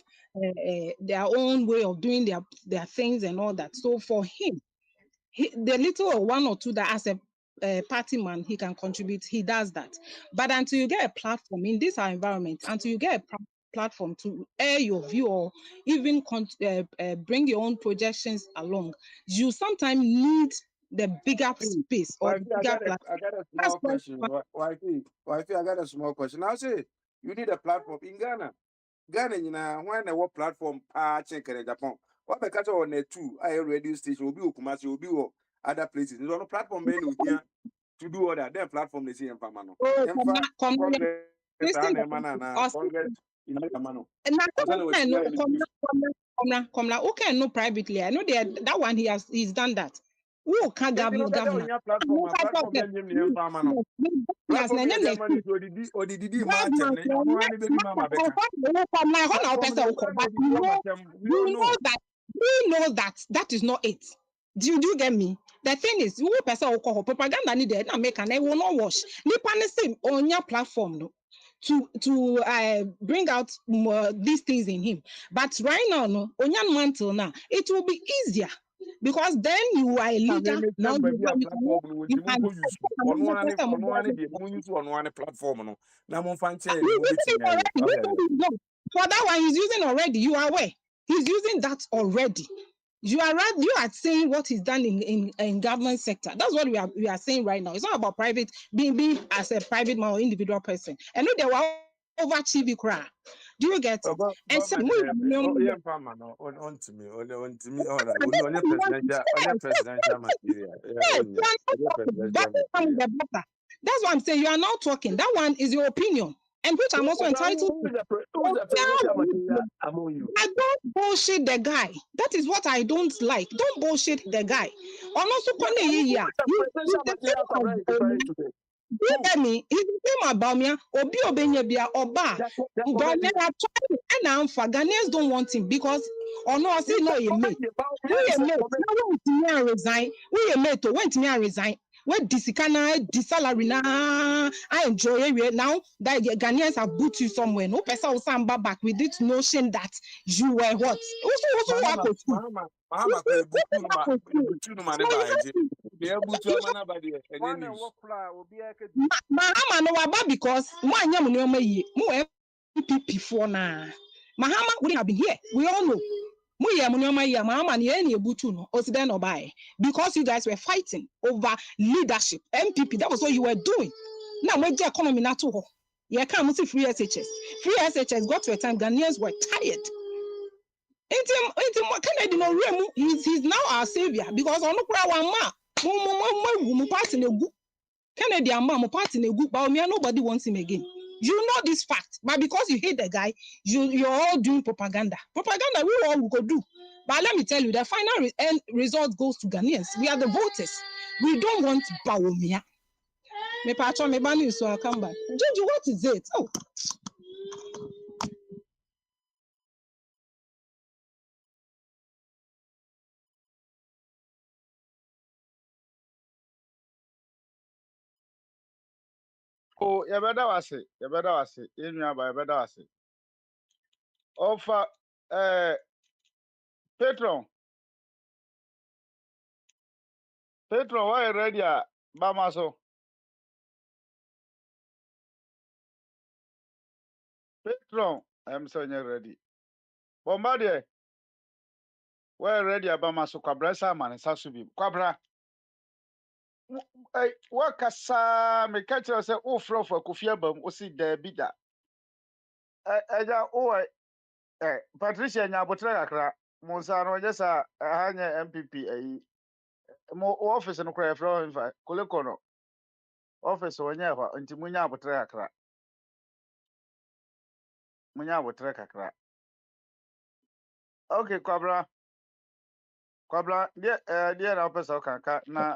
their own way of doing their things and all that. So for him, the little or one or two that as a party man he can contribute, he does that. But until you get a platform in this our environment, until you get a platform to air your view or even bring your own projections along, you sometimes need the bigger space or the Wifey, I bigger got a, platform. I got a That's small why question. Wifey, I got a small question. Now say you need a platform in Ghana. Ghana, when they work platform, check in Japan. What the catch on the two radio station will be Kumasi, will be other places. There's no platform menu here to do all that. Then platform they see in Pamano. oh, In fact, Congress, listen, Congress in Pamano. and I don't know what you okay, no privately. I know that one he's done that. Who can governor? platform in Pamano. Platform here, Germany, or the Martin, we know that is not it. Do you get me? The thing is, who person will call propaganda needed, not make and I will not wash. Nippon same on your platform no, to bring out these things in him. But right now, no, on your mantle now, it will be easier. Because then you are a leader. Now you can platform. Now, for that one, he's using already. You are aware. He's using that already. You are right. You are saying what is done in government sector. That's what we are saying right now. It's not about private being as a private man or individual person. And no, they were overachieving crowd. Do you get it? And so that's what I'm saying. You are now talking. That one is your opinion, and which I'm also entitled to. I don't bullshit the guy. That is what I don't like. Don't bullshit the guy. You get me? He's the same about me. Obi Obenyebia Oba. And I'm for Ghanaians don't want him because no, I say no, you mate. We a mate. Now went me and resign. We a mate. Went me and resign. When disikana disalary na I enjoy it now that the Ghanaians have put you somewhere. No person will stand back with this notion that you were what. Mahama no waba because mwanya munoma yi mu MPP for na Mahama would have been here. We all know. Mahama ni eni ebutu no oside no buy because you guys were fighting over leadership. MPP, that was what you were doing. Now we the economy na to ho. You can't see free SHS. Free SHS got to a time Ghanaians were tired. He's now our savior because on one Mo party na gu. Kennedy and Mama party na gu, but nobody wants him again. You know this fact, but because you hate the guy, you're all doing propaganda. Propaganda we all could do. But let me tell you, the final end result goes to Ghanaians. We are the voters. We don't want Bawumia. Me patron, me bani, so I'll come back. Jojo, what is it? Oh. Oh, you better was it. You better was it. You better was it. Offer, Petron, why you ready? Bamaso. Petron, I'm so ready. Bombardier, why you ready? Bamaso, Cabra, Saman, and Sasubi. Cabra. Hey, what kasa me catch us a flow for Kufia Bum, o see the bidder. Patricia Nabotra, Monsano, yes, a hanya MPP, more office and cry from Colecono. Office or never until Munya Botra, Munya Botra. Okay, Cabra, dear officer, na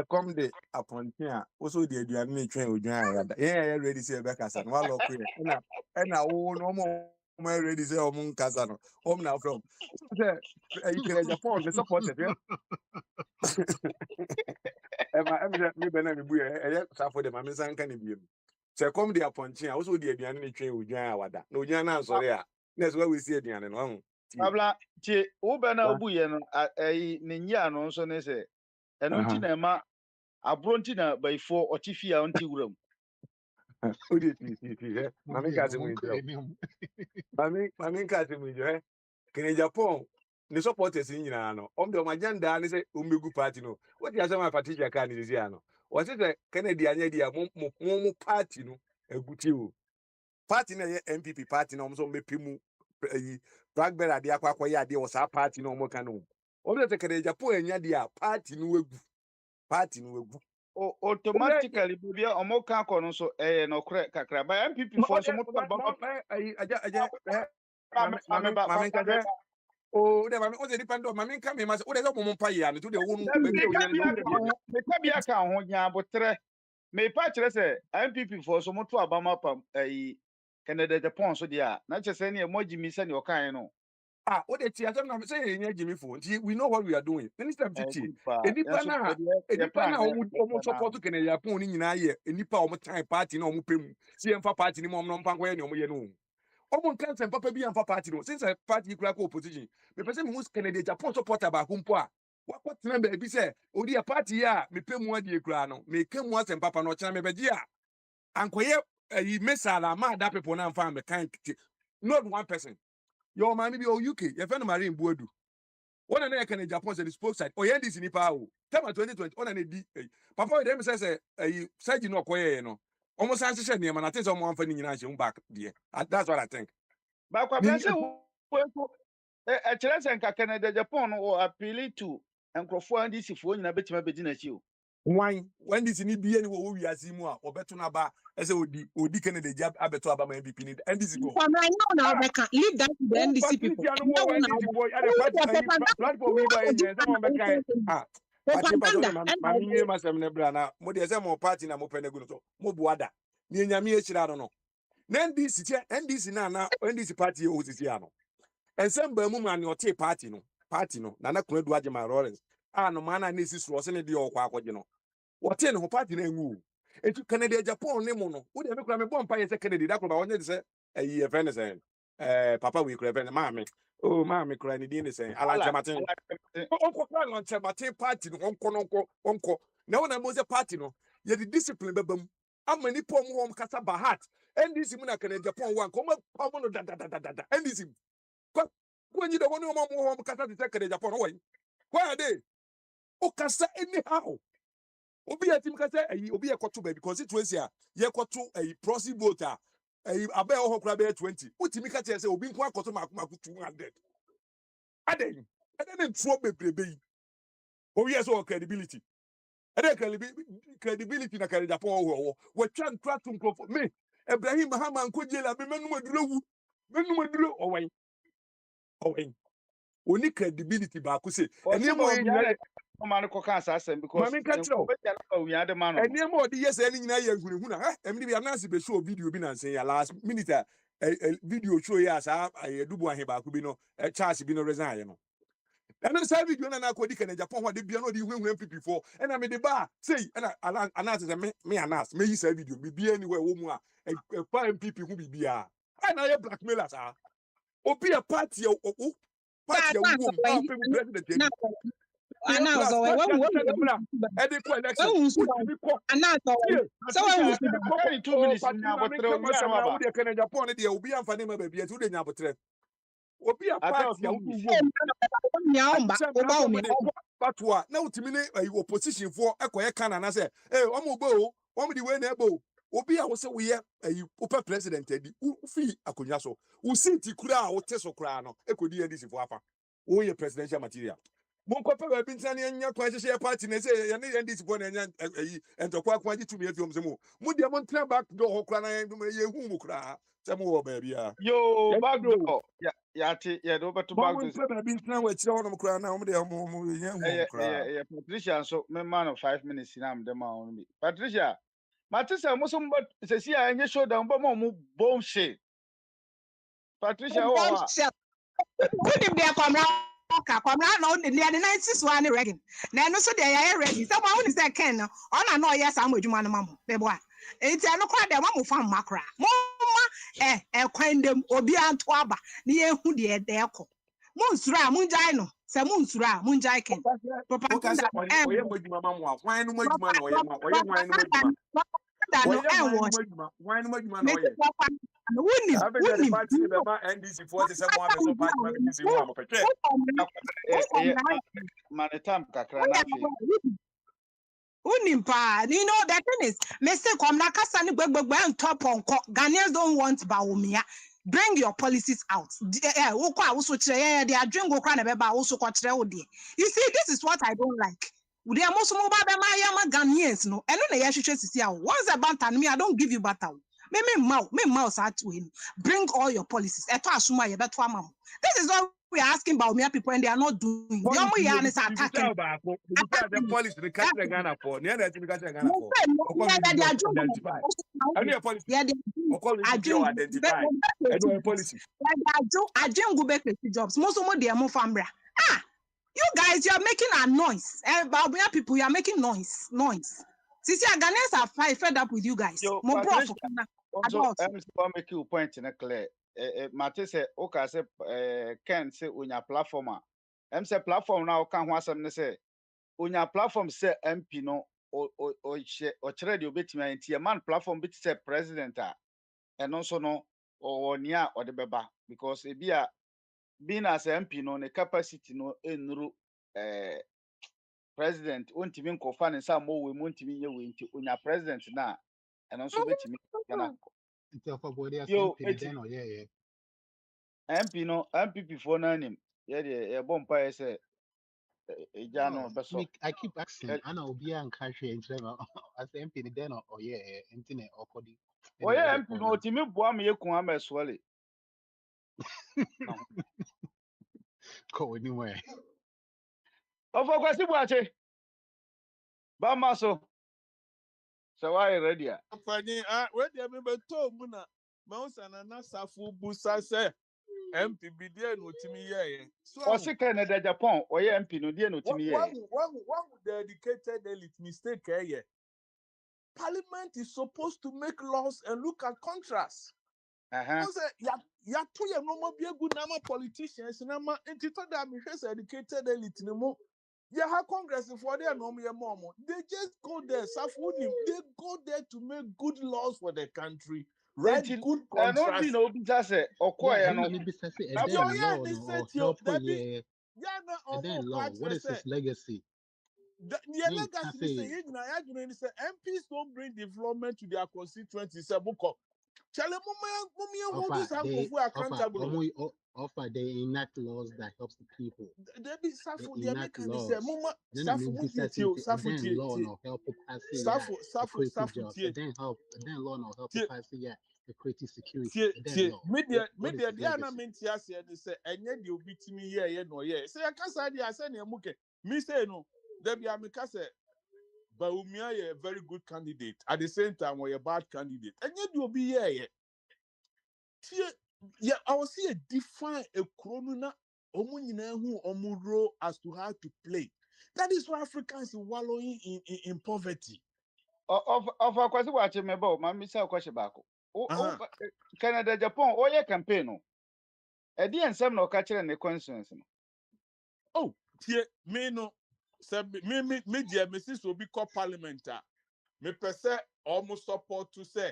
Come the appointment. Also, the aduane train with John. Yeah, ready say back as an while okay. And I won't no more ready say Omun Casano. Home now from. You can Japan, the supported. Me Benami Buya, for the Mamisan can be. So come the appointment. Also, the aduane train with John Wada. No, Jana, sorry. That's why we see the and Cabra, Ubana Buyen, Ninya, no so ne say, and Untinema, a Brontina by 4 or Tifia on Tigurum. Who did you? Mammy Casimir. Mammy Casimir. Can Japan? The supporters in Yano. The Majanda and say Umbigu party no. What you my Patricia can is Yano. Was it a Canadian idea? Momo party no. A good you. Party na MPP party no so me pimu. Blackberry adia kwa ya dia was a party no more canoe. Over the Canadian Japan and Yadia party no party no. Automatically, baby, or more cancer, so no crack, by MPP for some Oh, the mammy was a depend on mammy coming. Must order a woman pay and to the woman. Maybe I can't hold but may patch say MPP for some to Obama a Canada Japan, so dear, not just any emoji miss any or kind. Ah, what the theater I'm saying, Jimmy phone. We know what we are doing. Minister of Chichi, a Nipana almost support to Canada pony in a year, a Nipa almost time party no mupim, CM for party, no non panguay no more. Almost can't and Papa be and for party no since I party crack opposition. The person who's Canada Japan supporter about Humpoa. What number be say, oh, dear party, ya, me pay more dear grano, may come once and Papa no chame bedia. And quiet, you miss a mad that people now found the kind, not one person. Your man be UK, your friend Marine Bodu. One and I can in Japan said the spokeside. Oh, yeah, this in Nipa. Tell me 2020 on an D. Papa, them says a side you know, quiet, no. Almost answer name, and I think someone finding in back, dear. That's what I think. But a chance and Canada Japan or appeal to and Crawford and this if one a bit my business you. Why? When this need be anywhere we are seeing more or better about as a Odi Kennedy jab abeto about my MVP and this go. I know now they can leave that to the NDC people. Platform we buy Mammy Master Nebrana, Modiasa more party na Mopeneguno, Mobuada. Near Yami Chirano. Then this now, when this party Osiano. And some Bermuman or tea party no, Nana could do my Lawrence. Ah, no man, I need this was any deal or you know. What in who party name? It's Canada, Japan, Nemono. Would ever climb a bomb by a Kennedy? That would I wanted to say a year venison. Papa, we could have mammy. Oh, mammy, crying in saying, I like Martin. Uncle Martin party, uncle. No one was a party, no. Yet the discipline, babum. How many poor home Casaba hat? And this Muna Canada, Japan one, come up, and this. When you don't want no more home Casa to take Japan away. Why are they? Oh, Casa anyhow. Obi atim kasa obi ekoto ba because it was here ye koto proxy voter abe ho kura be 20 utimi ka say obi nko akoto maku 200 aden ntuo bebrebe Oh yes, or credibility. And then credibility na carry Japan or what chan cratum for me. Ibrahim Mahama and Kujela, menu away. Only credibility back say. And Ɔsi you ma more obiara man ko kan sa asɛm because Mami Catro. nkɔbɛtia na owia de ma no. And you more the yes, any huna. Emily be announce be show video be na say last minute a video show yes, I do one here back be no chance be no resign, you know. And then say video na ko di kan Japan what they be no di hu MPP for. And I me the bar say and announce me announce me say video be anywhere wo mu a MPP who be bia. And I blackmailers ah. Obi a party party a womb our president. Announce Plus, when election. so when we Aka 2 minutes na abotire owia no aba. Japan dey obi amfani ma baby tu dey nyabotre. Obi a Aka party a 2 womb. Batwa na utimi ne opposition for ekoye kana na say omo gbo omo di we na ebo obi a wo se we ye opa president edi ufi akonya so wo seat kura a wo teso kura no ekodi edi sifo afa wo ye presidential material monko pa ba bintani anya kwa hye party na say ye ne ndc for na anya entokwa kwa ji tumi efiom se mo de mo ntra back door ho kura na ye hu mo kura se mo wo ba bia Yo back door ya te ye do beto back door. Mo pa bintani wa kire ho kura na mo de mo ye hu kura Patricia so me man of 5 minutes na am de ma on bi. Patricia Matisa mo so mbo se si a enye show down but mo bullshit. Patricia oh Good if they come round no the 96 one ready. Na no so they are ready. So ma won say Ken no na no yes am adwuma no mamo. Bebo a. Enti ano kwa de mamo fa makra. Mo ma kwan dem obi anto aba na ye hu de ekọ. Mo nsura mo njai no. Se mo nsura mo njai Ken. Papa oye mo adwuma mamo a kwan no mo adwuma na oye ma oye kwan no mo adwuma. Why no adwuma na oye. Wouldn't party NDC 47 party Manetam kakra na fi. Unimpa, you know that thing is mistake come na kasa ni gbegbe on top on Ghanaians don't want Bawumia. Bring your policies out. They are drink go na beba also You see, this is what I don't like. They are most mobile Ghanaians, no. And no once a banter me, I don't give you battle. Me mouse at win. Bring all your policies. This is what we are asking about me people and they are not doing. The is attacking. The police the country Ghana for. Near that the country Ghana for. Jobs. Most of them you guys, you are making a noise. Bawumia people, you are making noise. Sisi Ghanaians are fed up with you guys. Also, I'm make you point in a clear. Mate say, okay, say, Ken say, unya platform. Say platform now can want some say, unya platform say MP no, or chere di obetimi anti man platform bit say president and also no, or near or the beba because it be a being as MP no, the capacity no, enru president, won't even confirm in some more we won't even unya president na, and also betimi. Yo, MP no MPP for nanim. Yeah, bompa say Ejano beso. I keep asking, Anna Obia and Kashi and Trevor as the MP then or internet or Cody. Oh yeah, MP no timi boa me yeku am eswale. Go anywhere. Of course, buache. Ba maso. So why ready? Fani we dey me beto mu na Mousa na safu busa se MP bi dey no timi ye. So o se kan na Japan, o ye MP no dey no timi ye. One dedicated elite mistake here. Parliament is supposed to make laws and look at contrasts. Ya to ye no mo bi egu na ma politicians na ma entito da me hwese educated elite ni mo. Yeah, how Congress for their normal mom. They just go there, Safunim. They go there to make good laws for the country. Right? Good contrast. I don't know because say okoye no. What is his legacy? The legacy is MPs don't bring development to their constituency. Chale mumia hold this accountable. offer they enact laws that helps the people. They be They Safu, they enact make and say, laws. Mama, Then I mean this I think and Safu, then law no help to pass yeah the creative jobs. And then law no help to pass yeah the creative security. And then law. What is media, his they are legacy? not meant to say, and they say, and yet you beat me here, no, yeah. Say, I can't say, I said, Muke, me say, no, there be a Mikasa, but Umia, a very good candidate. At the same time, we're a bad candidate. And yet you'll be here, yeah, I will see a define a chronona, who role as to how to play. That is why Africans are wallowing in poverty. Of a question, watch me about my missile question back. Oh, Canada, Japan, oh, yeah, campaign. A dear and some no catcher and the conscience. Oh, tie me no se me dear Mrs. will be called parliamentar. Me per se almost support to say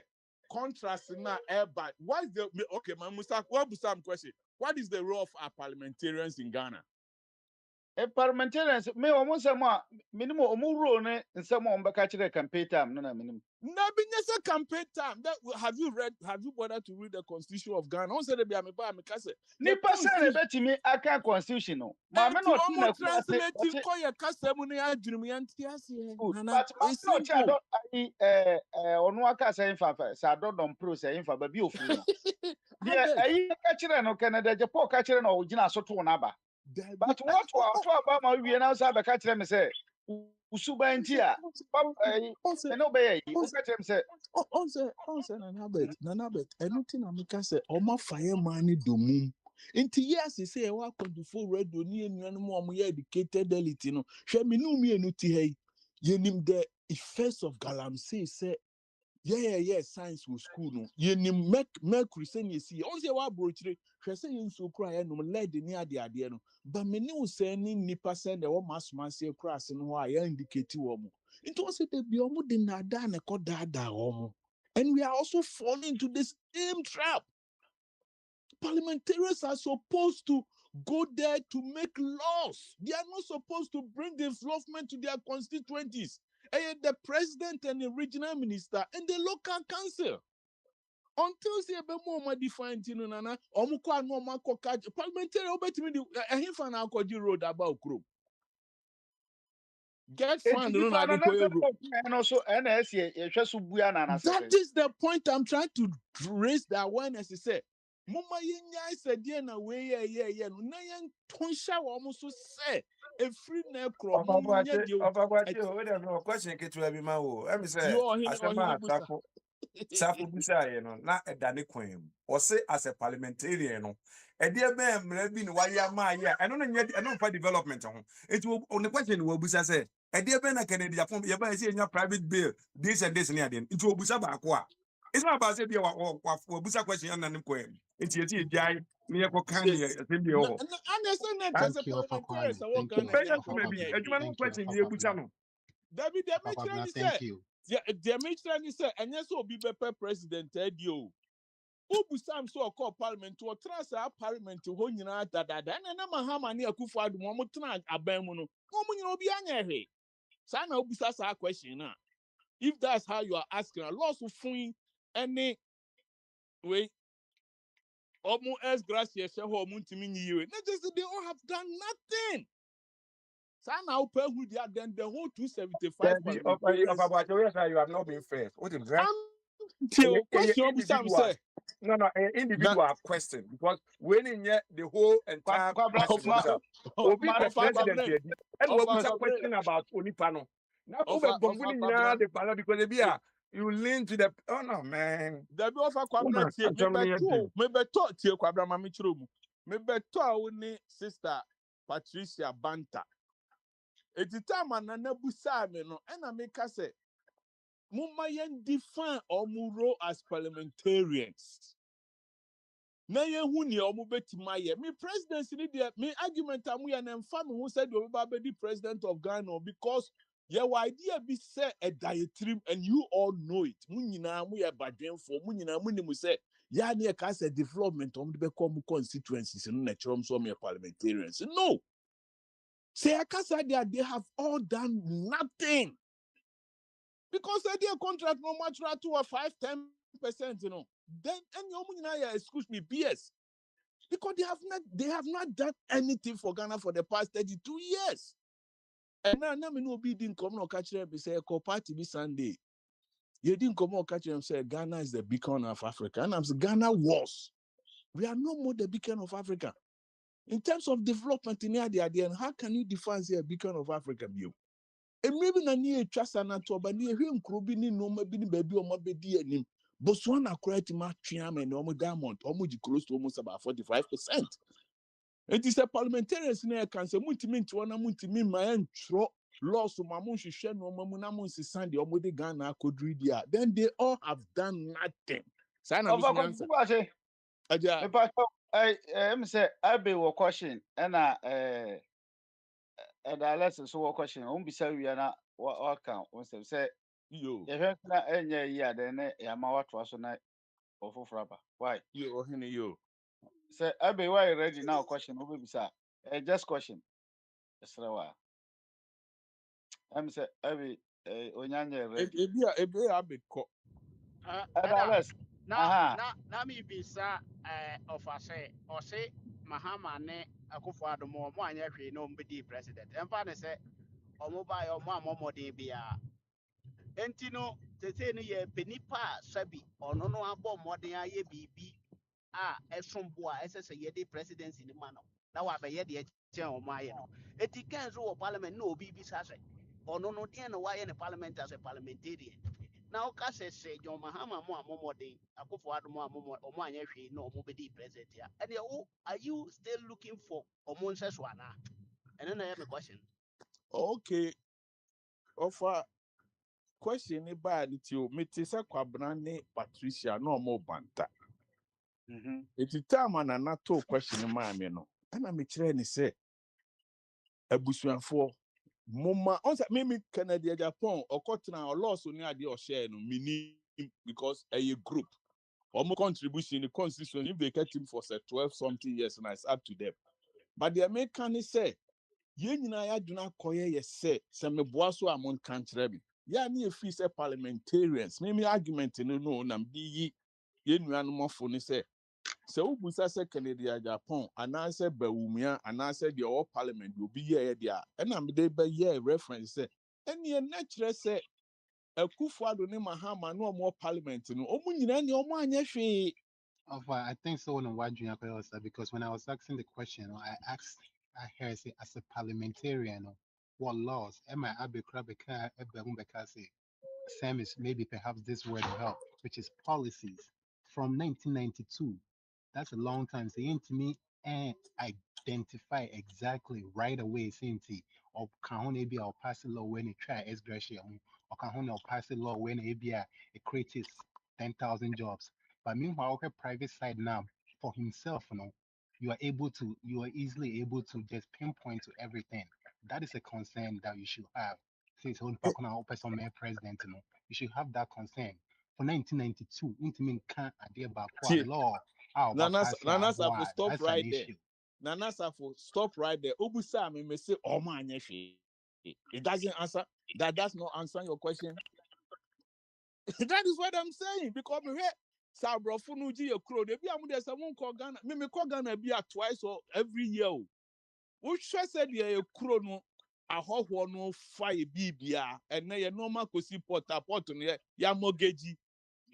contrast na airby. What is the okay, my Musa, what was some question? What is the role of our parliamentarians in Ghana? A parliamentarians may almost some minimum or more role in some on back the campaign time. No, minimum. Nabi a campaign time. That have you bothered to read the constitution of Ghana? On said be a me ba me kase. Ni person bet me I can constitution no. Ma me To not na almost translate to call your customer adwum yantiase. Nana, it's simple. Onu aka say fa sa dodon pro say fa ba bi ofiri no. Dia ayi ka kire no Canada Japan ka kire no ogina so to na ba. But what to about my we na say be ka kire me say usuba nti a no be yi o ka kire me say on say Nana bet anything amika say o ma fire man domum. Inti yes say e wa Akwantufuo radio ni enuanu mo omo ye educated elite no. Hwe me no mi enu ti hai. Yenim the effects of galamsey say yeah science was school no yenim mercury say ni see on say wa brochire hwe say yin so kura ye no lead ni ade no but me ni say ni nipa say the wo masoma say kura se no a ya indicate wo mo into say the bi omo de na da na ko da wo. And we are also falling into this same trap. Parliamentarians are supposed to go there to make laws. They are not supposed to bring development to their constituencies. And the president and the regional minister and the local council. Until say be more defined in nana, omukwa no mako catch parliamentary obetimi di ehimfa na akodi road about Growh. Get fund no na de and also NS ye hwe so bua na na. That is the point I'm trying to raise the awareness. Say Mama yenya said na we yeah no na yen tonsha wo mo so say e free na kro mo nya de Obagwachi we dey no question ketu abi ma wo. Emi say asema Safu bisa ye no na edane kwan. O say as a parliamentarian no e dey be mra bi ni waya ma ya. Eno no nya eno fa development ho. Eti on the question we busa say e dey be na Kennedy Japan ye ba say nya private bill this and this ni ade. Eti obusa ba ko a. It's not about say be wa busa question na nim kwan. Eti jai me ko kan ye be ho. Thank you for calling. Thank you. Edwuma question ye busa no. David Demetri Thank you. Demetri say enye so obi bepe president edio. Ubu Sam so call parliament to transfer parliament to ho nyina dadada na Mahama ne Akufo-Addo mo tena aban mu no. Mo nyina obi anya hwe. Sa na obusa sa question na. If that's how you are asking, a loss of fun any way omo as gracias ho omo ntimi nyiwe. Not just they all have done nothing. So now who they are then the whole 275 you have not been fair. What is that? Question Sam say. No, individual question because when in the whole entire Obi president and what was a question about Onipano. Now the because you lean to the no man. The be offer kwabra me beto tie kwabra ma me chiro mu. Me beto a woni sister Patricia Banta. Eti time na busa me no na me ka say mumma yen define omuro as parliamentarians. Na yen hu ne omo betima ye. Me presidency ni de me argument amu ya na mfa me hu said you be the president of Ghana because your idea be say a diatribe and you all know it. Munyina mu ya badwenfo, munyina mu ni mu say ya na ka say development omo de be come constituencies no na chrom so me parliamentarians. No. Say akasa they have all done nothing. Because their contract no much to a 5-10%, you know. Then and your excuse me, BS. because they have not done anything for Ghana for the past 32 years. And now me no be didn't come no catch them say a party be Sunday. You didn't come no catch them say Ghana is the beacon of Africa. And I'm saying Ghana was. We are no more the beacon of Africa. In terms of development in the idea, and how can you define say a beacon of Africa view? And maybe na near Chasana to but near him Krubini no maybe baby or maybe anim. Botswana create much chiam and almost diamond, almost close to almost about 45%. It is a parliamentarians in a cancer multimin to one multimin my own laws to Mamunshi Shen or Mamunamunsi Sandy or Modi Ghana could read ya. Then they all have done nothing. Sana Of Miss Akwantufuo, Aja. me pass I say I be wo question and the lessons so question. Be say we are not what count. Say Yo. you hear na enye ya then ya ma what was na ofofraba. Why? Yo, yo. Say I be why ready now question. Who be say just question. Esrawa. I'm say I be onyanya ready. Ebia be ko. Ɛna Let's na me bisa ɔfa sɛ ɔse Mahama ne Akufo-Addo ɔmo anyɛ hwee na ɔmo bɛdi president. Ɛmfa ne sɛ ɔmo baayɛ ɔmo ammɔ mmɔden biara. Enti no tete no yɛ pɛ nipa a sɛbi ɔno no abɔ mmɔden ayɛ biribi a ɛsom bo a ɛsɛ sɛ yɛde presidency ne ma no na wabɛyɛ deɛ kyɛn ɔmo ayɛ no. Enti kan so wɔ parliament na obi bisa sɛ ɔno no deɛ na wayɛ ne parliament as a parliamentarian. Now, Kase say John Mahama more than Akufo-Addo more or more no more be president here. And are you still looking for Omonses Wana? And then I have a question. Okay. Offer question about it you Metisa Kwabrane Patricia no more banta. It's a time and not to question my no. And I'm a say a bushman for Moma on maybe Canada Japan or Cotton or loss on the idea or share no meaning because a group or more contribution in the constitution if they kept him for say 12 something years and it's up to them. But the American say yen na ya do not koye ye say me boaso amon kantre bi ya na e free say parliamentarians me argument no nam di yi yen nuanu mofo ni say ubusa say Canada Japan anase bawumia anase the all parliament will be here dia e na me dey be here reference say eni e natural say Akufo-Addo ne Mahama no more parliament no omu nyina ne omu anya hwe. I think so. On what Junior because when I was asking the question, I heard say as a parliamentarian, what laws? Am I say same is maybe perhaps this word will help, which is policies from 1992. That's a long time. Saying to me and identify exactly right away, saying to or can be or pass a law when it try as gracia or can or pass a law when it creates 10,000 jobs. But meanwhile, okay, private side now for himself, you are easily able to just pinpoint to everything. That is a concern that you should have. Since whole person president, you should have that concern. For 1992, it mean can't idea about law. Nanas for stop That's right an there. issue. Nanas for stop right there. Ubusa me say omo anya hwe. It doesn't answer. That does not answer your question. That is what I'm saying because me hear Sabrofo no ji ekro de bi amu de say won call Ghana. Me call Ghana bi twice or every year. Wo hwe said ye ekro no ahoho no fa e bibia and na ye normal kosi port no ya mortgage.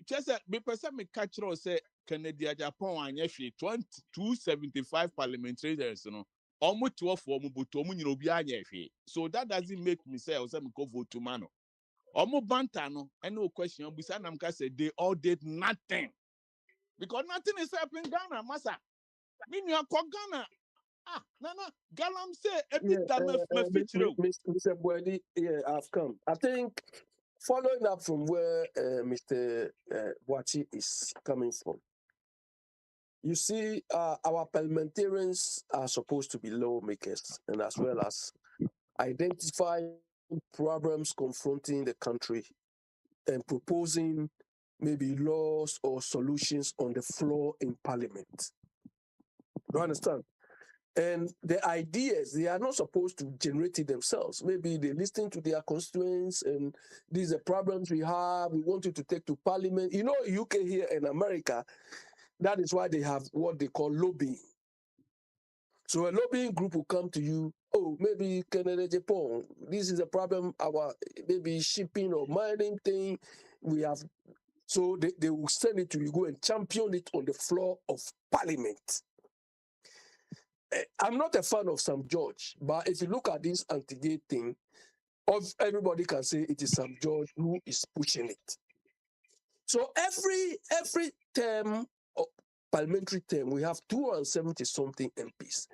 Just me person me catch us say Canada Japan anya hwe 275 parliamentarians no almost 12 for mu but omu nyina obi anya hwe. So that doesn't make me say me go vote to man. Omo banta no any question busa nam ka say they all did nothing because nothing is happening in Ghana massa. Me nua ko Ghana nana galam say every time me feature. Mr. Boedi, yeah, I've come. I think following up from where Mr. Boachi is coming from, you see, our parliamentarians are supposed to be lawmakers and as well as identify problems confronting the country and proposing maybe laws or solutions on the floor in parliament. Do you understand? And the ideas, they are not supposed to generate it themselves. Maybe they listen to their constituents and these are problems we have. We want you to take to parliament. You know, UK here in America, that is why they have what they call lobbying. So a lobbying group will come to you. Oh, maybe Canada, Japan. This is a problem. Our maybe shipping or mining thing. We have. So they will send it to you. Go and champion it on the floor of Parliament. I'm not a fan of Sam George, but if you look at this anti-gay thing, everybody can say it is Sam George who is pushing it. So every term, parliamentary term, we have 270 something MPs.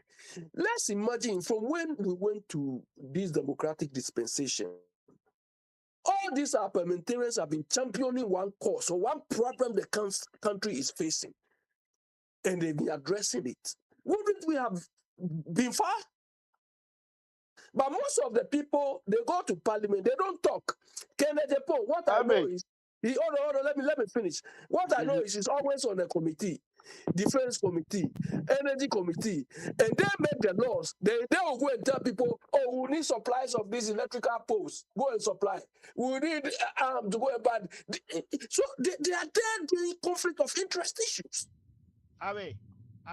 Let's imagine from when we went to this democratic dispensation, all these our parliamentarians have been championing one cause or one problem the country is facing, and they've been addressing it. Wouldn't we have been far? But most of the people, they go to parliament, they don't talk. Kenneth Epo, what I know is, hold on, let me finish. What I know is he's always on a committee, defense committee, energy committee, and they make the laws. They will go and tell people, oh, we need supplies of these electrical poles. Go and supply. We need to go and buy. So they are there doing conflict of interest issues. Abe,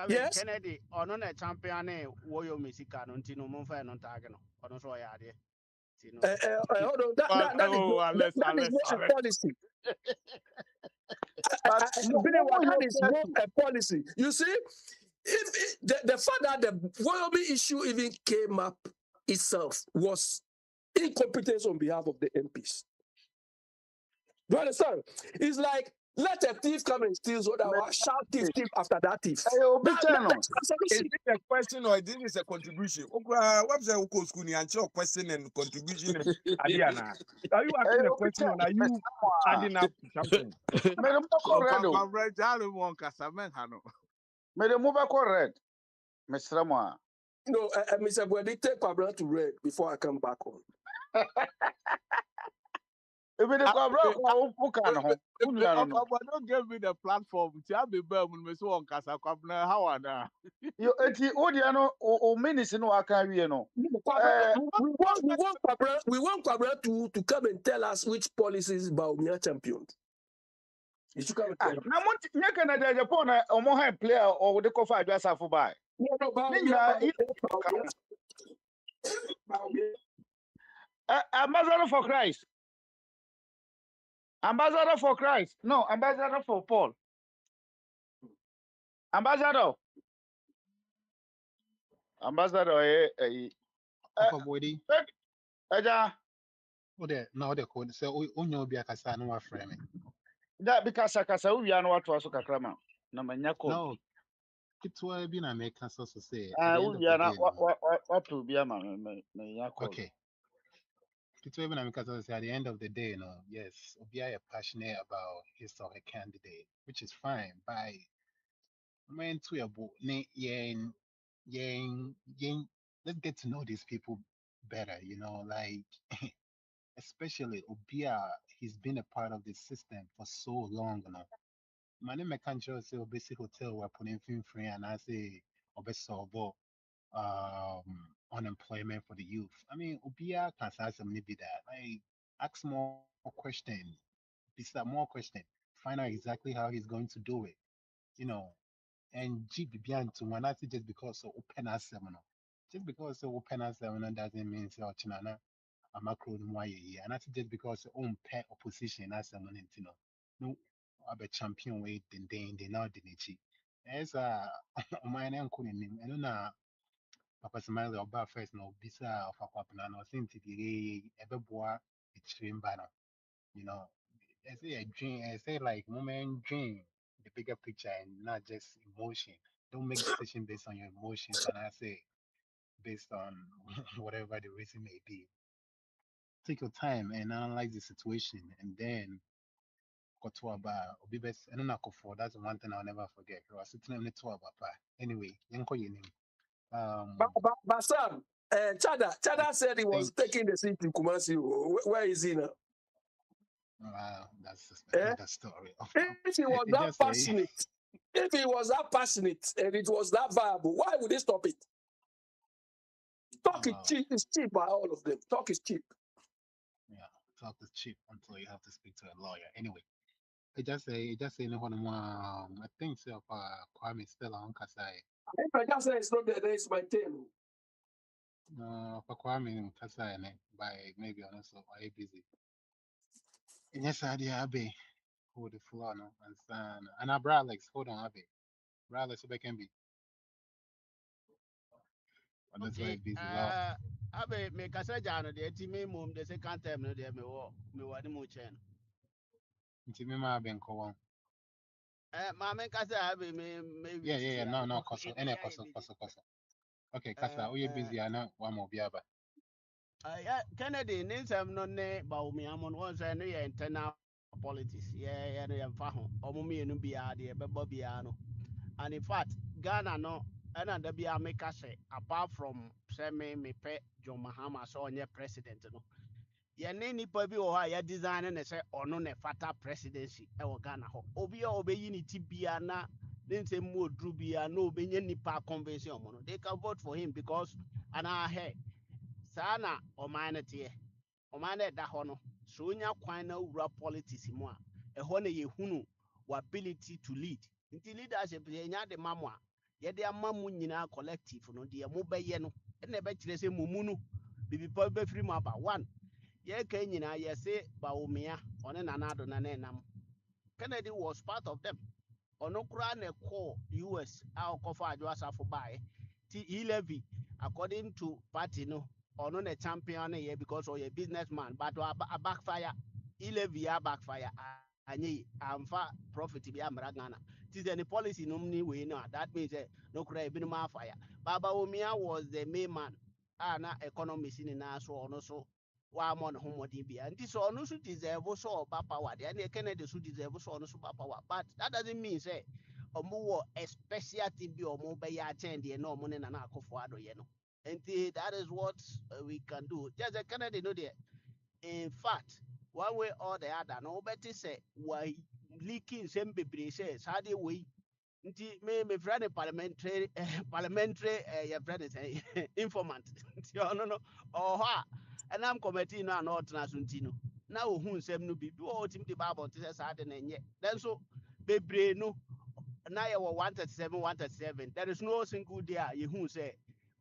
Yes? Kennedy, ono na champion woyo misika no ntino mumfa no tag no. Ono so ya de. Hold on. That is not a policy. That is not a policy. You see, if the fact that the Wyoming issue even came up itself was incompetence on behalf of the MPs. Do you understand? It's like, let a thief come and steal, so that I'll shout thief after that thief. Is it a question or this is a contribution? What's the school and question and contribution? Are you asking a question or are you adding up something? No, Mr. Bwedi, take Pablo to read before I come back on. Don't give me the platform. How are they? You Odiano or minutes no akawie no. We want Pablo to come and tell us which policies Baumia championed. You should come and tell us. Now, what Canada Japan or more player or the coffee address for buy. Ambassador for Christ. Ambassador for Christ. No, ambassador for Paul. Ambassador. Ambassador, Body. Aja. No, the code. So, only be a casano framing. That because Sakasa, we are not what was Kakrama. No, no, it's why I've been American so to say. We are not what to be a man. Okay. It's why because at the end of the day, yes, we are passionate about his or her candidate, which is fine. By man to a book, let's get to know these people better, like especially Obia, he's been a part of this system for so long now. My name is Kancho say Obesi Hotel we're putting film free and I say Obesolvo unemployment for the youth. I mean Obia can say something be that. Like ask more question, more question, find out exactly how he's going to do it. And GBBN to one just because of open as seminar. Just because of open as seminar doesn't mean so chinana a macro no why and that's just because own pair opposition as someone no a champion way then now the nichi as a mine uncle in him and na papa smile or bar first no bisa of a papa no since the ebeboa extreme banner I say a dream I say like moment dream the bigger picture and not just emotion. Don't make decision based on your emotions and I say based on whatever the reason may be. Take your time and analyze the situation and then go to about be best and then for that's one thing I'll never forget. I was sitting in the tour about anyway, yanko yenim. But Sam, Chada said he was taking the seat in Kumasi. Where is he now? That's another story. If he was that passionate, and it was that viable, why would they stop it? Talk is cheap by all of them. Talk is cheap. Yeah, talk is cheap until you have to speak to a lawyer. Anyway, I just say no one I think so Kwame still on Kasai. If I just say it's not there, then it's my turn. No, for Kwame Kasa by maybe also I busy. And yes, I did Abe hold the floor no and son and I brought Alex hold on Abe. Bra Alex so can be. But that's why Okay. busy law. Abe me kasa jano de ti me mum the second time no de me wa ni mu chen. Nti me ma ben ko won. Ma me kasa abe me Yeah. visit ya No, because koso. e be Ene ya koso, busy. koso. Okay, Kasa, we busy. I know one more biaba. Kennedy ne nsɛm no ne Bawumia no wɔn sɛ no yɛ internal politics yɛ no yɛmfa ho ɔmo mmienu biara deɛ ɛbɛbɔ biara no and in fact Ghana no ɛna da biara meka sɛ apart from sɛ mepɛ John Mahama sɛ ɔnyɛ president no yɛne nipa bi wɔ hɔ a yɛdesign ne sɛ ɔno ne fata presidency ɛwɔ Ghana hɔ obi a ɔbɛyi ne ti biara na ne nsɛm mu oduru biara na ɔbɛnya nipa convention ɔmo no they can vote for him because anaa hɛ saa na ɔman no teɛ ɔman no ɛda hɔ no sɛ onya kwan na wura politics mu a ɛhɔ na yɛhunu wɔ ability to lead nti leadership yɛnya de ma mo a yɛde ama mo nyinaa collective no deɛ mobɛyɛ no ɛna ɛbɛkyerɛ sɛ mo mu no biribi pa bɛfiri mu aba one yɛka nyinaa yɛse Bawumia ɔne Nana Ado na ɛnam Kennedy was part of them ɔno koraa na ɛkɔɔ US a ɔkɔfa adwo asafo baeɛ ti E-Levy according to party no ɔno na champion ne yɛ because ɔyɛ businessman but a backfire E-Levy a backfire anyɛ yi amfa profit bi amra Ghana ti sɛ ne policy no ni wei no a that means no koraa ebinom afire but Bawumia was the main man a na economy si nyinaa so ɔno so wamɔ ne ho mmɔden bia nti sɛ ɔno nso deserve sɛ ɔba power deɛ ɛne Kennedy so deserve sɛ ɔno nso ba power but that doesn't mean sɛ ɔmo wɔ a special thing bi ɔmo bɛyɛ akyɛn deɛ na ɔmo ne Nana Akufo-Addo yɛ no nti that is what we can do just sɛ Kennedy no deɛ in fact one way or the other na wobɛte sɛ wa leaking nsɛm bebree sɛ saa deɛ wei nti me friend parliamentary parliamentary yɛfrɛ ne sɛ informant nti ɔno no ɔwɔ hɔ a ɛnam committee no a na ɔtena so nti no na ohu nsɛm no bi wɔ ɔtumi de baabɔ te sɛ saa de na ɛnyɛ nanso bebree no na yɛwɔ 137 there is no single day a yɛhu sɛ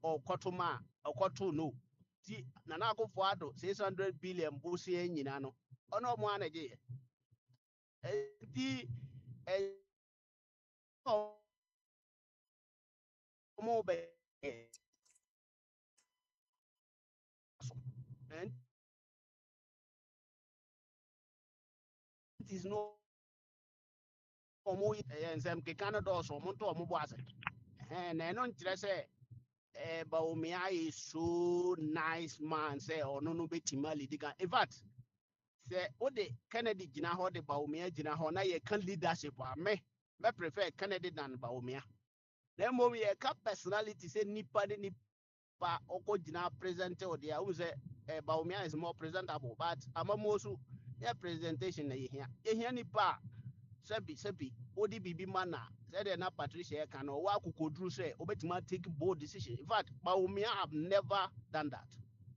ɔkɔto ma a ɔkɔto no ti Nana Akufo-Addo 600 billion bosia nyina no ɔno ɔmo anagye nti ɔmo bɛ and it is no ɔmo nsɛm keka no dɔɔso ɔmo nto ɔmo bo ase na ɛno nkyerɛ sɛ Bawumia is so nice man say ɔno no bɛtumi alidi kan in fact sɛ wode Kennedy gyina hɔ de Bawumia gyina hɔ na yɛka leadership a me prefer Kennedy than Bawumia na mmom yɛka personality sɛ nipa ne nipa ɔkɔ gyina present o deɛ wohu sɛ Bawumia is more presentable but amamuo so yɛ presentation na yɛhia nipa a sɛbi wode biribi ma na sɛdeɛ na Patricia ɛka no ɔwɔ akokoduru sɛ wobɛtumi take bold decision in fact Bawumia have never done that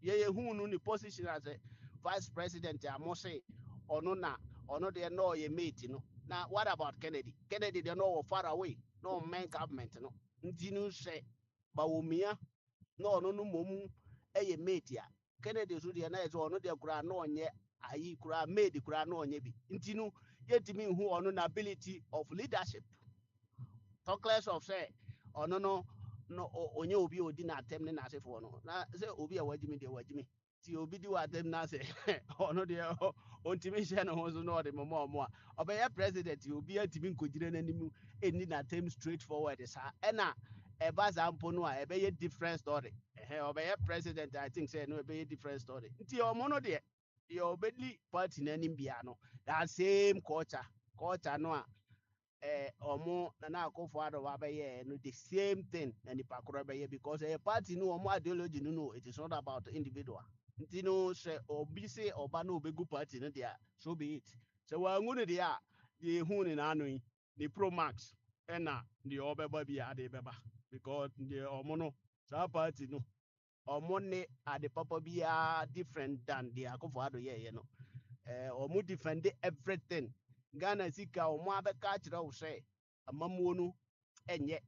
yɛyɛhu no ne position as a vice president a mo se ɔno deɛ na ɔyɛ mate no na what about Kennedy deɛ na ɔwɔ far away na ɔmmɛn government no nti no sɛ Bawumia na ɔno no mmom ɛyɛ mate a Kennedy so deɛ na yɛ sɛ ɔno deɛ koraa na ɔnyɛ ayi koraa made koraa na ɔnyɛ bi nti no yɛtumi hu ɔno na ability of leadership talk less of say ɔno no onye obi a odi n'atɛm ne n'asefoɔ no na sɛ obi a wagyimi deɛ wagyimi ti obi di w'atɛm na sɛ ɔno deɛ ɔntumi hyɛ ne ho so na ɔde mɔmɔ ɔmo a ɔbɛyɛ president obi atumi nkɔgyina n'anim ɛnni n'atɛm straight forward saa ɛna ɛba saa mpo no a ɛbɛyɛ different story ɔbɛyɛ president I think sɛ no ɛbɛyɛ different story nti ɔmo no deɛ ɔbɛdi party n'anim bia no that same culture no a ɔmo Nana Akufo-Addo wabɛyɛ no the same thing na nipa korɔ bɛyɛ because party no ɔmo ideology no it is not about individual nti no sɛ obi se ɔba na obɛgu party no deɛ so be it sɛ wɔangu no deɛ a deɛ ehu ne n'ano yi ne pro max ɛna deɛ ɔbɛba bi a de bɛba because deɛ ɔmo no saa party no ɔmo ne ade papa biara different than deɛ Akufo-Addo yɛyɛ no ɔmo defend everything Ghana sika ɔmo abɛka akyerɛ wo sɛ amamuo no ɛnyɛ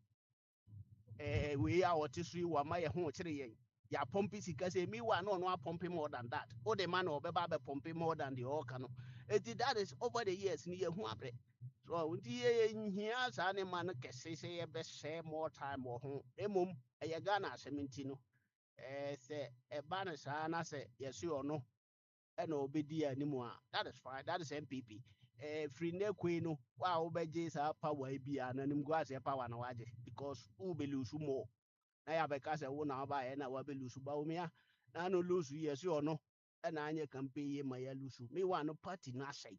we are what is you are my home tree. Ya pumping sika say me one no pumping more than that. Oh the man or beba pumping more than the orcano. That is over the years near who so here any man can say a best share more time or home. Emum a yagana sementino. Say a banner sana say yes you or no. And obedi anymore. That is fine. That is MPP. Free ne queen. Wow, obey our power be an animguas a power no waje because who be lose more. Na ya beka say wo na ba na wa be lose ba umia. Na no lose yes you or no. And I can pay ye my lose. Me want no party na say.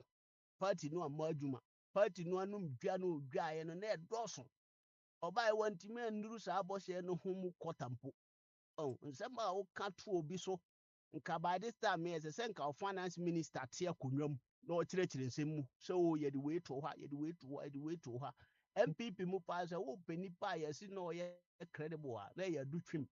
Party no amajuma. Party no anum dwa no dwa ye no na doso. Oba e wanti me nduru sa abose no homu kotampo. Oh, nsɛm a woka to obi so nka by this time yɛ sɛ nka finance minister te akonnwa mu na ɔkyerɛkyerɛ nsɛm mu sɛ o yɛde wei to hɔ yɛde wei to hɔ yɛde wei to hɔ MPP mu paa sɛ wopɛ nipa a yɛsi na ɔyɛ credible a na yɛdu twam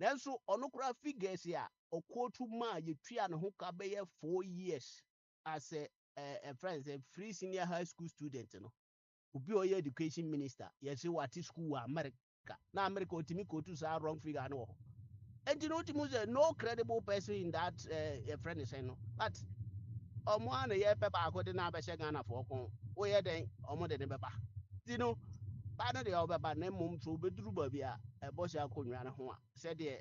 nanso ɔno koraa figures a ɔkɔɔtu mu a yɛtua ne ho ka bɛyɛ 4 years as a friend a free senior high school student no obi a ɔyɛ education minister yɛsi wate school wɔ America na America otimi kɔɔtu saa wrong figure no wɔ hɔ. And you know, no credible person in that friend is saying no. But one a year paper according to Ghana for oh yeah, then almost the paper. You know, by the other name mum to be true, baby, a boss I couldn't run home. Said the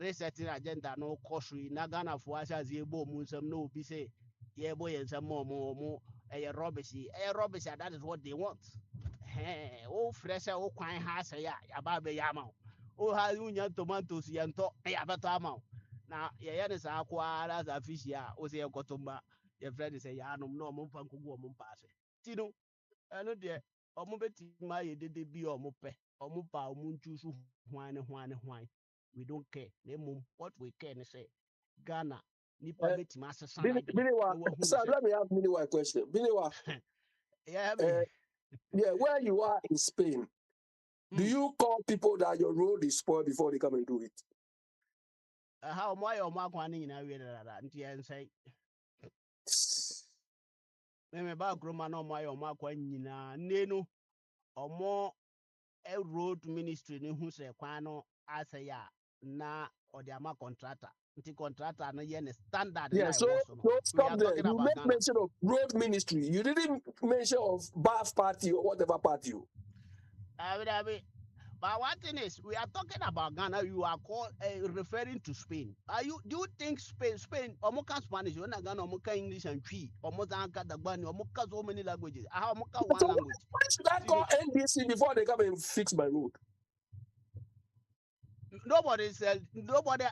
resetting agenda no cost in Ghana for us as a boom, some no be say, yeah, boy, and some more, a rubbish, that is what they want. Hey, oh, fresh, oh, quite has a ya, about the yamau. Oh, how you tomatoes yanto yabatama. Now, yes, aqua as a fish ya, or say a cotumba. Your friend is a yanum no mumpanku woman pass. Tino, I know dear, or mobeti my did be or mope, or mupa, munchu, whine. We don't care. What we can say. Ghana, Nipa Uh, beti massa sana. Biniwa, No one sir, let me ask Biniwa a question. Biniwa, yeah, yeah, where you are in Spain, do you call people that your road is spoiled before they come and do it? How my or Mark one in a way and say, me ba groma no my or Mark one yina, nenu, or more a road ministry ni who say kwano as a ya na or the ama contractor. The contractor no yen standard Yeah, na so was no. We stop are there. talking You about make Ghana. mention of road ministry. You didn't mention of Bath party or whatever party. I mean, but one thing is, we are talking about Ghana. You are referring to Spain. Do you think Spain, Omoka Spanish, you're not Ghana, Omoka English and Tree, Omoka Dagbani, Omoka so many languages. I have Omoka So one language. why should I call NBC before they come and fix my road? Nobody said, nobody,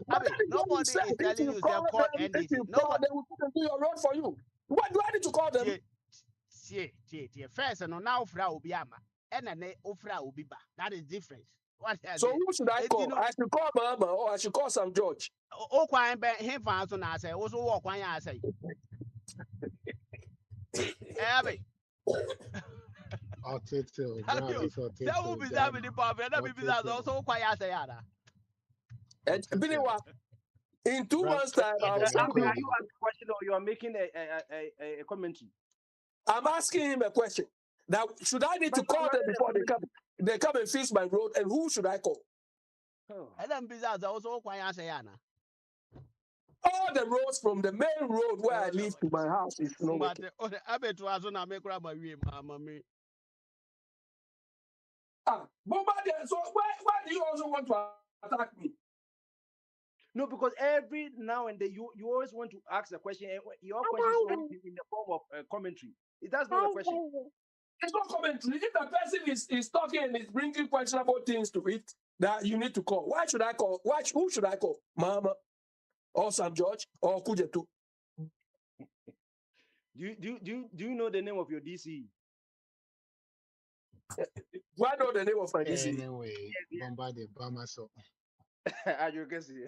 But that is what you nobody said. is If telling you you, call they call them, if NDC. you call, Nobody, they will come and do your road for you. Why do I need to call them? First, and now Fra Obiama, and then Ofra Obiba. That is different. What I So say? who should I call? I should call Mama or I should call Sam George. O kwan bɛ he fa so na asɛ wo so wɔ kwan yɛ asɛ ɛbi Article, abi bro, o this sɛ wo article, bisa mi Ghana. ni pɔfɛ na mi bisa sɛ wo so wɔ kwan yɛ asɛ yɛ ana. Article. In 2 Bro, months' time, I'll I'm send Are you you. recording. asking a question or you are making a commentary? I'm asking him a question. Now, should I need to call them before they come? They come and fix my road, and who should I call? ɛna mi bisa sɛ wo so wɔ kwan yɛ asɛ yɛ ana. All the roads from the main road where I live to my house is not working. Mbate ɔde abɛto aso na mi kura ma wie ma mi. But so why do you also want to attack me? No, because every now and then you always want to ask a question. And your question is always in the form of commentary. That's not a question. It's not commentary. If the person is talking and is bringing questionable things to it, that you need to call. Why should I call? Who should I call? Mama or Sam George or Kujetu? Do you know the name of your DC? Do I know the name of my DC? Anyway, bombarded by myself. As you can see,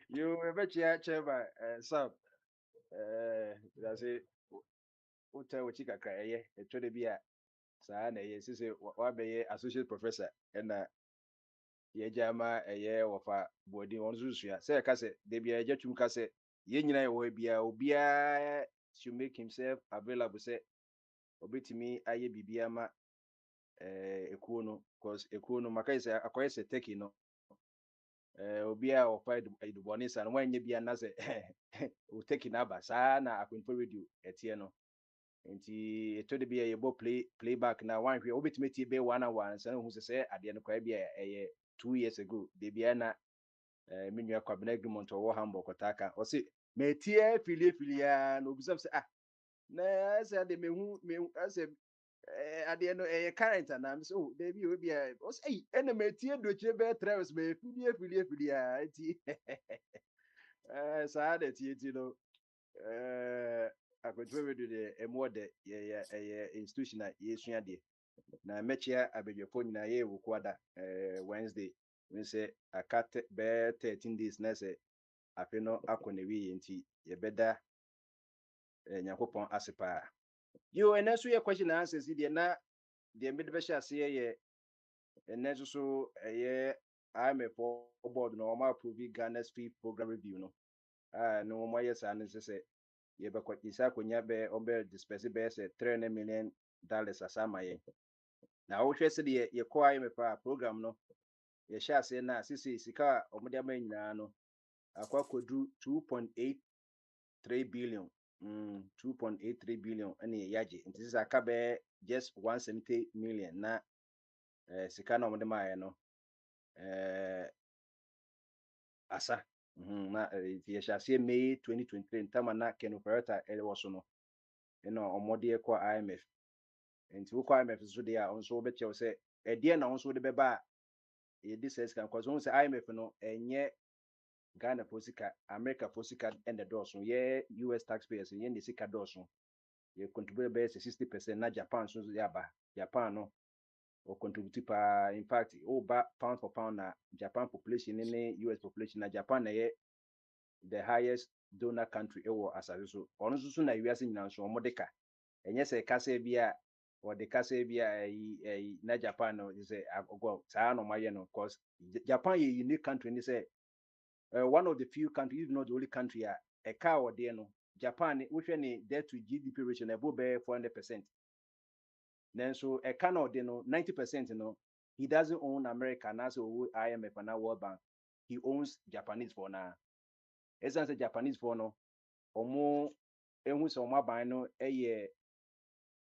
you ever chairman Sam. That's it. Hotel with Chica Kaye, a Trinibia, Sana, yes, one be associate professor, and Yajama, a year of a body on Zusia. Say a cassette, they be a jet to cassette. Yenina will be a Obia to make himself available. Say, Obey to me, I be Biama ekuo no because ekuo no maka is akoye se take no obi a ofa eduboni sa no wanye bia na se o take na ba saa na Akwantufuo radio etie no nti eto de bia ye bo playback na wan hwe obetime tie be 1 hour nsa hu se ade no kwa bia 2 years ago de bia na menua kwabena agreement wo Hamburg kotaka o se metie filie ya no obisam se na se ade mehu ase ade no current na me so de bi obi o se ene metie dochie be travis me filie ya ti sa de tie no Akwantufuo radio de emo de ye institution a yesua de na mechia abedwefo nyina ye wukwada Wednesday we say akate be 13 days na say afi no akone wi nti ye beda nyakopon asepa yo eneso ye question na answers de na de mede be sha se ye eneso so ye IMF board no ma approve Ghana's fee program review no no mo yes an say ye be kwa isa konya be ombe disperse be say $300 million asama ye na wo hwe se de ye ko IMF program no ye sha se na sisi sika omode ama nyina no akwa kodu 2.83 billion 2.83 billion ani yaje nti sisa ka be just 170 million na sika na omode ma ye no asa na ye sha se May 2023 ntama na Ken Operator ele wo so no eno omode ko IMF nti wo ko IMF so de a onso be chew se de na onso de be ba ye dis kan cause onso IMF no enye Ghana posika America posika and the doors ye US taxpayers ye the sika doors ye contribute by 60% na Japan so ya ba Japan no o contribute pa in fact ba pound for pound na Japan population in US population na Japan na ye the highest donor country ewo asase so ono so na wiase nyina so omodeka enye se kase bia or the kase bia na Japan no say agwo saa no maye no cause Japan ye unique country ni say one of the few countries, if not the only country, a car or there no Japan, which any debt to GDP ratio above 400%. Then so a can or there no 90%, he doesn't own America and also IMF and World Bank. He owns Japanese for now. As I say Japanese for no, or more, and who's on my buy no a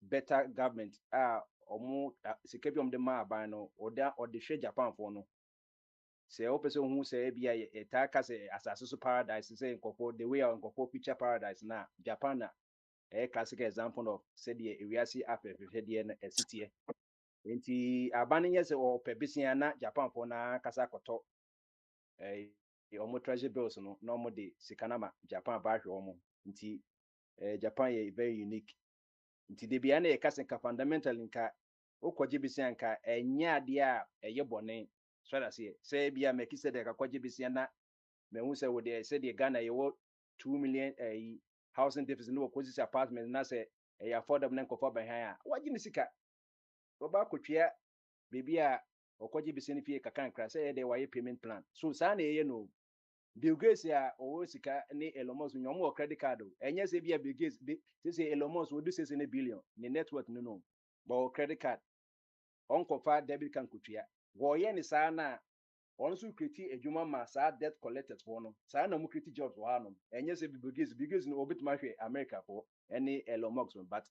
better government or more security the ma buy no or the share Japan for no. Say o person who say bia e taka say asase so paradise say nkofo the way nkofo picture paradise na Japan na classic example of say the ewiase afefehwe de na esitie enti abane nye say o pebisia na Japan for na kasa koto omo treasure bills no na omo de sikanama Japan ba hwe omo nti Japan ye very unique nti de bia na e kasa ka fundamental nka okwaje bisia nka enya ade a eye bone so that say bia make say de ka kwaje bisia na me hu say we dey say the Ghana ye 2 million housing deficit no cause apartment na say affordable na nkofo ban han a waje ni sika oba kotwea bebi a okwaje bisia ni fie kakankra say dey waye payment plan so sa na ye no Bill Gates a owo sika ni Elon Musk nyom wo credit card enye say bia Bill Gates say Elon Musk wo do say ne billion ni net worth no but credit card onkofa debit kan kotwea wo ye ni sa na also create adwuma ma sa debt collectors for no sa na mu create jobs for hanom enye say biggest no obit ma hwe America for any Elon Musk but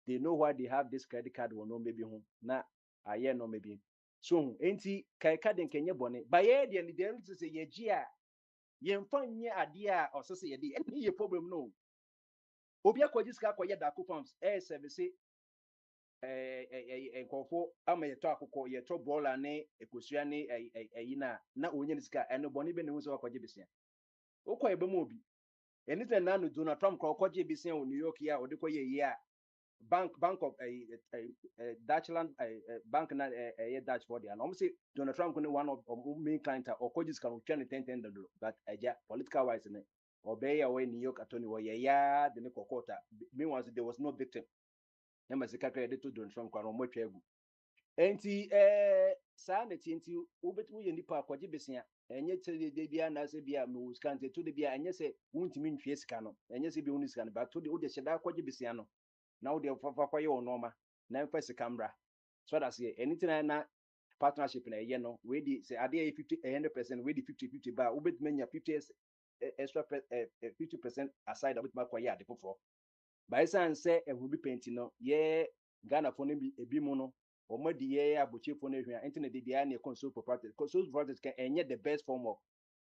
they know why they have this credit card no maybe ho na aye no maybe so enti kai card nkenye bone ba ye de ni dem say ye gi a ye mfa nye ade a osese ye de any problem no obi akwaji ska akoye da farms service nkofo ama yeto akoko yeto bola ne ekosua ne na onye sika eno boni be ne hu so akwaje besia okwa ebe mo obi anytime na no Donald Trump ko kwaje besia o New York ya o de koye yi a bank of Dutchland bank na Dutch for there and say Donald Trump no one of main client or kwaje sika no $10 but aja political wise ne obey away New York attorney wo ye ya de ne kokota meanwhile there was no victim number sika credit to Donald Trump kwa no mo twegu enti sa na tinti ubetu ye nipa akwaje besia enye tede de bia na se bia me uskante to de bia enye se wuntimi ntwe sika no enye se bia unu sika no ba to de wo de hyeda akwaje besia no na wo de fafa kwaye onoma na mfa sika mra So that's it. Anything na partnership na ye no, we di say ade 100%, we di 50-50 ba, we bet menya 50 extra 50% aside of it makwaya ade foforo. By san say e will be painting no, ye Ghana for no bi ebi mu no, omo di ye aboche for no hwia, internet di dia na console property. Console property can enye the best form of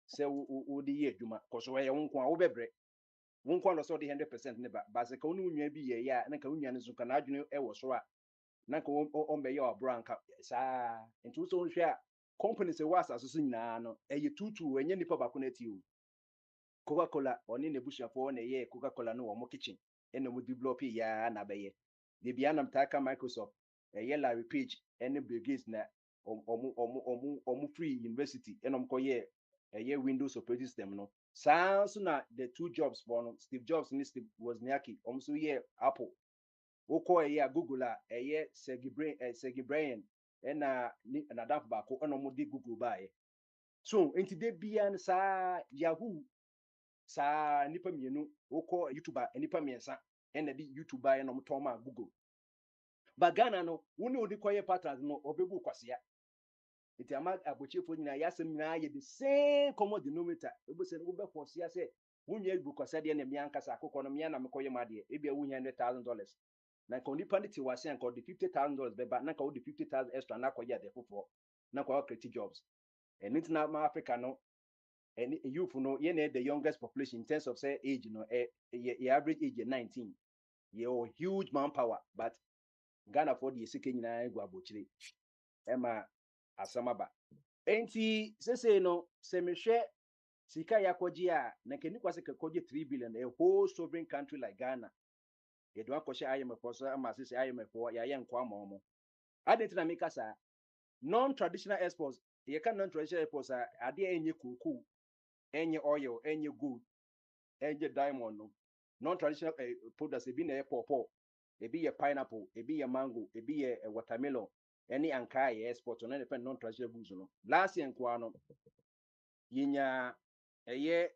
say wo di ye adwuma, cause we ye wonko a wo bebre. Wonko no so di 100% ne ba, ba se ka wonu nwa bi ye ya, na ka wonua ne so ka na adwene e wo so a na ka on be ye obranka saa nti so nhwe a company se was asoso nyina no eye tutu enye nipa ba ko na ti o Coca-Cola oni ne busuafo na ye Coca-Cola no wo mo kitchen ene mo develop ya na be ye de bia nam taka Microsoft eye Larry Page ene Bill Gates na omu free university enom ko ye eye Windows operating system no saa so na the two jobs for no Steve Jobs ni Steve Wozniacki so ye Apple woko eye Google a eye Sergey Brin na daf ba ko enom di Google ba ye so enti de bia saa Yahoo sa nipa mienu woko YouTuber nipa miensa ena di YouTuber enom toma Google ba Ghana no woni odi koye partners no obebu kwasea iti ama abochefo nyina yasem nyina ye the same common denominator ebose no be kwasea se wunye ebu kwasea de na mi ankasa akoko no mi na mekoye made ebia wunya $100,000 na ka onipa ndi ti wase anka odi $50,000 be ba na ka odi 50,000 extra na koye de fofo na kwa create jobs and international Africa no and youth no ye na the youngest population in terms of say age no your average age 19 you huge manpower but Ghana for the sike nyina egu abochire ema asamaba enti say no se mehwe sika yakoji a na keni kwase kekoji 3 billion a whole sovereign country like Ghana ye do akoshe IMF so ama say IMF ya ye nkwa momo adentina make sa non-traditional exports ye kan non-traditional exports ade enye kuku enye oil enye gold enye diamond no non-traditional products ebi na pawpaw ebi ye pineapple ebi ye mango ebi ye watermelon any anka ye export no depend non-traditional goods no last year kwa no yinya eye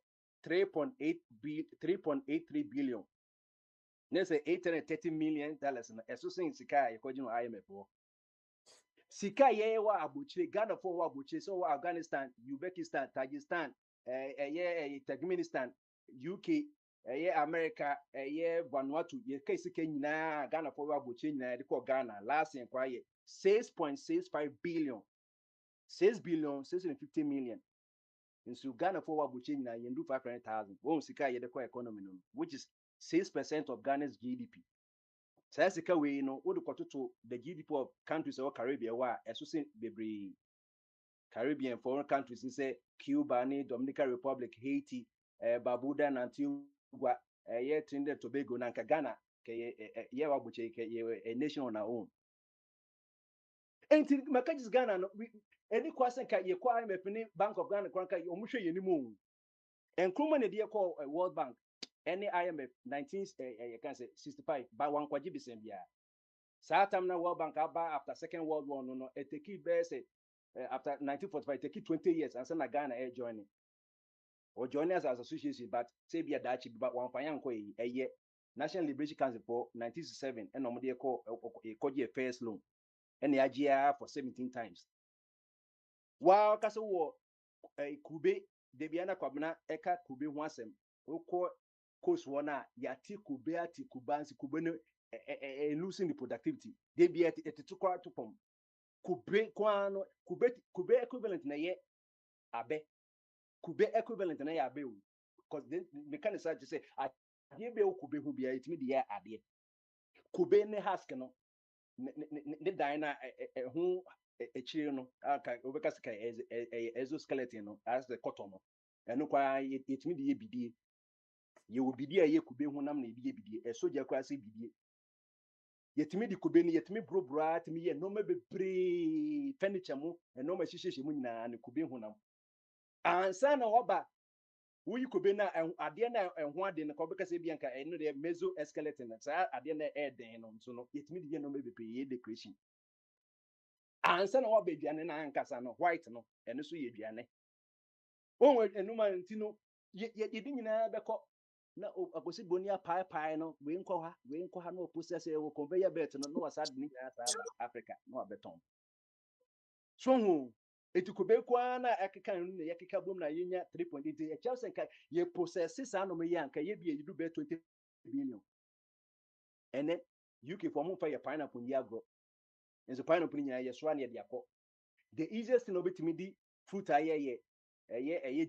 3.83 billion ne say $830 million na eso sin sika ye ko jino IMF sika ye wa abuchire Ghana for wa abuchire so wa Afghanistan Uzbekistan Tajikistan Turkmenistan UK America Vanuatu ye kai sika nyina Ghana for wa abuchire nyina de ko Ghana last year kwa ye 6.65 billion 650 million in so Ghana for wa abuchire nyina ye ndu 500,000 won sika ye de ko economy no which is 6% of Ghana's GDP. Say sika we no wo de kototo the GDP of countries of Caribbean wa eso se bebre Caribbean foreign countries say Cuba, Dominican Republic, Haiti, Barbuda, Antigua, Trinidad Tobago, na Ghana ke ye wa buche ke ye a nation on our own. Enti makajis Ghana no any kwase ka ye kwa IMF ni Bank of Ghana kwanka ye omuhwe ye ni mu. Enkroma ne de call World Bank any IMF 1965 by one kwaji bisembia. Satamna World Bank aba after Second World War no it take it after 1945 take it 20 years and na Ghana joining or join us as association but say be a dachi but one fine ko eye National Liberation Council for 1967 and no dey call a first loan and the for 17 times while kasa wo kube de bia na kwabna eka kube ho asem okọ coast wona yati kube ati kubansi kube no losing the productivity de bia etitu kwa topom kube kwano kube equivalent na ye abe kube equivalent na ye abe o because the mechanics just say ade be kube hu bia etimi de ye ade kube ne husk no ne dan na ho echire no aka obeka sika exoskeleton no as the cotton no eno kwa yetimi de ye bidie ye wo bidie ye kube hu nam na ye bidie soja kwa se bidie yetimi di kube ni yetimi brobra timi ye no me bebre furniture mu no ma hihyehyɛ mu nyina ne kube hu nam ansa na oba wuyi kube na ade na ho ade ne ko beka se bia nka eno de mesoskeleton sa ade na den no so no yetimi di ye no me bebre ye decoration ansa na oba aduane na ankasa no white no eno so ye aduane onwe enuma ntino ye di nyina beko na akosi bonia pie no we nkɔ ha no process e conveyor belt no was sad ni ya sa Africa no abeton so hu etukobe kwa na akeka no na yakeka bom na yenya 3.8 Chelsea ka ye process sa no me yanka ye bi edu be 20 billion ene UK for mo fa ye pineapple ni agro enso pineapple ni ya so na ye de akɔ the easiest thing obetimi di fruit aye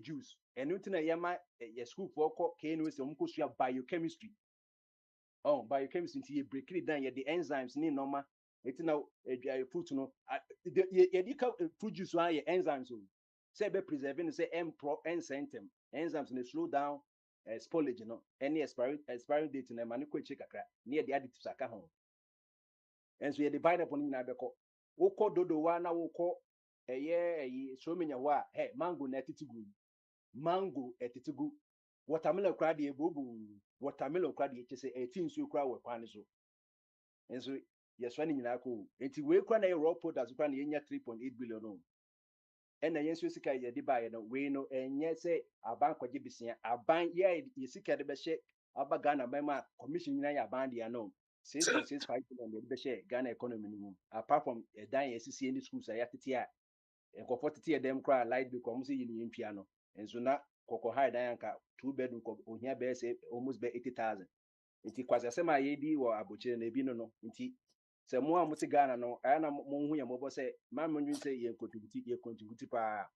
juice enu ntina ye ma ye school for ko KNU se mo ko sua biochemistry biochemistry nti ye break it down ye the enzymes ni normal etina fruit no ye di ka fruit juice aye enzymes o say be preserving say enzyme enzymes ne slow down spoilage no any expiring date na ma ne ko echi kakra ne ye the additives aka ho enso ye divide upon ni na be ko wokɔ dodo wa na wokɔ so menya wa mango na etitigu watermelon kra de ebobu watermelon kra de chese 18 so kra we kwan so enso yeswa ni nyina ko enti we kra na raw products kra na yenya 3.8 billion no ena yenso sika ye de ba ye no we no enye se aban kwaje bisia aban ye sika de be hye abaga na mema commission nyina ya aban de no 6.65 billion de be hye Ghana economy no apart from dan yesisi any schools ayatete a enkofo tete dem kra light bill kom se yini ntwia no enso na kokko high dan anka 2 bedroom ko ohia be say almost be 80,000 nti kwase asema ye di wo abochire na ebi no nti se mo a muti Ghana no aya na mo hu ye mo bo se ma mo nwi se ye contribute pa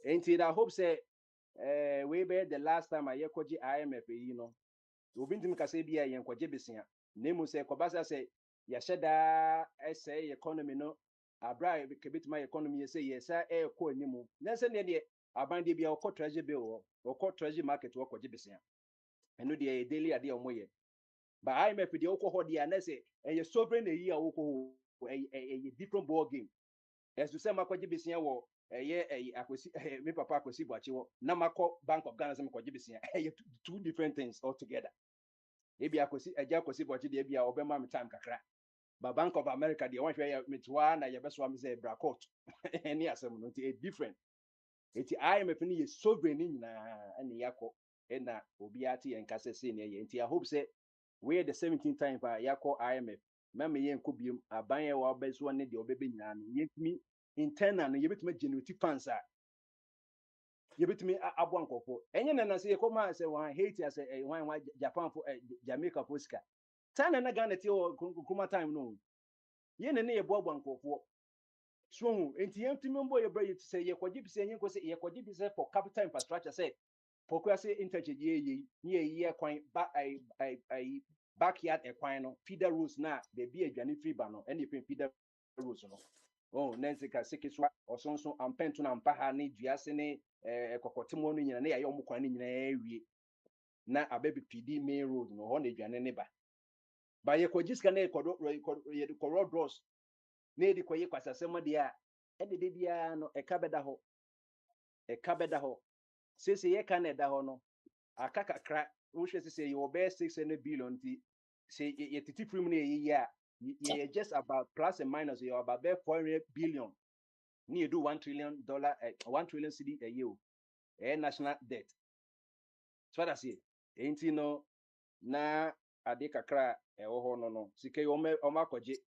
nti I hope say we be the last time I yekoji IMF yi no obi ntim ka se bia ye nkoje besia na mu se kobasa se ya sheda say economy no abra kebitima economy ye say yesa ko animu na se ne de aban de bia okọ treasury bill okọ treasury market okọ besia eno de daily ade omoye ba IMF de okọ ho de na se sovereign eyi a okọ different ball game as to say makọ besia wo akwesi me papa akwesi buachi wo na makọ Bank of Ghana se makọ besia two different things altogether ebi akwesi buachi de bia obema me time kakra ba Bank of America de one hwe metwa na ye beso am say brakot any asem no ti different eti IMF ni ye sovereign ni nyina ani yakọ na obi ati en kase se ne ye enti I hope say we the 17th time pa yakọ IMF mama ye nko biem aban ye wa beso ne de obebe nyina no yetimi internal no yebetimi generate funds a yebetimi abo ankofo enye na se ye koma se wan Haiti as wan Japan for Jamaica for sika China na Ghana ti o kuma time no ye ne ye bo ankofo so enti yentimi mbo ye bra ye say ye kwaji bise yen ko say ye kwaji bise for capital infrastructure say for say interchange ye ye kwan ba backyard ekwan no feeder roads na be be adwane free ba no ene feeder roads no nense ka sekeswa osonso ampentu na mpa ha ne duase ne kokotemo no nyina ne ye omkwan ne nyina awie na ababi pd main road no ho na adwane ne ba ye kwaji ska na ye kodo bros na edi koye kwasasema de a ede de bia no eka beda ho sese ye ka na eda ho no aka kakra wo hwe sese ye obe 600 billion ti se ye titi prim na ye a ye just about plus and minus ye about 400 billion ni edu $1 trillion 1 trillion cedi a year national debt so that's it enti no na ade kakra wo ho no sike yo o makoje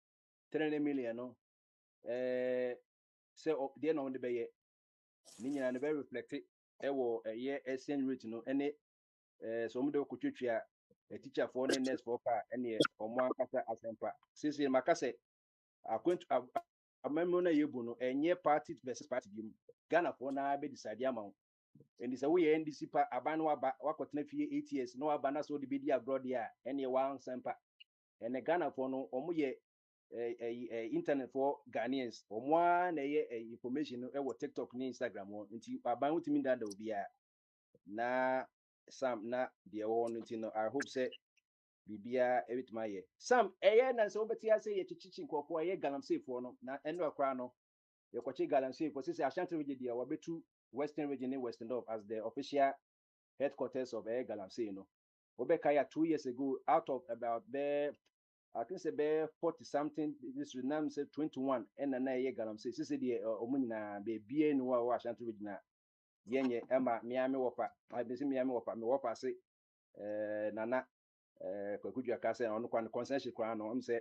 300 million no say de no de beye ni nyina ne be reflect wo ye exchange rate no ene so mo de ko twetwa teacher for ne next for pa ene omo ankasa asempa sisi makase akwentu amemo na yebu no enye party versus party bi mu Ghana for na be decide amount and say we NDC pa aban no aba wakotena fie 8 years no aba na so de be di abroad ya ene wan sempa ene Ghana for no omo ye internet for Ghanaians omo na ye information no e wo TikTok ni Instagram wo nti aban wutimi dada obi a na Sam na de wo no nti no I hope say bibia ebitima ye Sam na so obeti ase ye chichichi nkofo ye galamsey for no na eno akra no ye kwachi galamsey for say Ashanti region dia wabetu Western region in Western Dove as the official headquarters of galamsey no obekaya 2 years ago out of about there I think say be 40 something this now say 21 and na ye galamsey say the omunyina be bie no wa Ashanti region yenye ema miami wofa I be say miami wofa me wofa say nana kwakudua ka sɛ ɔno kwan consensus kwan no am sɛ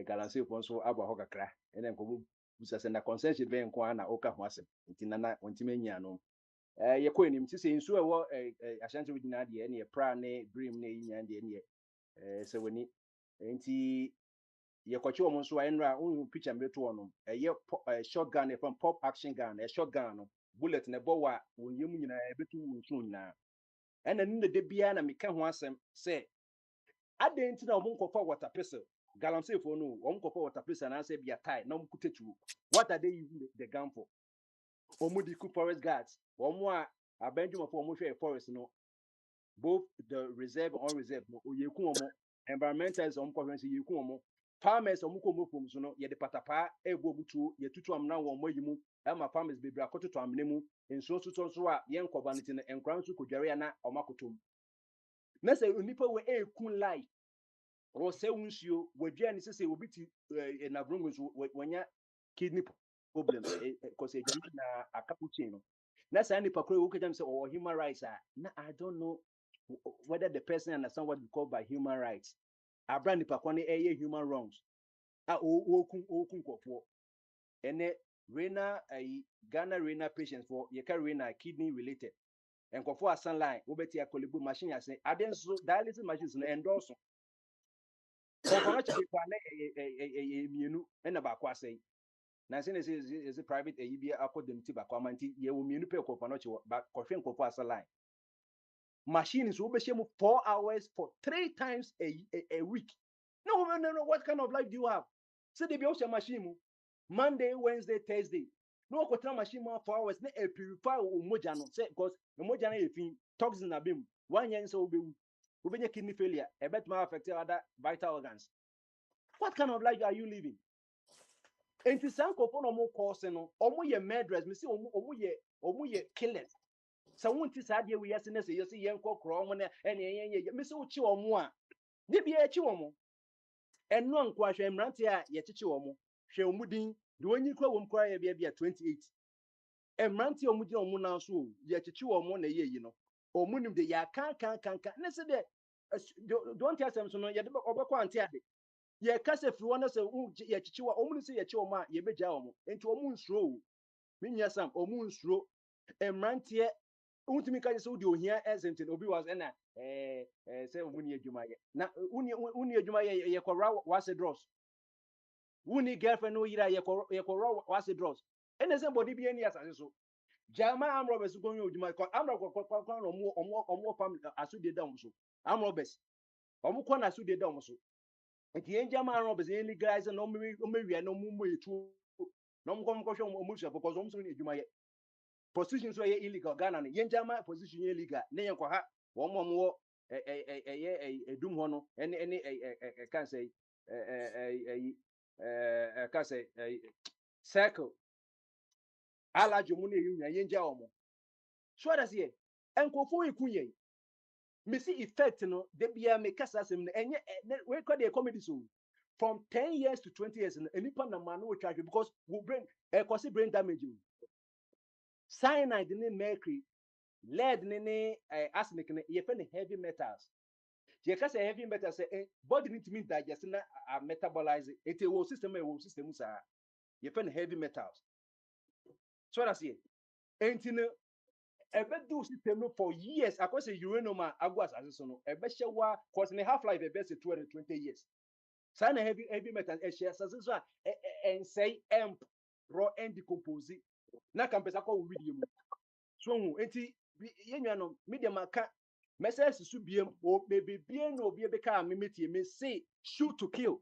galamsey fo nso aba hɔ kakra ɛna nkɔbɔ busa sɛ na consensus bɛn nko ana ɔka ho asɛm nti nana ɔntimi anya no yɛkɔ anim ti sɛ nsuo ɛwɔ ahyɛnso nyinaa deɛ ɛne pra ne dream ne yi nyinaa deɛ ɛne sɛ wani nti yɛkɔkye wɔn nso ayɛnra ɔno picture mbɛ to ɔno ɛyɛ shotgun from pop action gun shotgun no bullet na ɛbɔ wa wɔn yam nyinaa ɛbɛtu wɔn nsuo nyinaa ɛna ne de bia na meka ho asɛm sɛ adan nti na wɔn nkɔfa water pistol galamsey fo no wɔn nkɔfa water pistol na asɛ bia tie na wɔn kuta tuo what are they using the gun for wɔn di ku forest guards wɔn a abɛndwumafo wɔn hwɛ forest no both the reserve and unreserved no oyeku wɔn environmentalists wɔn kɔhwɛ nso yeku wɔn farmers wɔn kɔ wɔn fom so no yɛde patapaa ɛɛbɔ butuo yɛtutu amena wɔn ayi mu ɛma farmers bebree akɔtoto amena mu nsuo nso nso a yɛn nkɔba no ti no nkora nso kɔdware ya na wɔn akoto mu na sɛ onipa wɔ ɛɛku life wɔsɛ nsuo wɔdua ne sɛ obi ti na brongo nso wɔnya kidney problem because ɛgya na akapo chain no na saa nipa koro wɔkɔ gyam sɛ ɔwɔ human rights na I don't know whether the person understand what we call by human rights abra nipa koro ne ɛyɛ human wrongs okun nkɔfoɔ ɛnɛ renal Ghana renal patients for yɛka renal kidney related nkɔfoɔ asan line wobɛti akɔlebu machine ase ade nso dialysis machines no endorse kɔnkɔn kyɛ nipa ne mienu ɛna baako asɛe na sɛ ne sɛ private bi akɔ dem ti baako amanti yɛwɔ mienu pɛ kɔnkɔn kyɛ ba kɔhwɛ nkɔfoɔ asan line machine so wobɛhyɛ mu 4 hours for 3 times a week no what kind of life do you have so they be also machine mu Monday Wednesday Thursday no okotena machine mu 4 hours na purify umoja no say because umoja na yefin toxin na bem one year so obenya kidney failure e bet ma affect other vital organs what kind of life are you living enti sankofo no mo course no omo ye murderers me say omo ye killers so wonti sa de we yesi na say yesi yenko kro omo na ene me say uchi omo a de bia echi omo eno anko ahwe mrante a ye chichi omo hwe omudin de onyi kwa wom kwa ye bia 28 mrante omudin omo na so ye chichi omo na ye yi no omunim de ya kan na say de don't tell them so no ye de obekọ ante ade ye kase firi wona say ye chichi wa omu say ye chi omo a ye begya omo enti omu nsuro o minya sam omu nsuro mrante untimi ka say odi ohia exempt obi was na say omu ni adwuma ye na uni adwuma ye kora wase dross uni girlfriend no yira ye kora wase dross ene say body bi eni asase so jama am robbers go yin adwuma ko am omo family asude down so am robbers omo ko na asude down so enti en jama am robbers en legalize no omewia no mo etu no mo ko hwe omo sha because omo so ni adwuma ye position so ye illegal Ghana ne yen jama position ye illegal ne yen ko ha wo edum ho no ene kan say kan say circle ala jomu ne yen ja omo so that here enkofo ikunye me see effect no de bia me kasa sem no enye we call the comedy so from 10 years to 20 years enipa na man no charge because we brain cause brain damage cyanide ne mercury lead ne arsenic ne ye fe heavy metals je ka say heavy metals say body need to digest na metabolize it wo system sa ye fe heavy metals so that's it enti no ebe do system no for years akose uranium agwas asese no ebe hyewa cause ne half life ebe say 220 years so na heavy metals e share asese so say emp raw and decompose na kampesa ko video mu so enti yenwa no media maka message su biem o bebie no obi ebeka memetie me say shoot to kill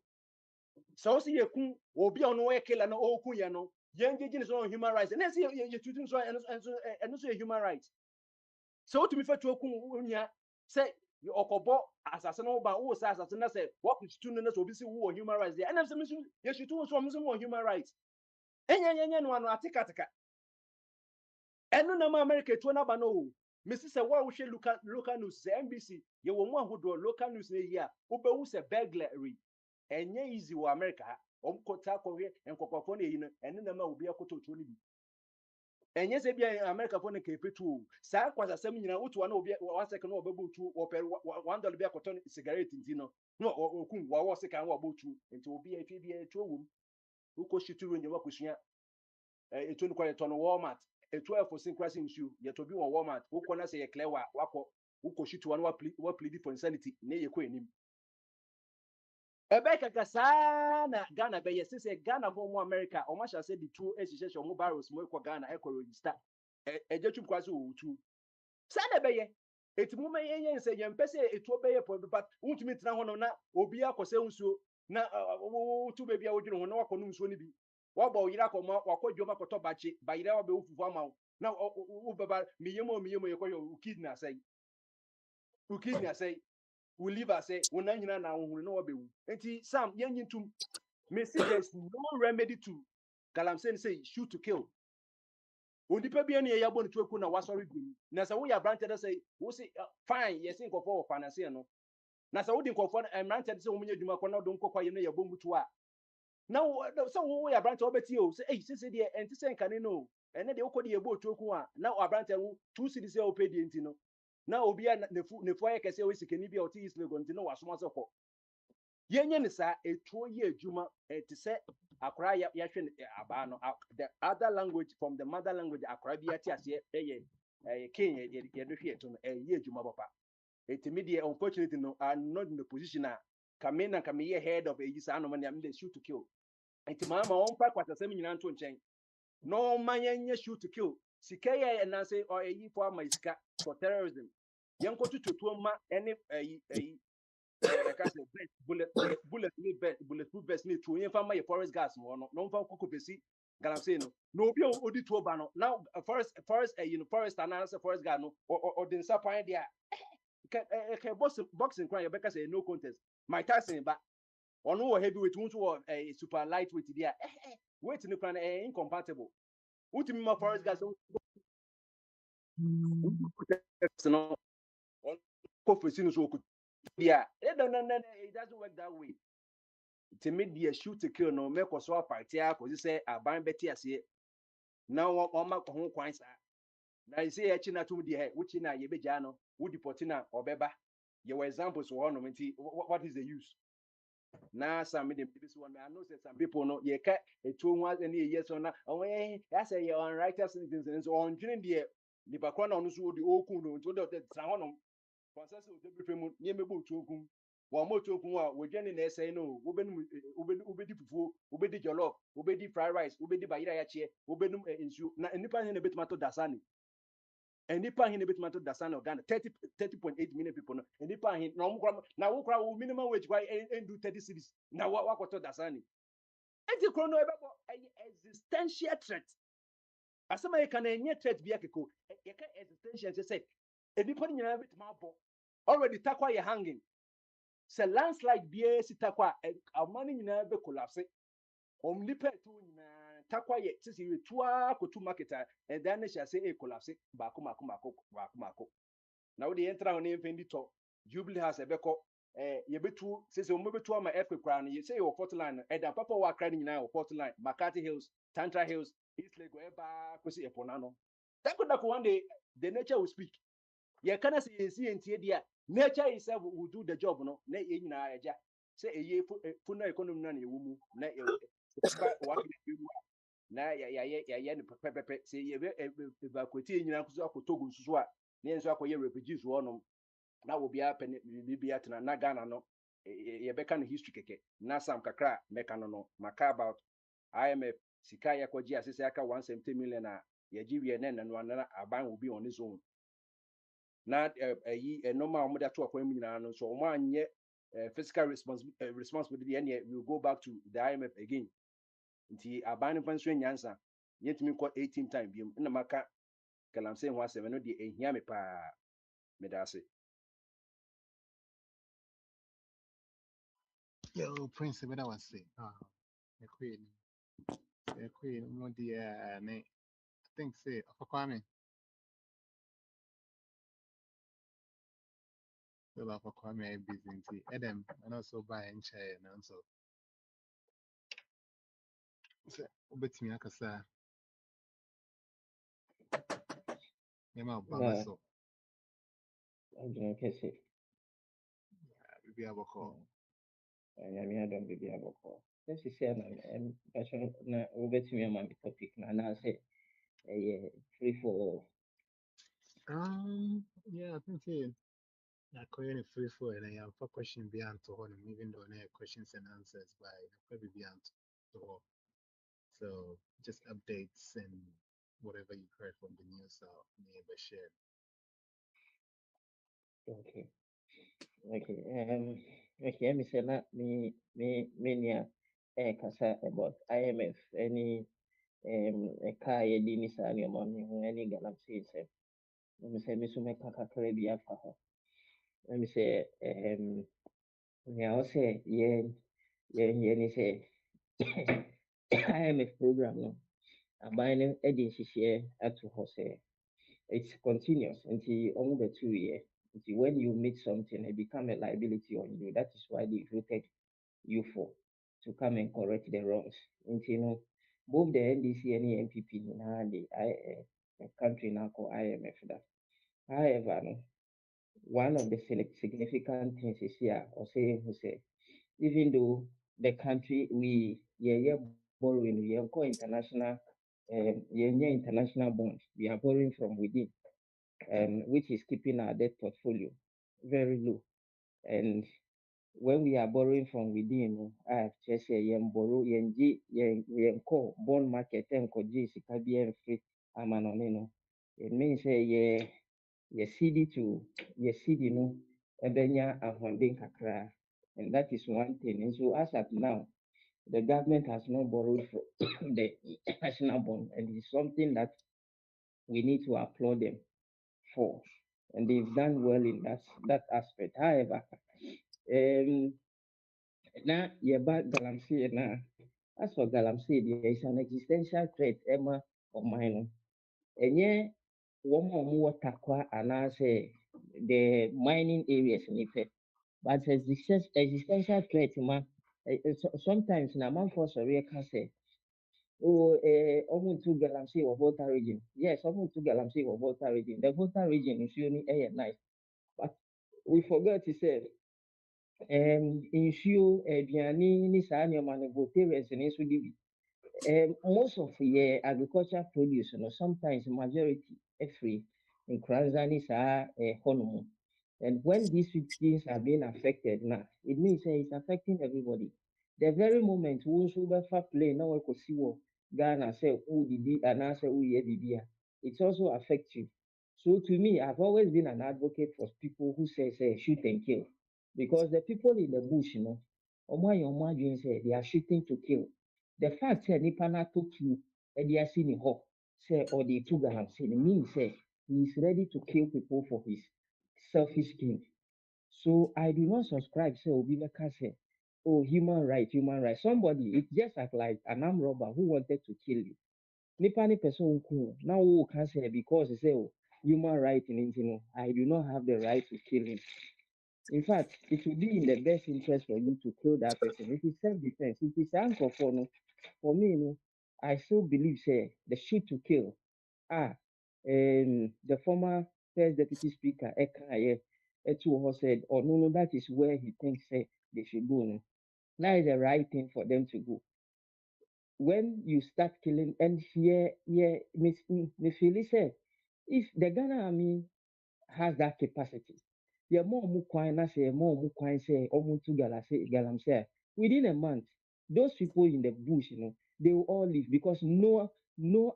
so see yekun obi ono we kill na okun ye no yengeji so human rights na say ye tutun so eno so human rights so to me fatu okun unya say okobo asase no ba wo say asase na say what is tunu na so obi say wo human rights there and say me ye tutu so mo say wo human rights enyenyenye no ano atikatika eno na ma America to na ba no Mrs. Wa wo hwe local news say NBC ye wo mu ahodo local news na yi a wo be wu say burglary enye easy wo America omkota kowe enkokofo na yi no eno na ma obi akototo ni bi And yes, America for the capital. Sa kwasasem nyina wotu na obi 1 second no obebu tu oper $1 be akoton cigarette ntino no okun wa wo second wa botu nti obi afi bi etu owum uko shitu nje wakusua etu nkwa yeto no Walmart etu afo sinkrasi nsu yeto bi won Walmart uko na se ye clear wa wako uko shitu wa plead for insanity na ye ko enim ebe kaka saa na Ghana be yes say Ghana go mo America o ma sha say the two ehihye mo barrels mo ko Ghana e ko register ejetum kwase o tu saa na be ye etimu me yenye nse ye mpese etu obeye po but untumi tena ho no na obi akose nsuo na tu be bia wodwene ho na wakɔ no nsuo ni bi wabɔ yira kɔma wakɔdwo makɔtɔ bache bayira wabe ufufu ama na ubaba miyemo ye kɔyɔ ukidna say we leave us say wona nyina na ohunu na wabewu enti Sam yenyi ntum me see there's no remedy to galamsey say shoot to kill onipa bia ne yabɔ ne tuaku na wasɔre gum na sɛ wo ya branch de say wo say fine yes nkɔfɔ wɔ finance no na sɛ wo di nkɔfɔ branch de say wo menye dwuma kɔ na do nkɔkɔ ye no yabɔ mutu a na sɛ wo ya branch obeti o say sese de enti sɛ nkane no ene de wokɔ de yabɔ tuaku a na wa branch wo 2 cities e opɛ de enti no na obi a nefu ayɛ kɛse o sikani bia o ti East Lagos enti no wasoma sɛ kɔ yenye ne sa etuo ye adwuma eti sɛ akora ya hwe aba no the other language from the mother language akora bi ati ase eye Kenya ye do hwe eto no ye adwuma papa eti me de unfortunately no I'm not in the position a kamena kame head of a sa no man am dey shoot to kill eti mama on pa kwasasem nyina nto nkyɛn no man yenye shoot to kill sika ye na say or eyi for my sika for terrorism yenko tututu ma any bulletproof vest ni tu yen fa ma forest gas no fa kokko pesi galamsey no obi odi tu oba no now forest forest announce forest gas no or den sapan dia boxing cry Rebecca say no contest my Tyson ba ono wo heavyweight unto wo super lightweight dia weight ni kran incompatible ultimate ma forest gas no ko pesi no so yeah, it doesn't work that way. To make the shoot to kill no make us so party because say aban beti ase now one mark home coins now you say na to the head which na ye beja no wo deportina obeba your examples one no what is the use now some them this one I know say some people no ye ka etu ho any years on na I say you on writers and so on during the background on so the okun no to the no consensus of the people nye mebo otuokun wa mo otuokun a wodwane na ese no obedi fufuo obedi jollof obedi fried rice obedi bayira ya che obenum nsu na nipa hin na betima to dasani nipa hin na betima to dasani Ghana 30.8 million people no nipa hin na omkra na wo kra wo minimum wage kwa do 30 cities na wa kwato dasani enti kro no ebebo existential threat asema ye kana enye threat bia keko ye ka existential say nipa nyina betima abo already takwa ye hanging se landslide bia si takwa amani nyina be collapse nipa tu nyina takwa ye sisi retua kotu market and then she say collapse baako na wo de entra ho ne mfendi to Jubilee House ebeko ye betu sisi o betu ama earthquake kra no ye say your port line da papa wa kra nyina your port line Makati Hills Tantra Hills East Lagos eba kosi epona no that could one day the nature will speak ye kana say yensi entie dia nature itself will do the job no na ye nyina eja say eye funo economy na ewu mu na wa na ya ne pepepe say ye evacuate nyina kuso akotogu nsuso a na enso akoye refugees wo no na obi apene bibia tena na Ghana no ye beka no history keke na sam kakra meka no maka about IMF sika ya kwaji asese aka 170 million a ye giwie na no na aban obi on his own na normal omo da to akwa mu nyina no so omo anye fiscal responsibility and we will go back to the IMF again nti aban fanso nyansa yetimi ko 18 time biem na maka galamsey ho asem no de ehia me pa me da se Yo, Prince, what I was saying. The queen, no, I think, say, Kwame, so Kwame, busy, Adam, and also buy and chair, and so, but me, I can say, Nema na Bamaso. adwene kɛse Bibi Aboko. nyame adom biribi abɔkɔ sɛ sisia na mpɛsɛ na wobɛtumi ama me topic na anaasɛ ɛyɛ free for all. Yeah, I think so. I call it free for and I have a question beyond to hold even though I have questions and answers by probably beyond to hold. So just updates and whatever you heard from the news or neighbor share. Okay. Okay, me say na me nia kasa about IMF any ɛka a yɛdi ne saa nneɛma no ho ne galamsey nsɛm na me sɛ me so mɛka kakra bi afa ho na me sɛ nea ɔ sɛ yɛnyɛ ne sɛ IMF program no aban no de nhyehyɛeɛ ato hɔ sɛ it's continuous nti ɔmo bɛtooyɛ nti when you make something it become a liability on you that is why they voted you for to come and correct the wrongs nti no both the NDC and the NPP nyinaa de country now called IMF that however no one of the significant things is here or say who say even though the country we yeah borrowing we are international international bonds we are borrowing from within which is keeping our debt portfolio very low and when we are borrowing from within I just say yen borrow yen call bond market and ko sika bi free amanone no it means say ye CD to ye CD no ebenya ahonden kakra and that is one thing and so as at now the government has not borrowed from the national bond and it's something that we need to applaud them for and they've done well in that aspect however na yɛba galamsey na as for galamsey there is an existential threat ɛma ɔman no ɛnyɛ wɔn a wɔwɔ takwa anaasɛ the mining areas ne fɛ but existential threat ma sometimes na amanfoɔ sɔre ɛka sɛ ɔmo ntu galamsey wɔ volta region yes ɔmo ntu galamsey wɔ volta region the volta region nsuo no ɛyɛ nice but we forget to say nsuo aduane ne saa nneɛma no votarians ne nso di bi most of your agricultural produce no sometimes majority free in Kranzani honum. And when these things are being affected now, it means it's affecting everybody. The very moment we should be play now we could see what Ghana say who did and answer who it also affects you. So to me, I've always been an advocate for people who say shoot and kill. Because the people in the bush, say they are shooting to kill the fact say nipa na to tu ɛde asi ne hɔ sɛ ɔde tu galamsey no means say he is ready to kill people for his selfish gain. So I do not subscribe say obi bɛka say oh human right. Somebody it's just like an armed robber who wanted to kill you. Nipa ne person who now who can say because he say oh human right in I do not have the right to kill him. In fact, it will be in the best interest for you to kill that person. It is self-defense. It is anchor for me, I still believe say the shoot to kill. The former first deputy speaker Ekaye Etuoho said, oh no, that is where he thinks say they should go. No. That is the right thing for them to go. When you start killing, and here, Miss Philly said, if the Ghana Army has that capacity, yeah, more mukwan na say more mukwan say omuntu galamsey within a month, those people in the bush, they will all leave because no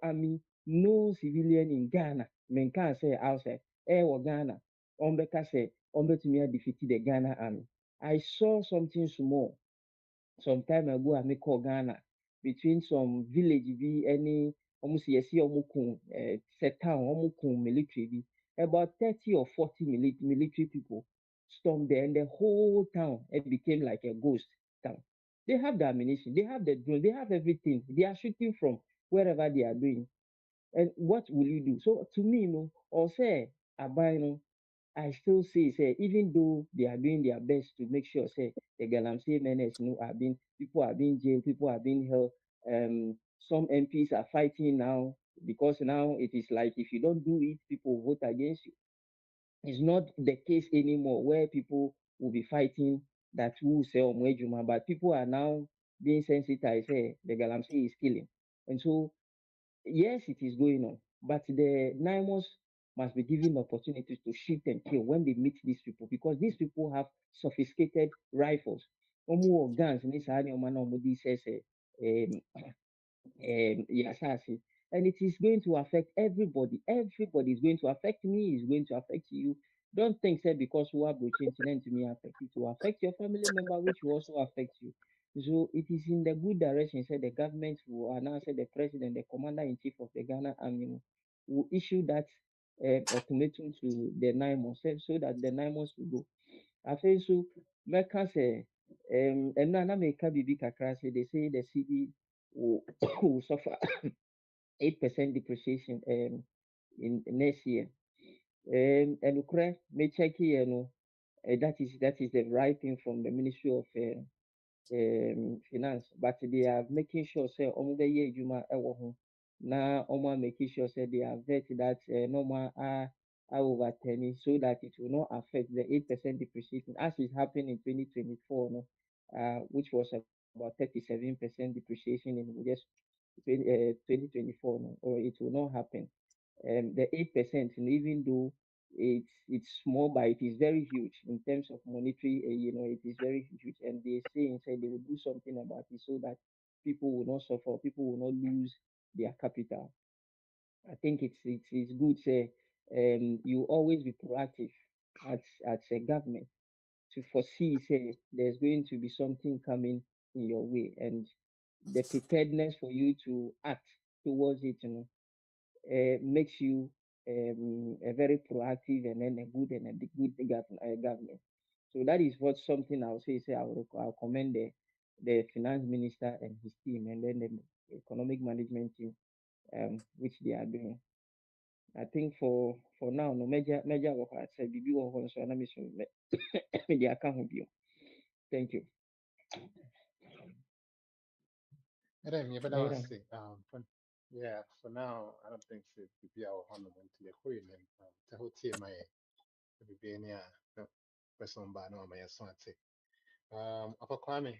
army, no civilian in Ghana, men can say outside, Ghana, Ombeka say, Ombetumi defeated the Ghana army. I saw something small some time ago. I call Ghana between some village be any almost yes, set town, military be about 30 or 40 military people stormed there, and the whole town it became like a ghost town. They have the ammunition, they have the drone, they have everything. They are shooting from wherever they are doing. And what will you do? So to me, or say, I still say, even though they are doing their best to make sure, say, the Galamsey menace, people are being jailed, people are being held. Some MPs are fighting now because now it is like if you don't do it, people vote against you. It's not the case anymore where people will be fighting that who will say Omwejuma, but people are now being sensitized. Hey, the Galamsey is killing. And so, yes, it is going on, but the Naimos must be given opportunities to shoot and kill when they meet these people because these people have sophisticated rifles. Omo guns, ni saa ni ọma na ọmo di Yasasi. And it is going to affect everybody. Everybody is going to affect me, is going to affect you. Don't think that because we are changing to me affect it will affect your family member, which will also affect you. So it is in the good direction. Said the government will announce the president, the commander in chief of the Ghana Army will issue that ultimatum to the 9 months so that the 9 months will go. I feel so. Meka say, and now make bibi kakra say they say the CD will, will suffer 8% depreciation in next year. And ukra may check here no that is the right thing from the Ministry of Finance, but they are making sure say the year juma ewo ho na making sure say they are vet that normal are overturning so that it will not affect the 8% depreciation as is happening in 2024 no which was about 37% depreciation in just 2024 no, or it will not happen. The 8%, even though it's small, but it is very huge in terms of monetary. It is very huge, and they say they will do something about it so that people will not suffer, people will not lose their capital. I think it's good. Say, you always be proactive as a government to foresee. Say, there's going to be something coming in your way, and the preparedness for you to act towards it, makes you a very proactive and then a good government. So that is what something I'll say I'll commend the finance minister and his team and then the economic management team which they are doing. I think for now no major work I said bibi wo ho so na me so me dey aka ho bio. Thank you. And then, but I was Naira. say, yeah, for now, I don't think so. Maybe I'll handle them to the queen and the whole team. My be any person by no my son. Upper Kwame,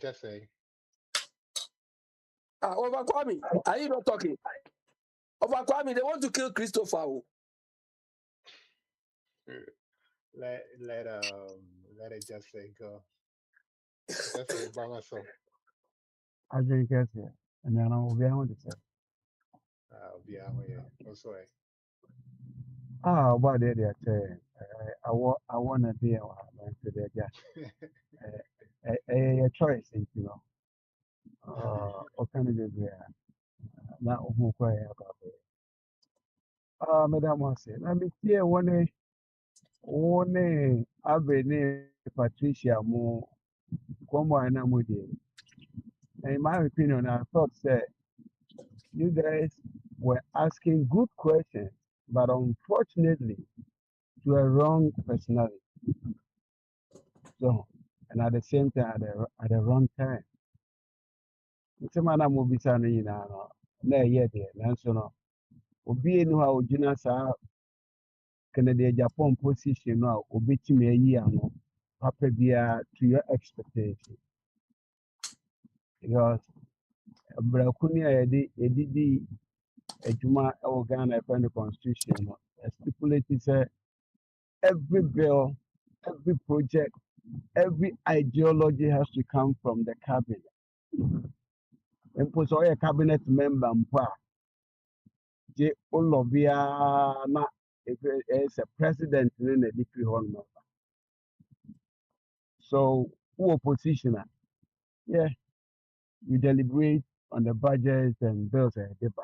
just say, Over Kwame, are you not talking? Over Kwame, they want to kill Christopher. let it just say go. Just say by myself. I drink it, and then I'll be able to say, I'll be out here. Also, ah, about it, I want to be to the a choice, what kind of be not who quite about it. Madam was saying, I mean, here one, I've been Patricia more, Como and Amudi. In my opinion, I thought that you guys were asking good questions, but unfortunately, to a wrong personality. So, and at the same time, at the wrong time. Nti mana mo bisa no nyinaa no, na ɛyɛ deɛ, nanso no, obi ni hɔ a ogyina saa Kennedy Japan position no a obetumi ayi ano papa biara to your expectation. Because brɛko ni a yɛdidi adwuma ɛwɔ Ghana ɛfɛ no constitution no, stipulate sɛ every bill, every project, every ideology has to come from the cabinet. Mpo sɛ ɔyɛ cabinet member mpo a gye ụlọ biara na sɛ president ne na ɛde firi hɔ nom. So who opposition a yeah, you deliberate on the budget and bills a yɛde ba.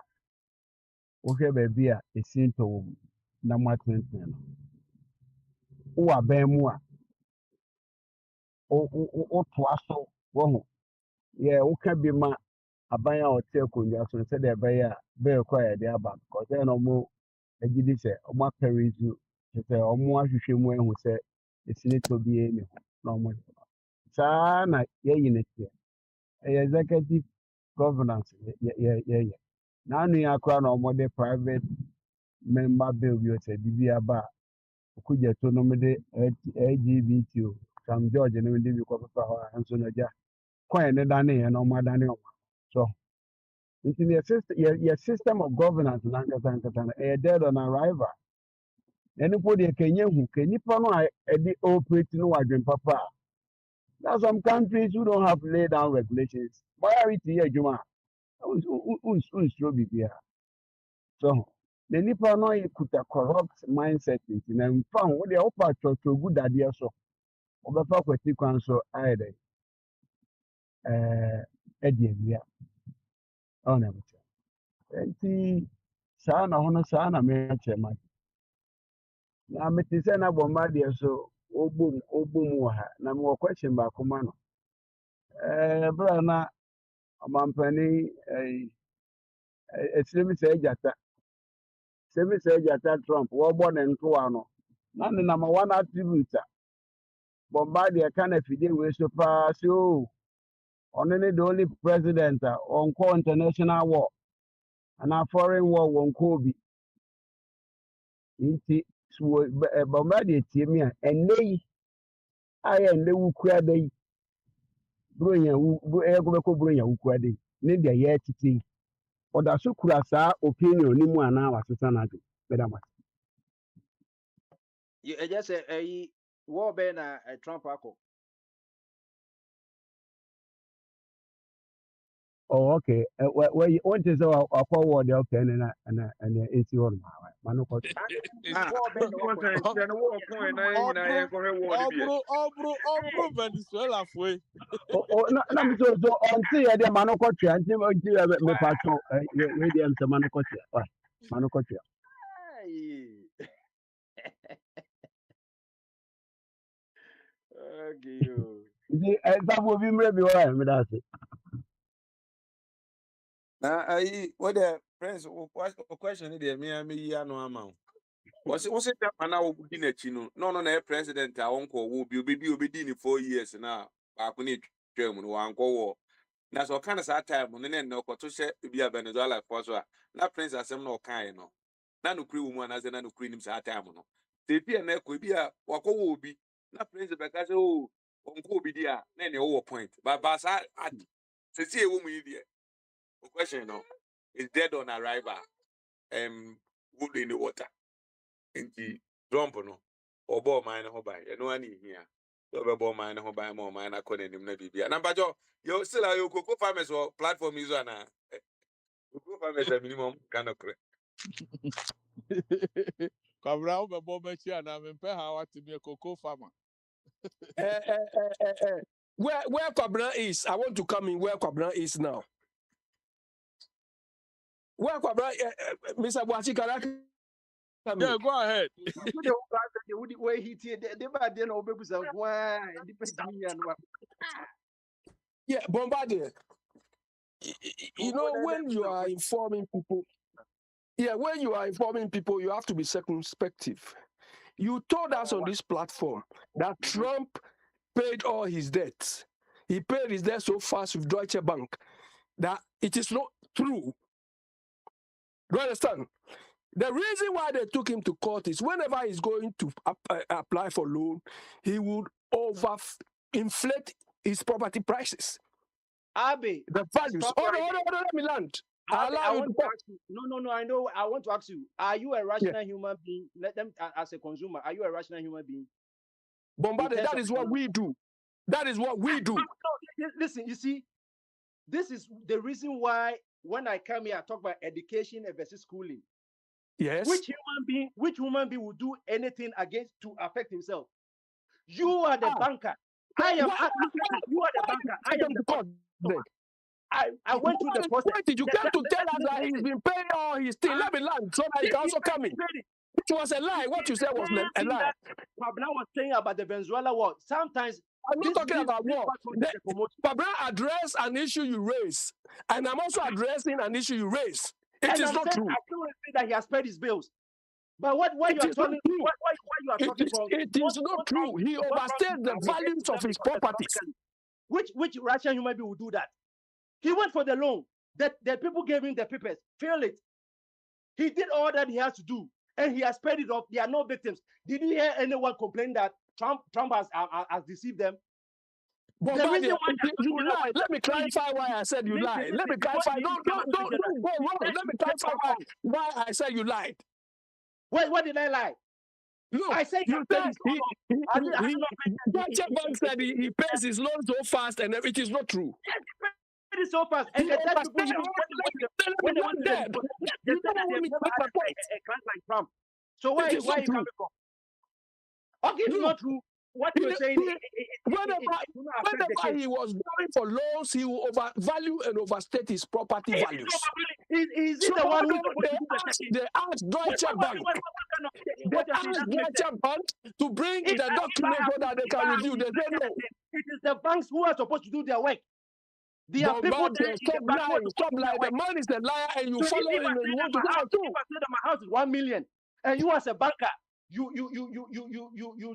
Wohwɛ baabi a ɛsi ntɔ wɔ mu na mo atentene no. Wowɔ abɛn mu a wotoa so wɔho. Yeah, woka bi ma aban a ɔte akonnwa so no sɛdeɛ ɛbɛyɛ a bill kɔ a yɛde aba. Because ɛyɛ na ɔmo agye di sɛ ɔmo apɛre zu kyerɛ sɛ ɔmo ahwehwɛ mu ahu sɛ esi ne tɔ bi yɛ ne ho na ɔmo saa na yɛyi ne teɛ. executive governance yeah. Now you are no private member bill you say bibi aba kuja to no me LGBT Sam George no me bi ko papa ho anso no ja kwan ne dane ye no ma dane o so nti your system of governance na nkata na dead on arrival anypo de kenye hu kenipa no a di operate no wadwen papa. Now some countries who don't have laid down regulations majority here adwuma unsuro bibia so the nipa no kuta corrupt mindset nti na mfa ho de opa chochogu dadeɛ so obefa kwati kwan so ayede edi awia ona mute nti saa na hono saa na me chema na mete sɛ na bomba deɛ so obum wɔ ha na me wɔ question ba kuma no bra na amampani esremi sɛ gyata sɛmi sɛ gyata Trump wɔbɔ ne ntoa no na ne number one attribute bomba deɛ ka na fidie wei so paa sɛ o ɔno ne the only president a ɔnkɔ international war anaa foreign war wɔnkɔ obi nti bomba deɛ tie mi a ɛnɛ yi a yɛ ɛnɛ wu kura da yi buronya wu ɛyɛ kɔbɛkɔ buronya wu kura da yi ne deɛ yɛ tete yi ɔda so kura saa opinion ne mu anaa wasesa n'adwe bɛda ma. I just say war be na Trump ako. Oh, okay. What is our word? Okay, and it's your man. War be no point na ye ko he war bi. Obro Venezuela foi. Oh, na me so until ya de man ko twa until me patcho we dem se man ko twa. Man ko twa. Okay yo. Di example bi mre bi wa me da se. Na what the friends o question dey me yi anu ama. Was that man na obi na chi no na president a wonko wo bi obedi ni 4 years na ba ko ni twam no wanko wo na so kan sa time no ne no ko to hye bi a Venezuela for so a na prince asem na o kan no na no kuri wo mu na ze na no kuri nim sa time no te bi na ko bi a wako wo obi na prince be ka se o wonko obi di a na ne wo point ba sa ad se tie wo mu yi die the question no is dead on arrival wood in the water. Nti Trump no obo man ho ban ye no ani hia so be bo man ho ban mo man akọ nanim na bibia na bajo yo still are yo cocoa farmers or platform is on cocoa farmers are minimum kind of correct Kabra be bo me chi ana me pe ha what me cocoa farmer. Where Kwabena is, I want to come in where Kwabena is now. Where Kwabena, Mr. Boachikara. Yeah, go ahead. The way he did the bad then obebusa why Yeah, Bombardier. You know, when you are informing people, when you are informing people, you have to be circumspective. You told us on this platform that Trump paid all his debts. He paid his debt so fast with Deutsche Bank that it is not true. Do you understand? The reason why they took him to court is whenever he's going to apply for loan, he would inflate his property prices. Abi, the values. Hold on, let me land. I want to ask you. No, I know. I want to ask you, are you a rational human being? Let them, as a consumer, are you a rational human being? Bombarded, that is what we do. That is what we do. No, listen, you see, this is the reason why when I come here, I talk about education versus schooling. Yes. Which human being would do anything against to affect himself? You are the banker. You are the banker. I am the customer. I went through the process. Wait, did you come to tell us that he's been paying all his thing? Let me land so that he can also come in. It was a lie. What you said was a lie. Pablo was saying about the Venezuela war. Sometimes I'm not talking about war. Pablo addressed an issue you raised, and I'm also addressing an issue you raised. It is not true. I still say that he has paid his bills. But what you are talking, what you are talking from? It is not true. He overstayed the values of his properties. Which Russian human being will do that? He went for the loan. That the people gave him the papers. Fail it. He did all that he has to do, and he has paid it off. There are no victims. Did you hear anyone complain that Trump has deceived them? The reason why you lied. Let me clarify why I said you lied. Let me clarify. Don't go wrong. Let me clarify why I said you lied. What did I lie? Look, I said you said Deutsche Bank said he pays his loan so fast, and it is not true. It is so fast, and the dead people when they want to dead. You don't want me to make my point. A class like Trump. So why are you coming from? Okay, it's not true. What you're saying whenever he was going for loans, he will overvalue and overstate his property values. Is it the one who they asked Deutsche Bank? They asked Deutsche Bank to bring the document so that they can review. They said no. It is the banks who are supposed to do their work. There are people stop lying. The man is a liar, and you follow him, and you want to go too. If I said that my house is 1 million, and you as a banker, you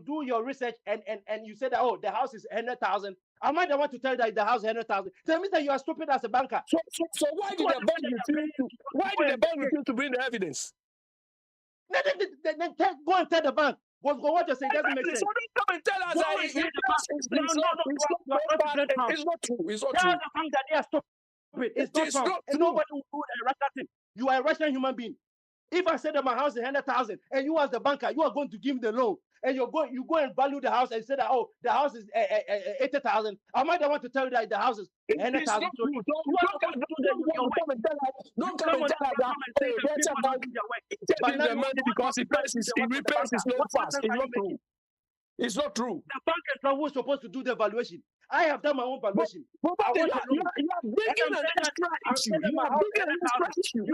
do your research and you say that, oh, the house is 100,000. Am I the one to tell you that the house is 100,000? That means that you are stupid as a banker. So why did the bank refuse to bring the evidence? Then go and tell the bank. What you say doesn't make sense. So don't come and tell us that it's not true. It's not tell true. the bank that they are stupid. It's not true. And nobody will do a rational thing. You are a rational human being. If I said that my house is 100,000 and you as the banker, you are going to give the loan and you go and value the house and say that, oh, the house is 80,000. Am I the one to tell you that the house is 100,000? Don't come and tell us the money because he repays his loan fast. It's not true. It's not true. The bank is not who's supposed to do the valuation. I have done my own valuation. You are bringing an extra issue.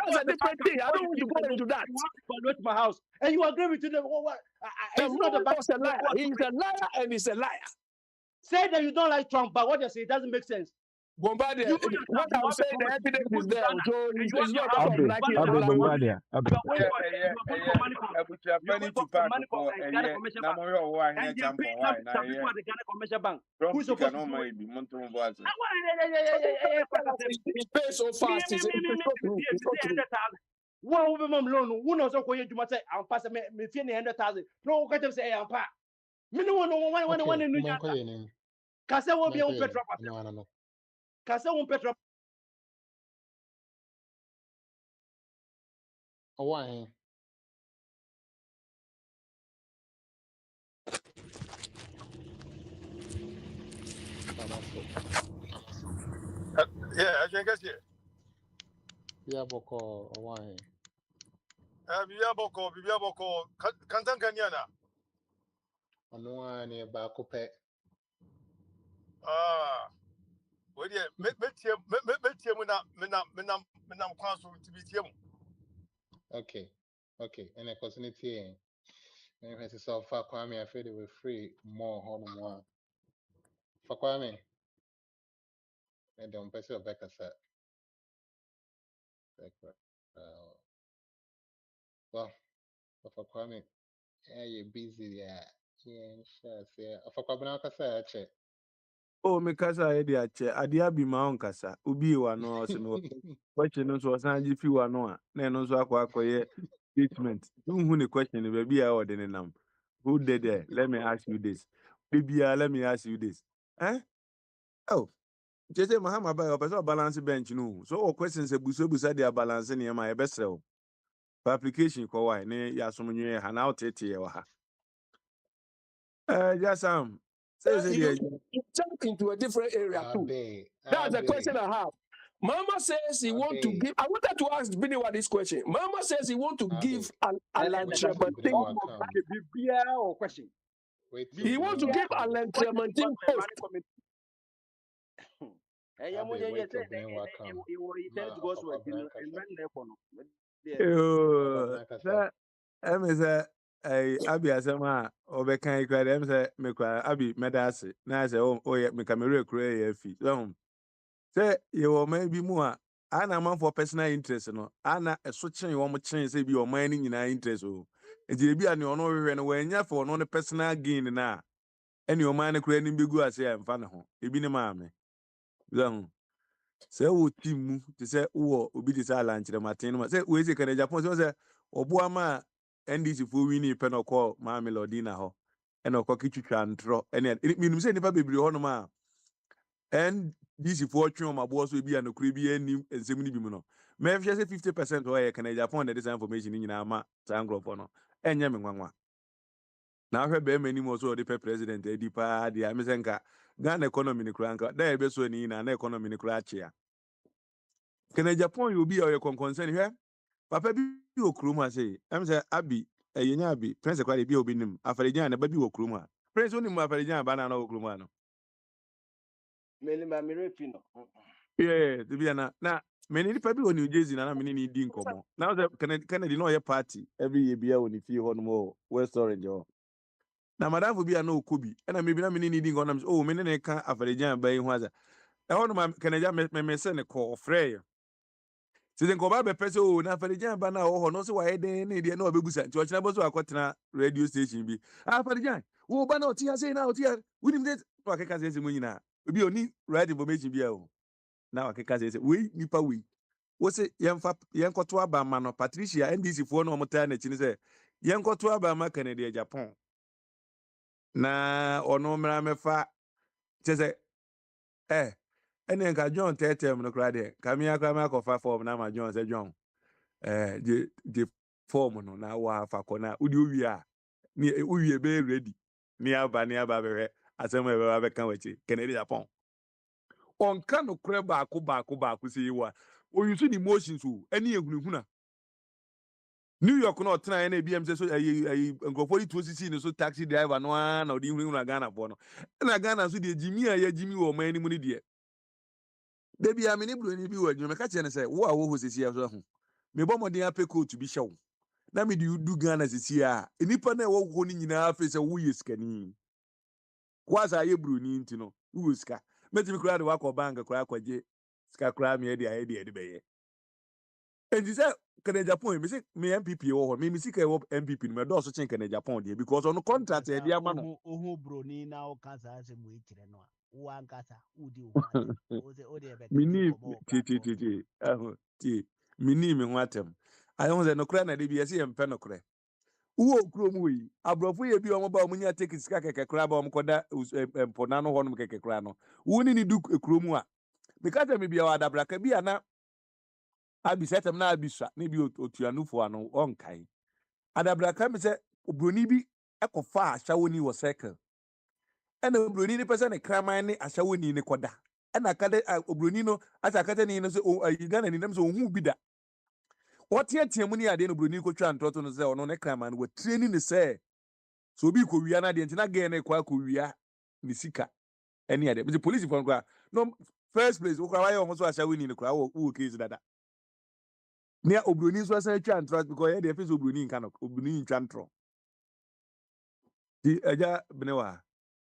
That's a different thing. I don't want to go into that. You want to evaluate my house, and you agree with them. He's not a liar. He's a liar, and he's a liar. Say that you don't like Trump, but what you say doesn't make sense. Bombardier, what I'm saying, the evidence is there. So it's not Bombardier. so fast. One woman loan, who knows what you must say, I'll pass me 100,000. No, what you say, I'm pa. Me no one in New York. Kasa won't be on petrol. No. Kasa won't petrol. Why? Yeah, I can guess it. Yeah, Boko, why? Bibia Kantan Kanyana. No one near Bacope. Well, yeah, met him council to be him. Okay, and I continue here. And if it's so far, Kwame, I feel they were free more, more. For Kwame, and don't pass your back as that. Well, for Kwame, you're busy, yeah, sure. For Kwame, I'll say, check. Oh, me kasa edi ache adia bi ma on kasa ubi wa no se no question no so san ji fi wa no a na no so akoye statement who the question be bia o de nam who did there. Let me ask you this bibia let me ask you this oh just say Mahama ba o person balance bench no so o question say buso dia balance ne ma e be srew for application ko why ne ya som nwe ha na o tete ye wa ha just you jump into a different area too. That's the question I have. Mama says he want to give. I wanted to ask Biniwa this question. Mama says he want to give Alan Tremontin. He wants to give Alan Tremontin post. Abi asema obekan ikwa dem se mekwa abi medase na se oye mekamere kure ye fi se ye wo man bi mu a ana man for personal interest no ana eso chen wo mo chen se bi o man ni nyina interest o enti bi ani ono hwehwe no wanya for no personal gain na eni o man kure ni begu ase ya mfa ne ho ebi ne maame Say wo team mu to say wo obi dey say lunch dem atin no say we say Canada Japan say obo ama NDC fo wini pe no call ma melody na ho e no kitwitwa ntro ene minum say nipa bebre ho no ma NDC fo twen o mabo so bi anokure bi anim ensem ni bi mu no me fye say 50% o ye Canada Japan dey this information nyina ama sangrofo no enye me nwanwa na hwe be mani mo so the president edi pa dia me senka Ghana economy ni kura nka da ebe so ni na economy ni kura chia Canada Japan you be o concern here papa bi okruma say em say abi eyenya abi prince kwade bi obi nim afarijan na ba bi okruma prince onim afarijan ba na okruma no Many mammy no. yeah to be na many people bi oni Jersey na many ni di nkomo now say Kennedy no your party every year bia oni fie ho no mo West Orange ho na madam fo bia na okobi na maybe na many ni di nkomo oh many na ka afarijan ba yi ho aza e ho no ma Kennedy me se ne call frey Sisi nkoba be pese o na Farijan ba na ho no se wa eden na ide na obegusa nti ochina bo so akotena radio station bi Farijan wo ba na otia sei na otia winim de wa keka sei mu nyina obi oni right information bi o na wa keka sei we nipa we wo se yenkoto aba ma no Patricia NDC fo no omota na chini se yenkoto aba ma Canada Japan na ono mra mefa chese ene nka John tetem no kra de kamia kra ma ko fa form na ma John se John the form no na wa fa kona udi owi a ni owi be ready ni aba be asem e be kan wachi Kennedy Japan on kan no kre ba ko se wa o use the emotions o ani ehunhuna New York no tena na BM say so ngofori 2cc no so taxi driver no na odi hunhuna Ghana for no na Ghana so de jimi a ya jimi wo man ni mu ni de Debi amini bro ni bi wa dwuma ka che ne say wo a wo ho sesi ya so ho me bo modin apeko to bi hyew na me di du Ghana sesi a enipa na wo ho ni nyina afi say wo yeskani kwaza ye bro ni nti no wo ska metimi kura de wakọ bank kura kwaje ska kura me de beye enti say Canada Japan me say me MPP wo ho me sika wo MPP no me do so chen Canada Japan de because on contract e dia ma no ohu bro ni na o kasa ase mu ikire no a wo ankasa udi o ate o se o de be mini ti mini me watem ayo ze no kura na de bi ese yempe no kura uwo kuro mu yi abrofo ye bi o mo ba o munya take sika keke kura ba o mo koda empona no ho no keke kura no woni ni du kuro mu a because me bia wa dabraka bi ana abi setem na abisua ne bi otuanufo ano onkai adabraka me se obroni bi ekofa ahawoni wo cycle ena obroni ni pese ne kraman ne ahawoni ne koda ena kade obroni no asa kate ni no so Ghana ni nam so ohu bi da wotie mu ni ade no obroni ko twa ntoto no se ono ne kraman wo training ne se so obi ko wia na de ntina ge ne kwa ko wia ni sika eni ade the police for kwa no first place wo kwa wa ye omo so ahawoni ne kwa wo case dada Nia obroni so asa twa ntro because ye dey face obroni nka no obroni ntwa ntro di eja bnewa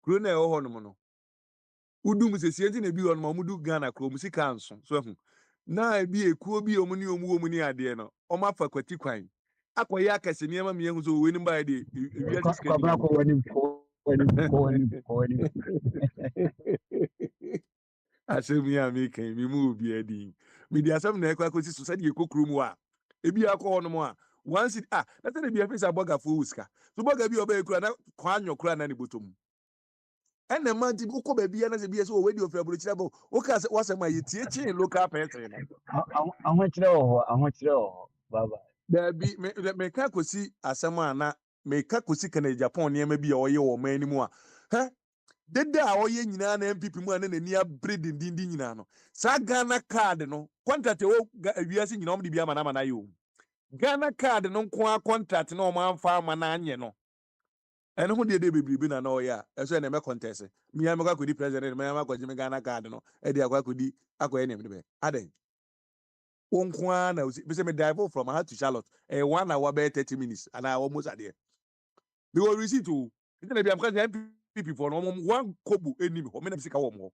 kuro na e ho no no udum sesie nti na bi ho no mudu Ghana kuro musika nso so hu na bi ekuo bi omu ni ade no o ma fa kwati kwan akoye akase niam me hu so we ni ba de wiase skadi kwa wani asem ya me kan mi mu obi adi mi di asem na ekwa kosi so sadi ekokuru mu a ebi akọ no mu a once na tell be face aboga fo uska so boga bi oba ekura na kwanyo kura na ni botom ene man ti ukọ ba bi na se bi so we di ofra bro bo o ka wasem a yetie chin local person no ahokire ho baba da bi me ka kosi asem a na me ka kosi Canada Japan ne ma bi a oye wo man ni mu a ha dede a oye nyina na MPP mu na nani abredin din nyina no sa Ghana card no contract wo wiase nyina om de bi ama na yo Ghana card no nko contract no ma amfa ama na anye no ene ho de bebribe na na oya eso na me contest mi ya me kwa kodi president me ya ma kwaji me Ghana card no e de akwa kodi akoye ne me be aden wonko na be say me drive from her to Charlotte 1 hour be 30 minutes and I almost at there they will receipt to it na be am because MPP for no one kobo enim ho me na sika wo mo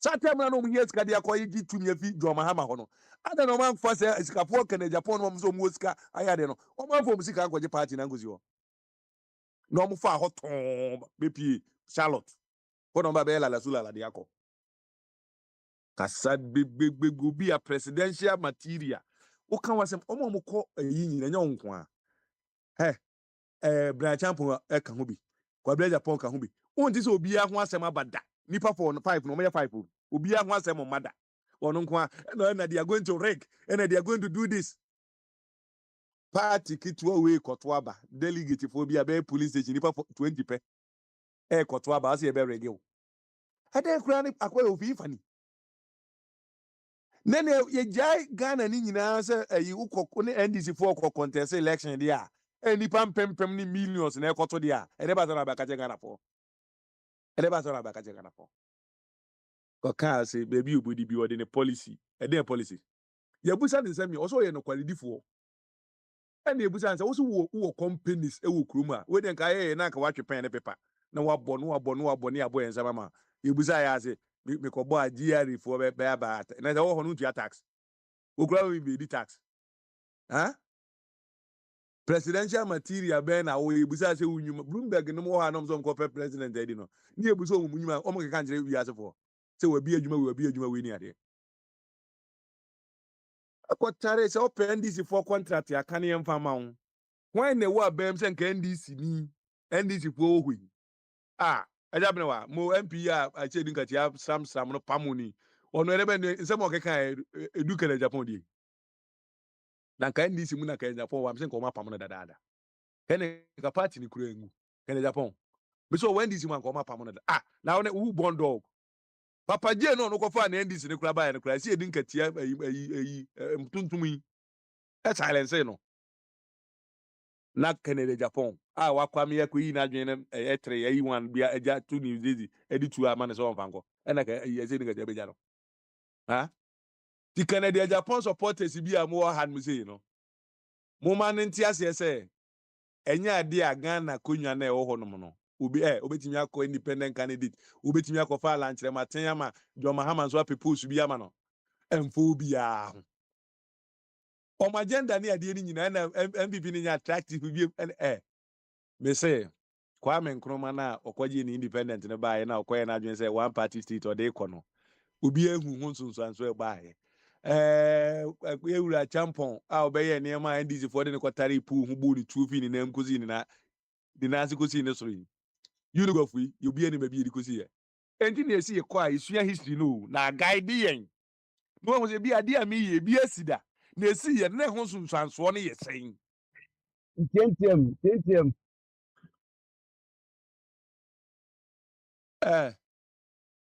satem na no mu yes ka de akoye gi tumi afi Joma Hama ho no adan no man fa say sika for Canada Japan no mo so mo sika ayade no o man for mo sika akwaje party na ngozi ho no mo fa hoton be pie Charlotte ko no ba be la sula la de akọ Kasa big will be a presidential material. O can was some omoko a yin and young one. Branch champion Kahubi. Quabla Japon Kahubi. On this will be a one summer bada. Nipa 4 5 no more 5 will be a one summer mother. Or no, they are going to rake and they are going to do this. Party kitwa we kotwaba delegate for be a police station nipa 20 pe kotwaba as e be regio ade kura ni akwa ofi fani nene ye jai Ghana ni nyina se ayi ukoko ni NDC for contest election dia nipa pempem ni millions na ekoto dia ede ba zona ba ka Ghana for ede ba zona ba ka Ghana for ko ka se baby obudi bi wode ne policy ede policy ye busa ni nsemi oso ye no quality for and the busan say also wo companies e wo kruma we den ka ye na ka watwe pen ne paper na wabɔ ne aboy ensama ma ye busa ya say me ko bo agri for be ba na say wo ho no tua tax wo kura we be di tax presidential material be na wo ye busa say unyuma Bloomberg no mo ha no so ko president edi no ni ye busa omunyuma o mo ka nkire wi ase for say we bi adwuma we ni ade akotare say open this for contract ya kan ye mfa ma wo. When they were bem sen NDC for hui. Ajabnewa mo MP a chedi nkati ya sam no pamuni. Ono ebe nsemo keka eduke na Japan di. Na ka NDC mu na ka Japan wa msen ko ma pamuna dada. Kene ka party ni kuro engu. Kene Japan. Biso when NDC man ko ma pamuna dada. Na one who born dog. Papa je no ko fa na NDC ni kura ba ya ni kura si edi nkati ya mtuntumi. E silence no. Na Canada Japan wakwame yakoyi na adwene etre yayi wan bia eja to new disease editu amane so mfanko ena ka yeze ni ga beja no ti Canada Japan supporters bia mo han musei no mo man ntiase se enya ade a Ghana konwa na ewo honom no obi obetimi akọ independent candidate obetimi akọ fa lanchere maten ama John Mahama so propose bia ma no emfo bia o agenda ni ade ni nyina na MVP ni nya attractive bia me say Kwame Nkrumah na okwaji ni independent ne baaye na okoye na adwen say one party state or dey kono obi ehu hunsunsu anso e baaye ewura champon obeye ne ma NDC for de ne kwatare pu hu bu ni tufi ni na nkuzi ni na di na asikosi ni so yi you go free you be any baby edikosi ye enti na esi ye kwa isua history no na guide yen no mo se bi ade ami ye bi asida na esi ye ne hunsunsu anso ne ye sen TNTM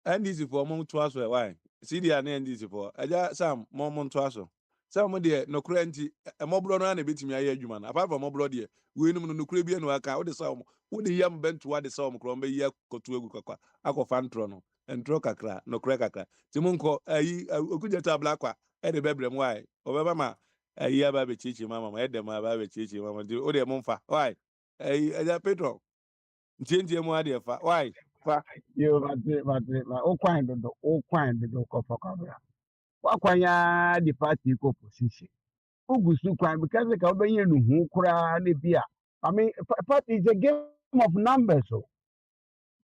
NDC for mom to aso why see the NDC for aja Sam mom to aso Sam de no kura nti mobro no na betimi aye adwuma na apart from mobro de we num no kura bia no aka wo de Sam wo de yam bento wa de Sam kro mbe ye kotu egu kakwa akọfa ntro no ntro kakra no kura kakra ti munko ayi okuje ta blakwa e de bebrem why obeba ma ayi aba be chichi mama e de ma aba be chichi mama di o de mumfa why ayi aja Petro ntie mu ade fa why fa you but okwan do ko fokabra wakwanya the party ko position ugusu kwan because ka obenye no hu kura na bia I mean party is a game of numbers so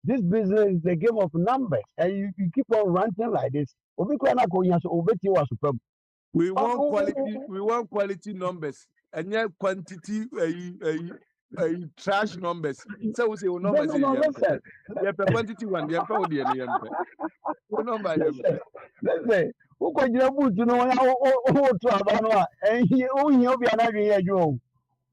this business is a game of numbers and you keep on ranting like this obi kura na ko nya so obeti wa super we want quality numbers and yeah quantity trash numbers so we say numbers no listen yeah quantity one yeah for the number listen who ko jira boot no o to abano a o yin obi anadwe ye adwo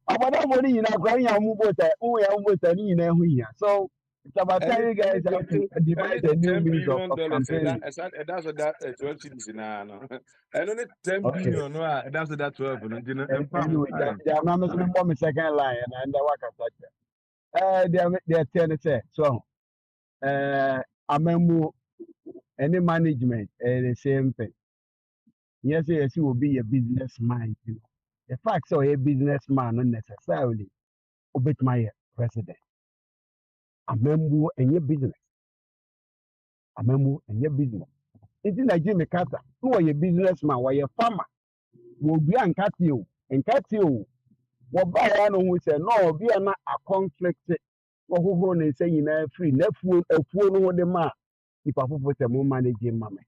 abada mo ni nyina kwa nya mu bota o ya mu bota ni nyina hu hia so it's about telling you guys how to devise a new means of campaigning. That's what that 12 cities na no and only 10 Okay. billion no that's what that 12 no Anyway, I'm not my second line and I work they're 10 say so amemu any management the same thing. Yes, yes, you will be a businessman. You know. The fact so a businessman not necessarily obey my president. Amemu and your business. Amemu and your business. It's in Jimmy Carter. Who are your businessman? Why your farmer? Will be and cut you and cut you. What by no say no be a conflict. Who say you know free. Nefu a fool no the man. If I put a more managing mammy.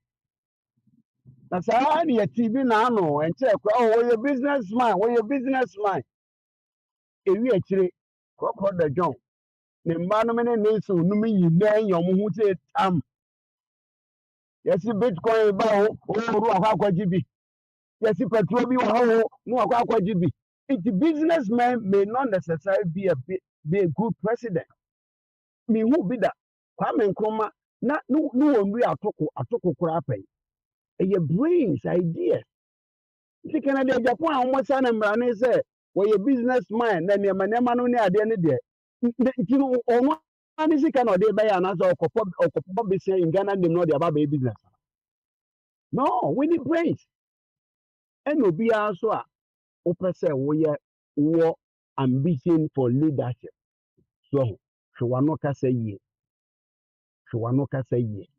Na saa ne yɛ TV na ano ɛnkyɛ kora wɔyɛ businessman ewi akyire kɔkɔ da John ne mma no ne Nelson no nyinaa yɛ ɔmo ho sɛ tam yɛsi bitcoin ba hɔ ɔwɔru akɔ akɔgye bi yɛsi petrol bi wɔ hɔ no akɔ akɔgye bi nti businessman may not necessarily be a good president mihu bi da Kwame Nkrumah na ne wɔn wi atoko koraa pɛn ɛyɛ brains ideas nti Kennedy Japan a wɔn sa ne mmara ne sɛ wɔyɛ businessman na nneɛma no ne adeɛ ne deɛ nti no ɔno ani sika na ɔde bɛyɛ anaasɛ ɔkɔpɔ besia in Ghana name na ɔde aba bɛyɛ business no we need brains ɛna obiara nso a wopɛ sɛ wɔ ambition for leadership so hwɛ wano kasa yie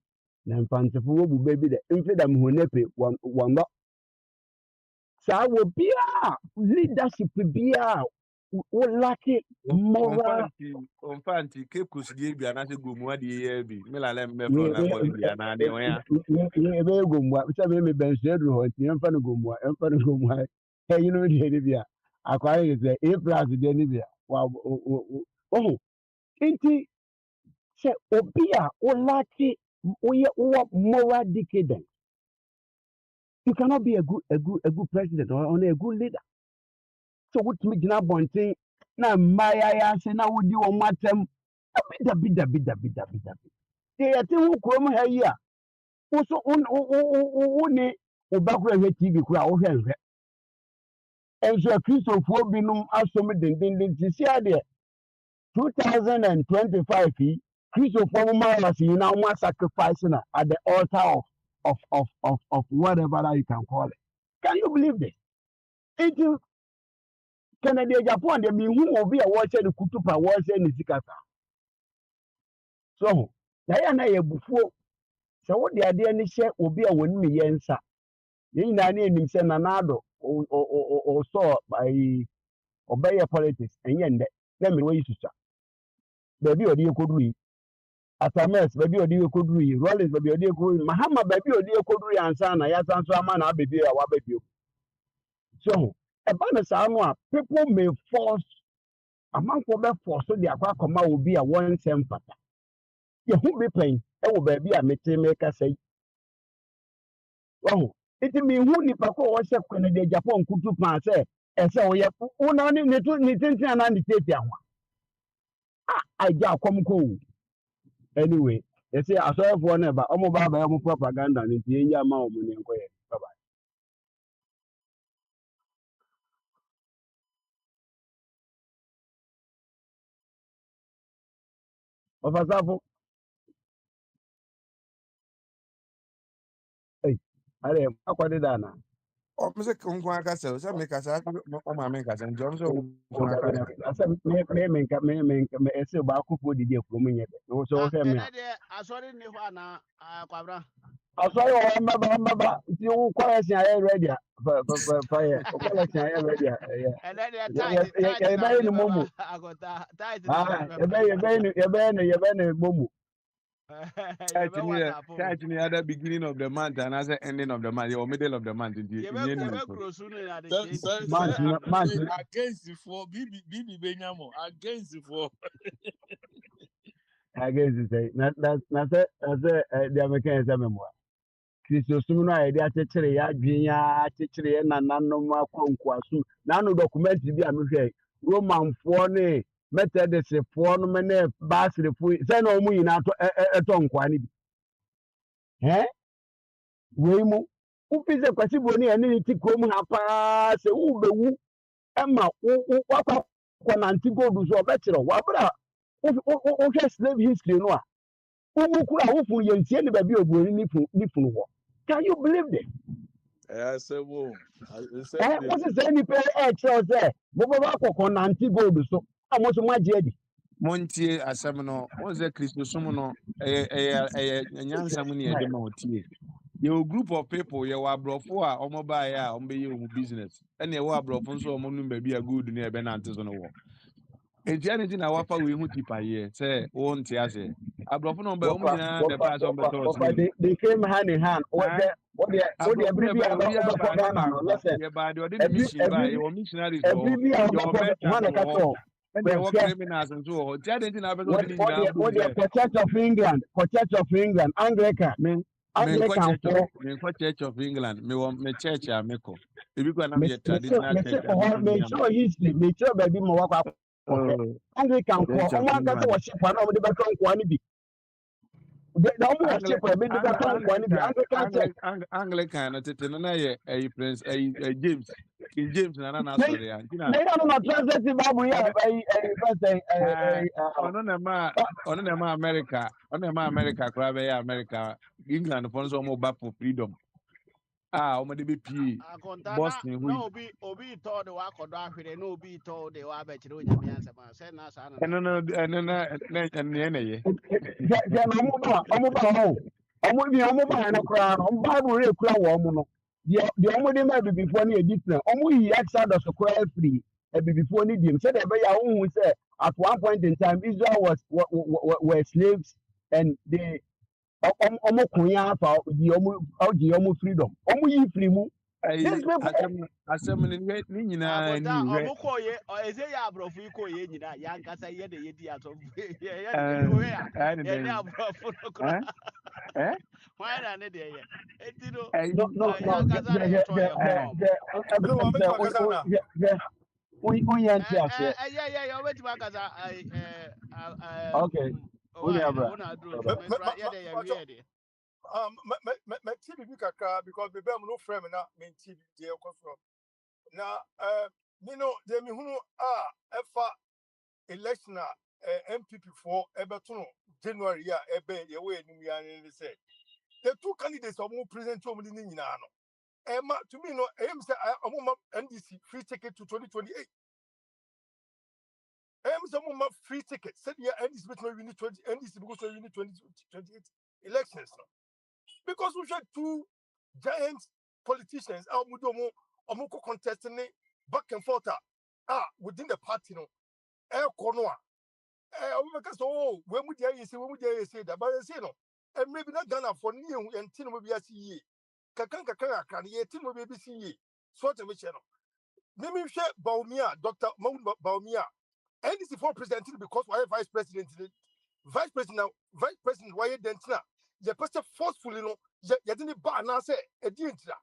na mfantefo wɔ bu baabi dɛ mfe da mehonepe wɔndɔ saa wɔ biara leadership biara wolake moral Onfanti Cape Coast die bi anase gomua die ye bi melale mbefro na ko bi ana de won ya ebe gomua sɛ me bensu edu hɔ nti ɛmfa no gomua ɛyi no de bia akwara yɛ sɛ a plus de ne bia wa oh nti sɛ obi a wolake woyɛ moral decadent you cannot be a good president or a good leader so wotumi gyina abɔnten na mmaayaya ase na wodi wɔn atam dabi deɛ yɛte wo kurom ha yi a woso wo ne wo ba kora hwɛ TV kora a wohwɛ nhwɛ nso akristofoɔ binom asom dendenden ti si adeɛ 2025 yi kristofoɔ mo marvelous nyinaa mo sacrifice na at the altar of whatever that you can call it can you believe this it is Kennedy Japan de mihu obi a wɔhyɛ ne kutupa wɔhyɛ ne sikasa so na yɛ bufuo sɛ wode adeɛ ne hyɛ obi a wɔnim yɛ nsa yɛn nyinaa ne anim sɛ Nanado ɔsɔ ɔbɛyɛ politics ɛnyɛ ndɛ na mmiri wɔyi susa baabi a ɔde yɛ koduru yi Atames baabi a ɔde yɛ koduru yi Rollins baabi a ɔde yɛ koduru yi Mahama baabi a ɔde yɛ koduru yi ansa na yɛasan so ama na abɛbi a wabɛbi so ɛba no saa no a people may force amanfoɔ bɛ force de akɔ akɔma obi a wɔnsɛ mfata yɛho bi pɛn ɛwɔ baabi a mete mekasa yi nti mehu nipa kɔ wɔhyɛ Kennedy Japan kutu paa sɛ ɛsɛ ɔyɛ wona ne tenten anaa ne tete aho agya akɔm kɔ anyway yɛsɛ asɔrefoɔ no ɛba ɔmo ba abɛyɛ ɔmo propaganda no nti yɛnyɛ ama ɔmo ne nkɔyɛ bye. Ofasafo are akwade dana o me se konko aka se o se me ka sa o ma me ka se njo so konko aka asa me ese ba akofo didi ekuro nye be no so se me asori ni ho ana kwabra asori o mbaba ti wo kwara si aye ready fa ye o kwara si aye ready and then tight be ni momo agota tight ye be ni momo Catch me at the beginning of the month and as the ending of the month or middle of the month. Against the four, Bibi Benyamo, against the four. Against the say, not the Americans memoir. Christo Sumuna, I teacher, ya Gina, teacher, and Nanoma Conquasu. Nano document to be a movie. Roman Forne, Methodist, Fornomene, Basri, send no money out a tongue quani. Wemu, who is a Quasiboni and any Tikum Hapa, say, who Emma, what Antigo do so better, Wabra, who slave history no. Who could have for you see baby of Nifun. Can you believe this? I said, whoa. What is any pair extra there? Bobako Antigo do so. How much my jedi? Montie asemno was a Christo Sumuno nyansa mu ne de ma otie your group of people you were brofo a omo ba ya omo be your business and you were brofo nso omo nu ba bia good ne be na ntezo no wo enti anything na wafa we hu tipa ye say won tie ase abrofo no ba omo nyina the pass on beto they came hand in hand. What the every year about Ghana? Listen, yeah, but the mission by your missionaries every year your about merchant man catch and they were criminals and so on. Tell them to have what the Church of England, Anglican, me for Church of England, me want me church ya me ko. If you go na me me traditional church ya me me sure history, me sure baby mo waka Anglican for Church of one can say England. worship na mo de beto nkwa ni bi. The worship we be de beto nkwa ni bi Anglican church. Anglican no tete no na ye Prince James. King James na sorry ya. Na ina no translate Bible ya Ono na ma America. Ono na ma America kra be ya America. England for so mo back for freedom. Omo de be pie. Akontana Boston na hui. obi told the wakodo ahwere na obi told the wa be kire onyame ansema say na sa na No na ye. Sɛ na ɔmo ba hɔ ɔmo ba no koraa no ɔmo Bible rɛ kura wɔ ɔmo no deɛ ɔmo de ma abibifoɔ no yɛ different ɔmo yi Exodus koraa afiri abibifoɔ no diem sɛdeɛ ɛbɛyɛ a wohu sɛ at one point in time Israel were slaves and they ɔmo konya afa gye ɔmo freedom ɔmo yi firi mu these people Asem ni nyinaa ni akonta hwɛ. omukoye eze ya abrofo ikoye nyina ya nkasa ye de yedi aso ye de we ya ye ne abrofo no kra why na ne de ye etino no ya nkasa na ye to ye form wonyɛ nte aseɛ yeah wait ma nkasa okay why na wona adro so me kra ye de ye we de TV bi kakra because the bem no frame na me TV dey okofro na me no de me hunu efa election MPP for ebeto January ya ebe ye we enim ya ne say the two candidates omo present to omo ni nyina no to me no em say omo NDC free ticket to 2028 say omo free ticket said ya NDC between we need 20 NDC because we need 2028 elections no because we had two giant politicians omo contesting back and forth within the party no kono we make so we mu dey say that but say no and maybe not Ghana for new and tin mo bia see kakan akran ye tin mo be see ye so to me no me hwe Baumia Dr. Mahmoud Baumia NDC for president because why vice president why dentina the person forcefully no ye didn't ba na say e di ntira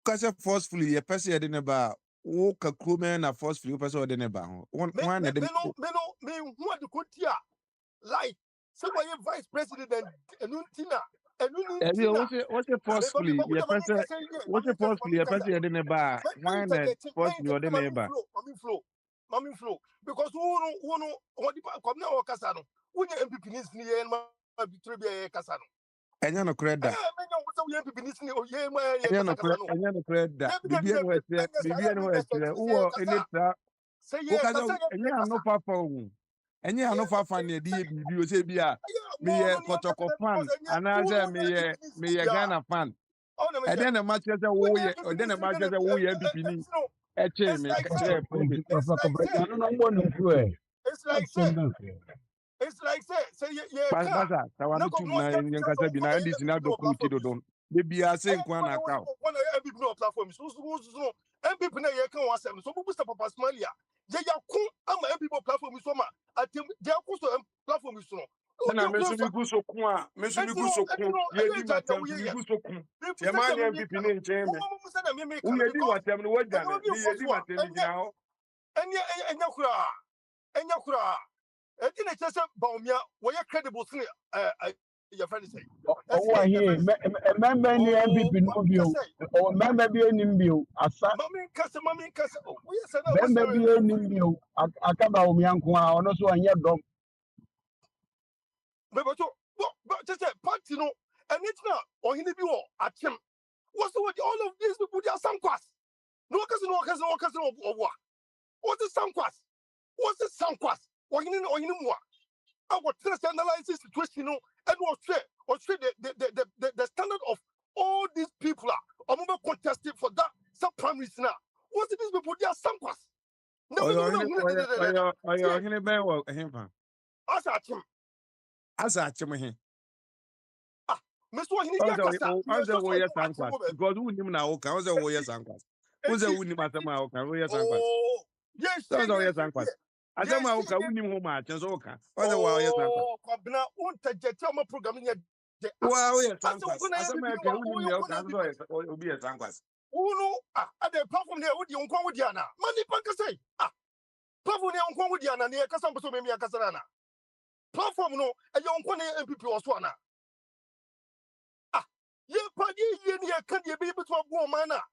Kase forcefully ye pese ye de ne ba wo kakro me na forcefully pese wo de ne ba ho. One na de me who the kutia like somebody vice president enuntina what's forcefully ye pese what's forcefully ye pese ye de ne ba one na forcefully wo de ne ba. Mami flow because who no what the come na o kasa no who MPP ni sini ye ma bitire bi ye kasa no Enya no kreda. Enya no kreda. Bibia no esire. Wo enitra. Wo kaza enya no fafa wu. Enya no fafa na edi bibi o se bia me ye Kotoko fan anaze me ye Ghana fan. E den na match say wo ye, e den na match say wo ye MPP ni. E che me kire prove. It's like say Basa tawanu tu na yen kasa bi na ndi sina dokunu ti dodon. Be bia se nkwa na aka. When MPP no platform so MPP na ye kan wasem so bubu Papa Somalia ye yakun ama MPP platform so ma atem ye yakun so platform so no na mesu mi gu so kun a mesu mi gu so kun ye di matem mi gu so kun te ma ni MPP ni nchen me u ye di matem no wajane ni ye di matem ni gina ho enya kura eti na chese Baumia we credible sin your friend say oh here member ni MPP no bio o member bi enim bio asa mami kase we say na member bi enim bio akaba o mianko a ono so anye dom but just party no and it's not or he be war atchem what's what all of these people they are sankwas no kase of war what's the sankwas or he mo I was trying to analyze the situation and was the standard of all these people are contesting for that sub primaries now. What's these people they are sankwas? Oyo hine ben wo himfa. Asa achim he. Mr. Hini Also, Yakasa, you are also, just we like are Sanquas because who him now? Also, we are Sanquas. Who's a winning Masama? We are Sanquas. Oh, yes, So, we are yes, Sanquas. yes, Asama, who yes. win him home match and so can. Also, we are Sanquas. Oh, Kwabena, unta jetama programming ya de Wow, we are asa Sanquas. ukuna ya bibi Asama, wa can win oyo your kuna cousin bibi or be a Sanquas. unu ade platform ne odi onkwa wodi ana mani panka say platform ne onkwa wodi ana ne kasa mboso memi akasa na platform no e onkwa ne MPP oso ana ye padi ye ne ya kan ye bi bitu abu mana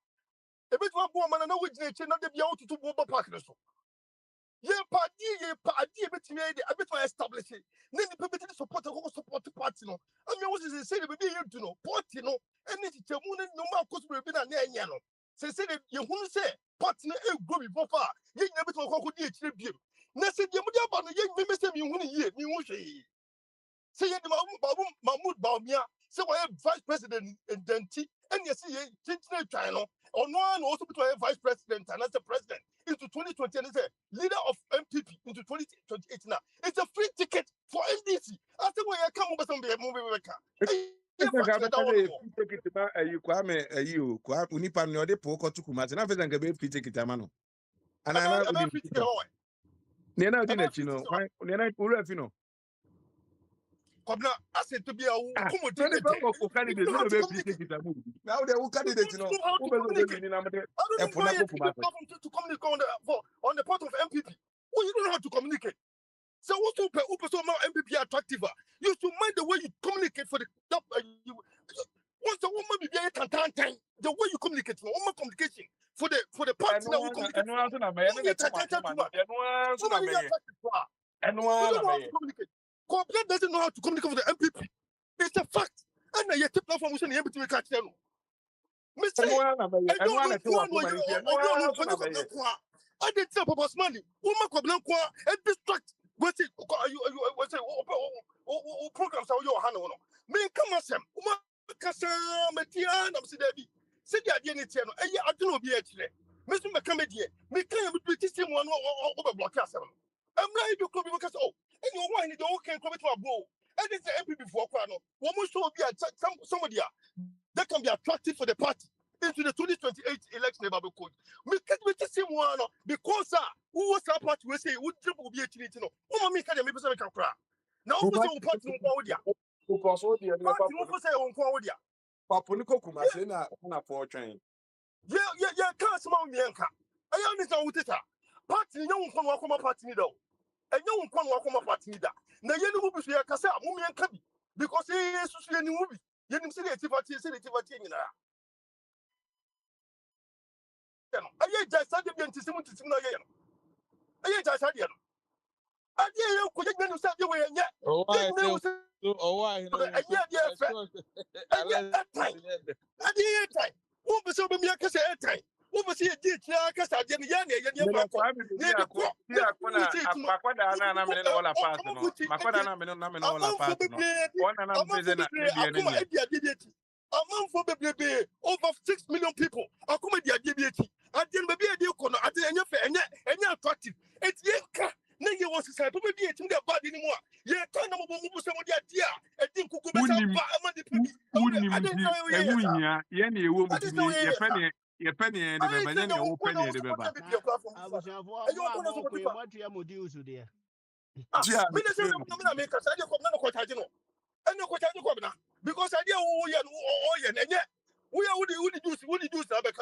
e bitu abu mana na wogina echi na de bia otutu bo park ne so ye padi e betimi e de abetu establish ne ni pebeti support ko support party no ami wo se de be ye du no party no eni chichemu ne no ma koso be na na enya no se de ye hunu se party no e go bi bofa ye nyina betu ko di echire biem na se de mu de aba no ye nyime se mi hunu ye mi hu hwe se ye de Mahmoud Baumia se wa vice president denti eni se ye chinchine twan no ono an also betu vice president and as a president into 2020 and is a leader of MPP into 2028 now. It's a free ticket for NDC. I think when you come over some movie. It's like I say, take it about you, Kwame, you, Unipan, or the poker to Kumas, and I think a bit take it, Amano. And I know about free ticket. Nena didn't you know? Why, Nena, you know? I said to be a No, the power of candidate, you know, take it a movie. Now they will candidate, you know, who will be in Amade, and for to communicate on the part of MPP. Well, you don't know how to communicate. So what's so MPP attractive? You should mind the way you communicate for the once a woman be the way you communicate, woman communication for the party now we communicate. Corporate doesn't know how to communicate with the MPP. It's a fact. And you take platform we say the MPP catch them. Mr. I don't know I did tell Papa's money. Woman come and distract. What's it? What's it? Programs are your hand on. Me come as him. Woman Kasa Metian, I'm Sidabi. Say the idea in it. I don't know be it. Mr. McCamedia, me can't be teaching one over block. I'm not you could be because and you want it all can come to a bow. And it's the MP before Quano. Woman should be somebody that can be attractive for the party into the 2028 election neighborhood code. We can't be the same one because who was that party we say would triple be a chinito. Woman make a maybe some cry. Now we say party on Claudia. Because all the Party will say on Claudia. Papuniko Kumasena on a 4 train. Yeah, can't smell me. I understand what it is. Party young from Wakoma party though. And young from Wakoma party that. Now you know who be a Casa, Mummy and Kabi. Because he is a movie. You didn't see the activity in there. I just said the antisemit to Simon. I just said, I didn't could you say you were yet. Oh, why? I did time. What was over me? I can say time. What was he did? I can say, over 6 million people. I come at the DBT. I didn't be a deal corner. I didn't any attractive. It's Yanka. No, you want to say, but maybe it's in their body anymore. Yeah, kind of move some of the idea. I think who could be I didn't know your penny and the penny and the because I did we are would use that bank.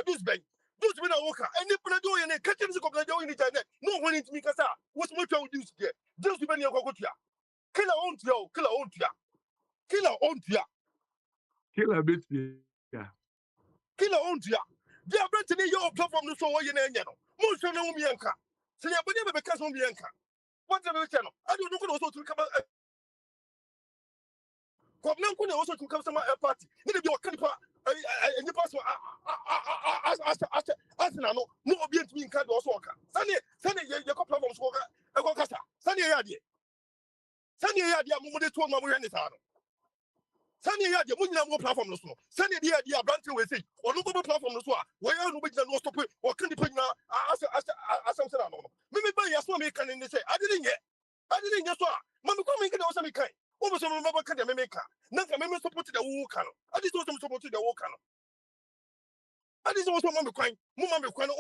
Those when I walk and if I do any catching the internet, no one into me because what's much I would use there. Just when you go to kill our own kill a bit. Kill our own they are bringing your platform to show you in most of them Bianca. So you have never become Bianca. What's the channel? I don't know also to come also to come some party. Maybe your candipa and you pass as no obedient me in card or so. Sunday, your platforms work. I go Cassa. Sunday, Mummy told my way. Sunday, more platform. Sunday, the branch will say, or no platform. Where nobody knows stop it, or can depend as maybe by your small can say, I didn't get. Mamma coming can also be kind. Almost some member can make Nanka member supported the walk. I just want them supported the walk. I just want Mamma Quine, Mumma Quine,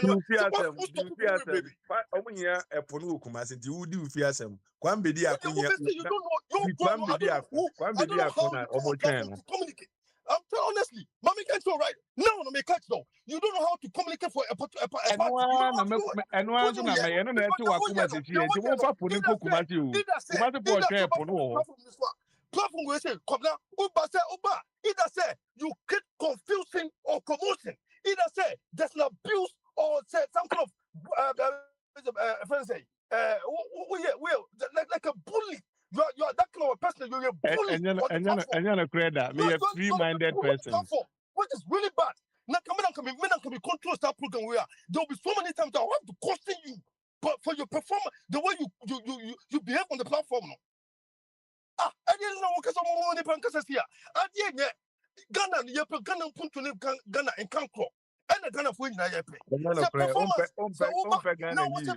You fear so them. what's You stopping fear you, them. baby? Omunya eponu kumasi. You do fear them. Kwambedi akunya. You don't know your problem. Kwambedi akun. I don't Kwambedi know how akuna you come on platform omochano. to communicate. I'm telling honestly, Mommy can't show right now. No, make catch though. You don't know how to communicate for a party. You don't know how to do it. Enwa so na me no na eti wa kumasi chi enti mo fa ponu po kumasi o. Kumasi po twa eponu o. Platform we say come now. Uba. Either say you create confusion or commotion. Either say there's an abuse or say some kind of friends say like a bully. You're that kind of a person. You're a bully on the platform. Enya creda. Me a free-minded person. Which is really bad. Now, can be control that program where there'll be so many times that I have to question you, but for your performance, the way you behave on the platform. No. I didn't know because I'm only pancas here. I didn't Ghana put to live Ghana and Kankro. And the Ghana for Yape. Performance. Now what's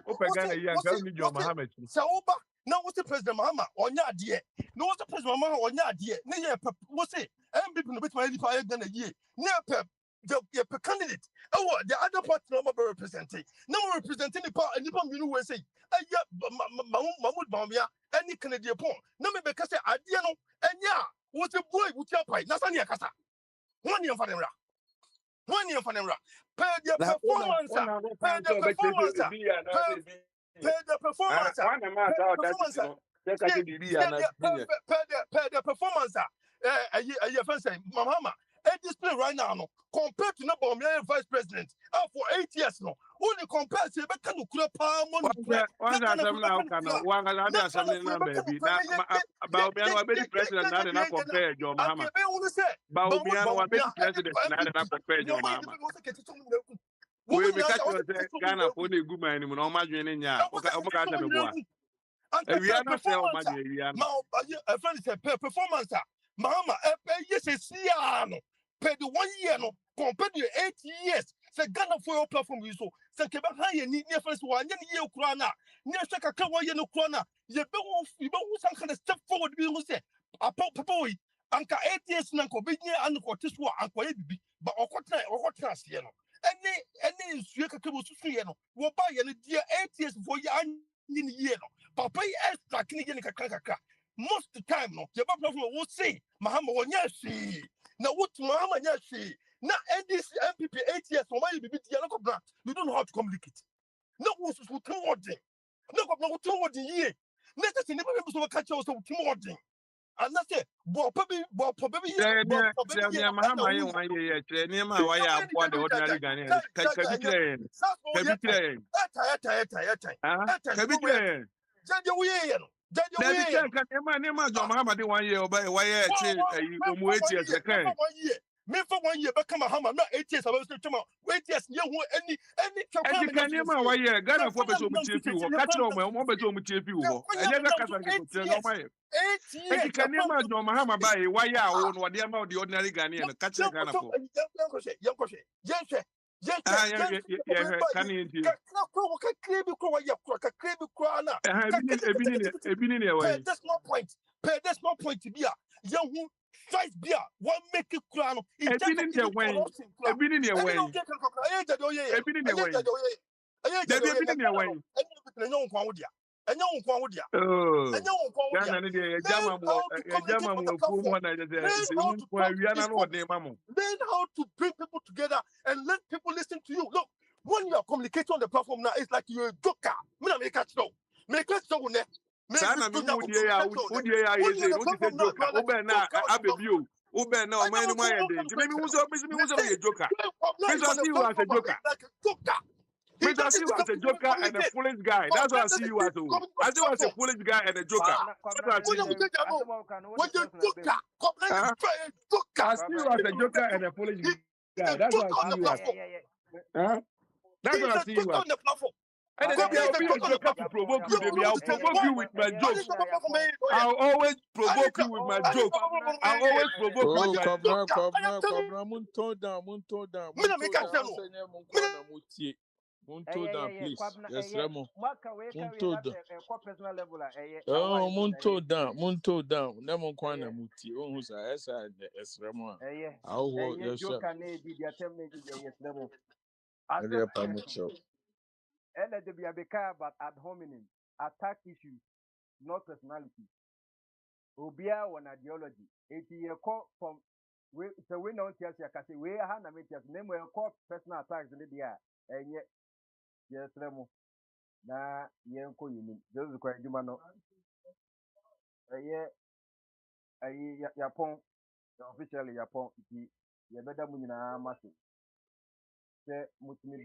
now what's the president Mahama on your dear? No, what's the president Mahama on your dear? Nay, what's it? And people a bit my fire than a year. Near the candidate. Oh, the other part number representing. No representing the part and the bomb you will say. Mahmoud Bamia, any Canadian pong. No, because I didn't know. And yeah, what's a boy with your pie? Nasania Casa. 1 year for them. 1 year for them. Pay the performance. Pay the performance. Pay the performance. Pay the performance. A friend say, Mama, a display right now, no, compared to number of vice president for 8 years, no, only compared to the kind of crap. We be catch Ghana for the good man. No matter any nya. Oka asa me boa. We are not say o ma je we are. Now, a friend say performance. Mama, yes, no. Pay the 1 year no. Compared to 8 years. Say Ghana for your platform you so. Say keba high ni first 1 year krana. Near shaka ka 1 year no krana. You be some kind of step forward be who say. Papa anka 8 years na ko be and ko tiswa anko ye but okotna see no. Any suka kabo susu no. Wo ba ye no 8 years for year no. Papa extra kini ye kakaka. Most of the time, no, the platform will say, Mahama, yes, now what Mahama, yes, now, NDC MPP 8 years, so why you don't know how to communicate. No, what's with Timothy? No, what Timothy ye. Next thing, never ever catch us with Timothy. And that's it. Bob, probably, Mahama, you want ye, Nema, why I want the ordinary Ghanaian. Nema John Muhammad 1 year obey why me for 1 year become a hammer, not 8 years. I was to 8 years. You any Ghana why Ghana for beso mu tie fi wo ka kire o mo beso mu tie fi wo enye da kasa ke tie no mai 8 years Nema John Muhammad why ya wo no de ma the ordinary Ghanaian ka kire Ghana for That's no point to be a young fight beer. One make it crown. Learn how to bring people together and let people listen to you. Look, when you are communicating on the platform now, it's like you're a joker. Make it show. Sana mi udie ya yese no ti joker ube na abebio ube na o manu ma yende nti me wuzo ye joker me so see you as a joker me so see you as a joker and a foolish guy. That's why I see you as I see you as a foolish guy and a joker. That's why I see you. I see you as a joker and a foolish guy. That's why I see you as. That's what I see you as. And then I'll be a joker to provoke you, baby. I'll provoke you with my jokes. I'll always provoke you with my jokes. I'll always provoke you with my jokes. Munto down, please. Yes, Remo. Mwaka we ka we Munto na down. personal level Oh, Munto down. Munto down. Nemo kwana muti. Oh, who's a yes, Remo. I'll yes, sir. Joka ne di dia tem ne di yes level. Area Pamucho. And the be about ad hominem, attack issues, not personality. Obia one ideology. It is a call from we so we don't tell you say we have na make name we call personal attacks in the dia. And yet yes Remo. Na yenko yini. Those kwa juma no. Yapon officially Yapon iti yebeda mu nyina mase. Se mutumi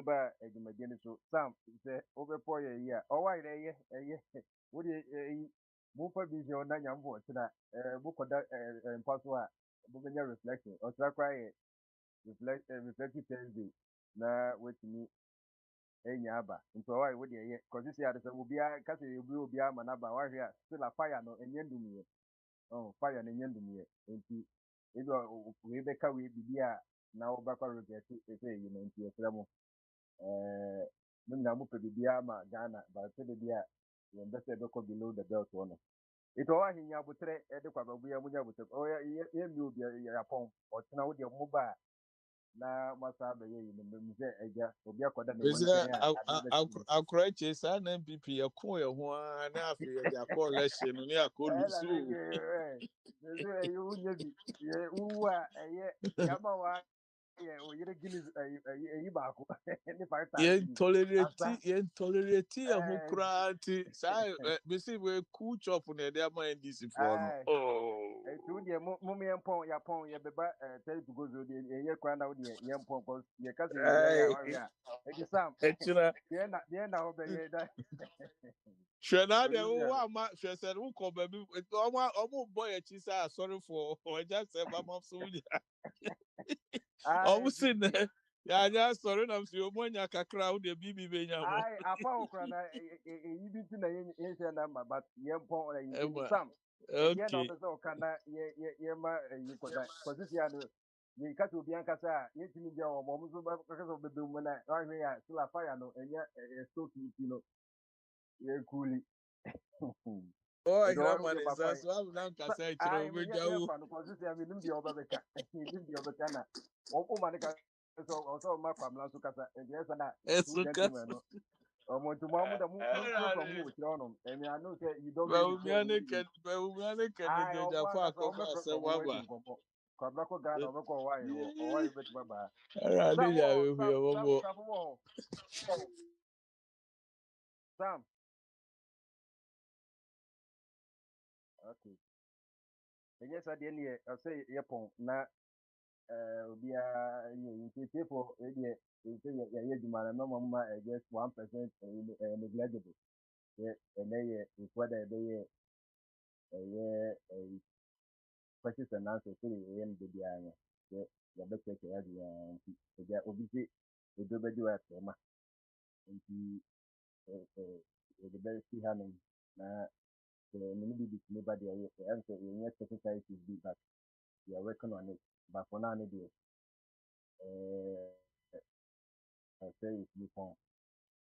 ba edwumadie ni so Sam sɛ wobɛpɔ yɛ yi a ɔwayerɛ ɛyɛ wode mofa vision ɔna nyambo ɔtena mokɔda mpa so a mobɛnya reflection ɔtena koraa yɛ reflective Thursday na watumi anya aba nti ɔwayɛ wode ɛyɛ kɔsi sɛ ade sɛ obiara ka sɛ obiara ma n'aba wahwɛ a still a fire no ɛnyɛ ndumyɛ fire no ɛnyɛ ndumyɛ nti ebi wei bɛka wei bibi a na wobɛkɔ regret ɛsɛ yi no nti yɛsrɛ mo mo nyinaa mopɛ biribiara ma Ghana but sɛ bi a yɛn bɛsɛ ɛbɛkɔ below the belt hɔ no ɛtɔ hɔ ahenya abotrɛ ɛde kɔ ababuya munya abotrɛ yɛmmi obi yɛapɔn ɔtena wo deɛ moba a na masa abɛyɛ yi no mmɛmu sɛ agya obi akɔda ne mmɔ nkyɛn a akora kye saa na MPP yɛko yɛ ho a na afei yɛde akɔ election no ne akɔ lusu ɛyɛ wonyɛ bi wowu a ɛyɛ yɛama wa oyere Guinness eyi baako ne 5,000 yɛn tolerate yɛn ho koraa nti saa bɛsi wɛ cool chop na yɛde ama NDC foɔ no ɛti wo deɛ mo yɛmpɔn yɛapɔn yɛbɛba tɛri to go zo deɛ ɛyɛ kora na wo deɛ yɛmpɔn kɔ yɛka sɛ yɛyɛ a wahwɛ a ɛti Sam deɛ na wobɛyɛ da hwɛ na deɛ wowɔ ama hwɛ sɛ wokɔ baabi ɔmo bɔ yɛkyi sɛ asɔrefoɔ ɔgya sɛ bama so wonya ɔmo si nɛ yɛanya asɔre nam sɛ ɔmo anya kakra wo deɛ bibi bɛnya mo afa wo kora na ɛyi bi nti na yɛnhyɛ namba but yɛmpɔn ɛyi Sam okay na ɔbɛ sɛ ɔka na yɛma ɛyi kɔda kɔsisi a no yɛka sɛ obi ankasa a yɛntumi gya wɔn ɔmo nso bɛka sɛ ɔbɛbɛ mu na wahwɛ a still afire no ɛnyɛ ɛstoki ti no yɛkuli hira ma ne nsa so abu na nkasa kyerɛ obɛgya wo kɔsisi a menim deɛ ɔbɛbɛka menim deɛ ɔbɛka na ɔma ne ka sɛ ɔma kwamla so kasa ɛnti ɛsɛ na two gentlemen no ɔmo nti mo amu da mo program mu wɔ kyerɛ ɔnom ɛmi ano sɛ you don't really bɛwumia ne kɛ ne gɛgya fɔ akɔfɔ asɛm waba kwabla Ghana ɔbɛkɔ ɔwayɛ bɛtuma baa ara ade nya wehu yɛ wɔbɔ Sam okay ɛnyɛ saa deɛ ne yɛ ɔsɛ yɛpɔn na obiara yɛ ntietiefo ɛdeɛ ɛsɛ yɛyɛ adwuma no nɔma ma just 1% negligible ɛnɛ yɛ nkuwa da ɛbɛyɛ ɛyɛ questions and answers so yɛyɛ no bebiara no yɛbɛkyerɛkyerɛ adeɛ nti ɛgya obi sɛ ɛdɔ bɛgye wɔ atɛma nti yɛde bɛsi hanom na mene bi bitumi ba deɛ ɛyɛ sɛ yɛnyɛ technicalities bi but we are working on it but for now ne deɛ sɛ yɛtumi pɔn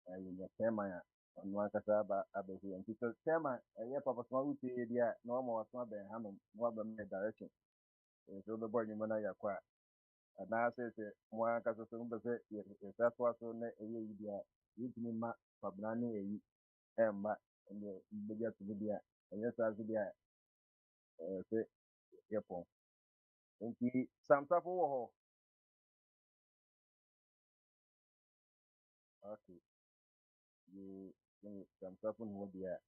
yɛnya chairman a ɔno ankasa abɛhwɛ yɛn nti sɛ chairman ɛyɛ papasoma wotie bi a na ɔma waso abɛn hanom na wabɛma yɛ direction sɛ wobɛbɔ nnwuma no ayɛkɔ a anaasɛ sɛ mo ankasa sɛ mopɛ sɛ yɛsa toa so na ɛyɛ yi bi a yɛntumi ma kwabena ne ɛyi ɛmma ɛnɛ mbɛgya to no bi a ɛnyɛ saa so bi a sɛ yɛpɔn nti samsafo wɔ hɔ okay samsafo ne hɔ deɛ a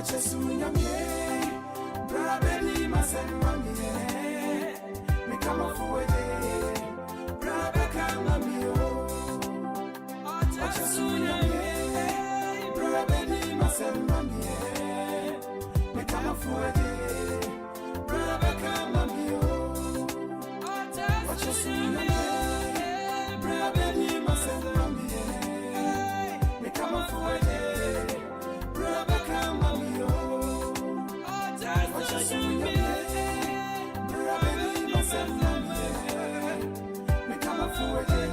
Wacha sunyamye, brabeli masemamye, mikama fuede, brabeka mamio. Wacha sunyamye, brabeli masemamye, mikama fuede, brabeka mamio. Wacha sunyamye, brabeli masemamye, mikama fuede. Forward.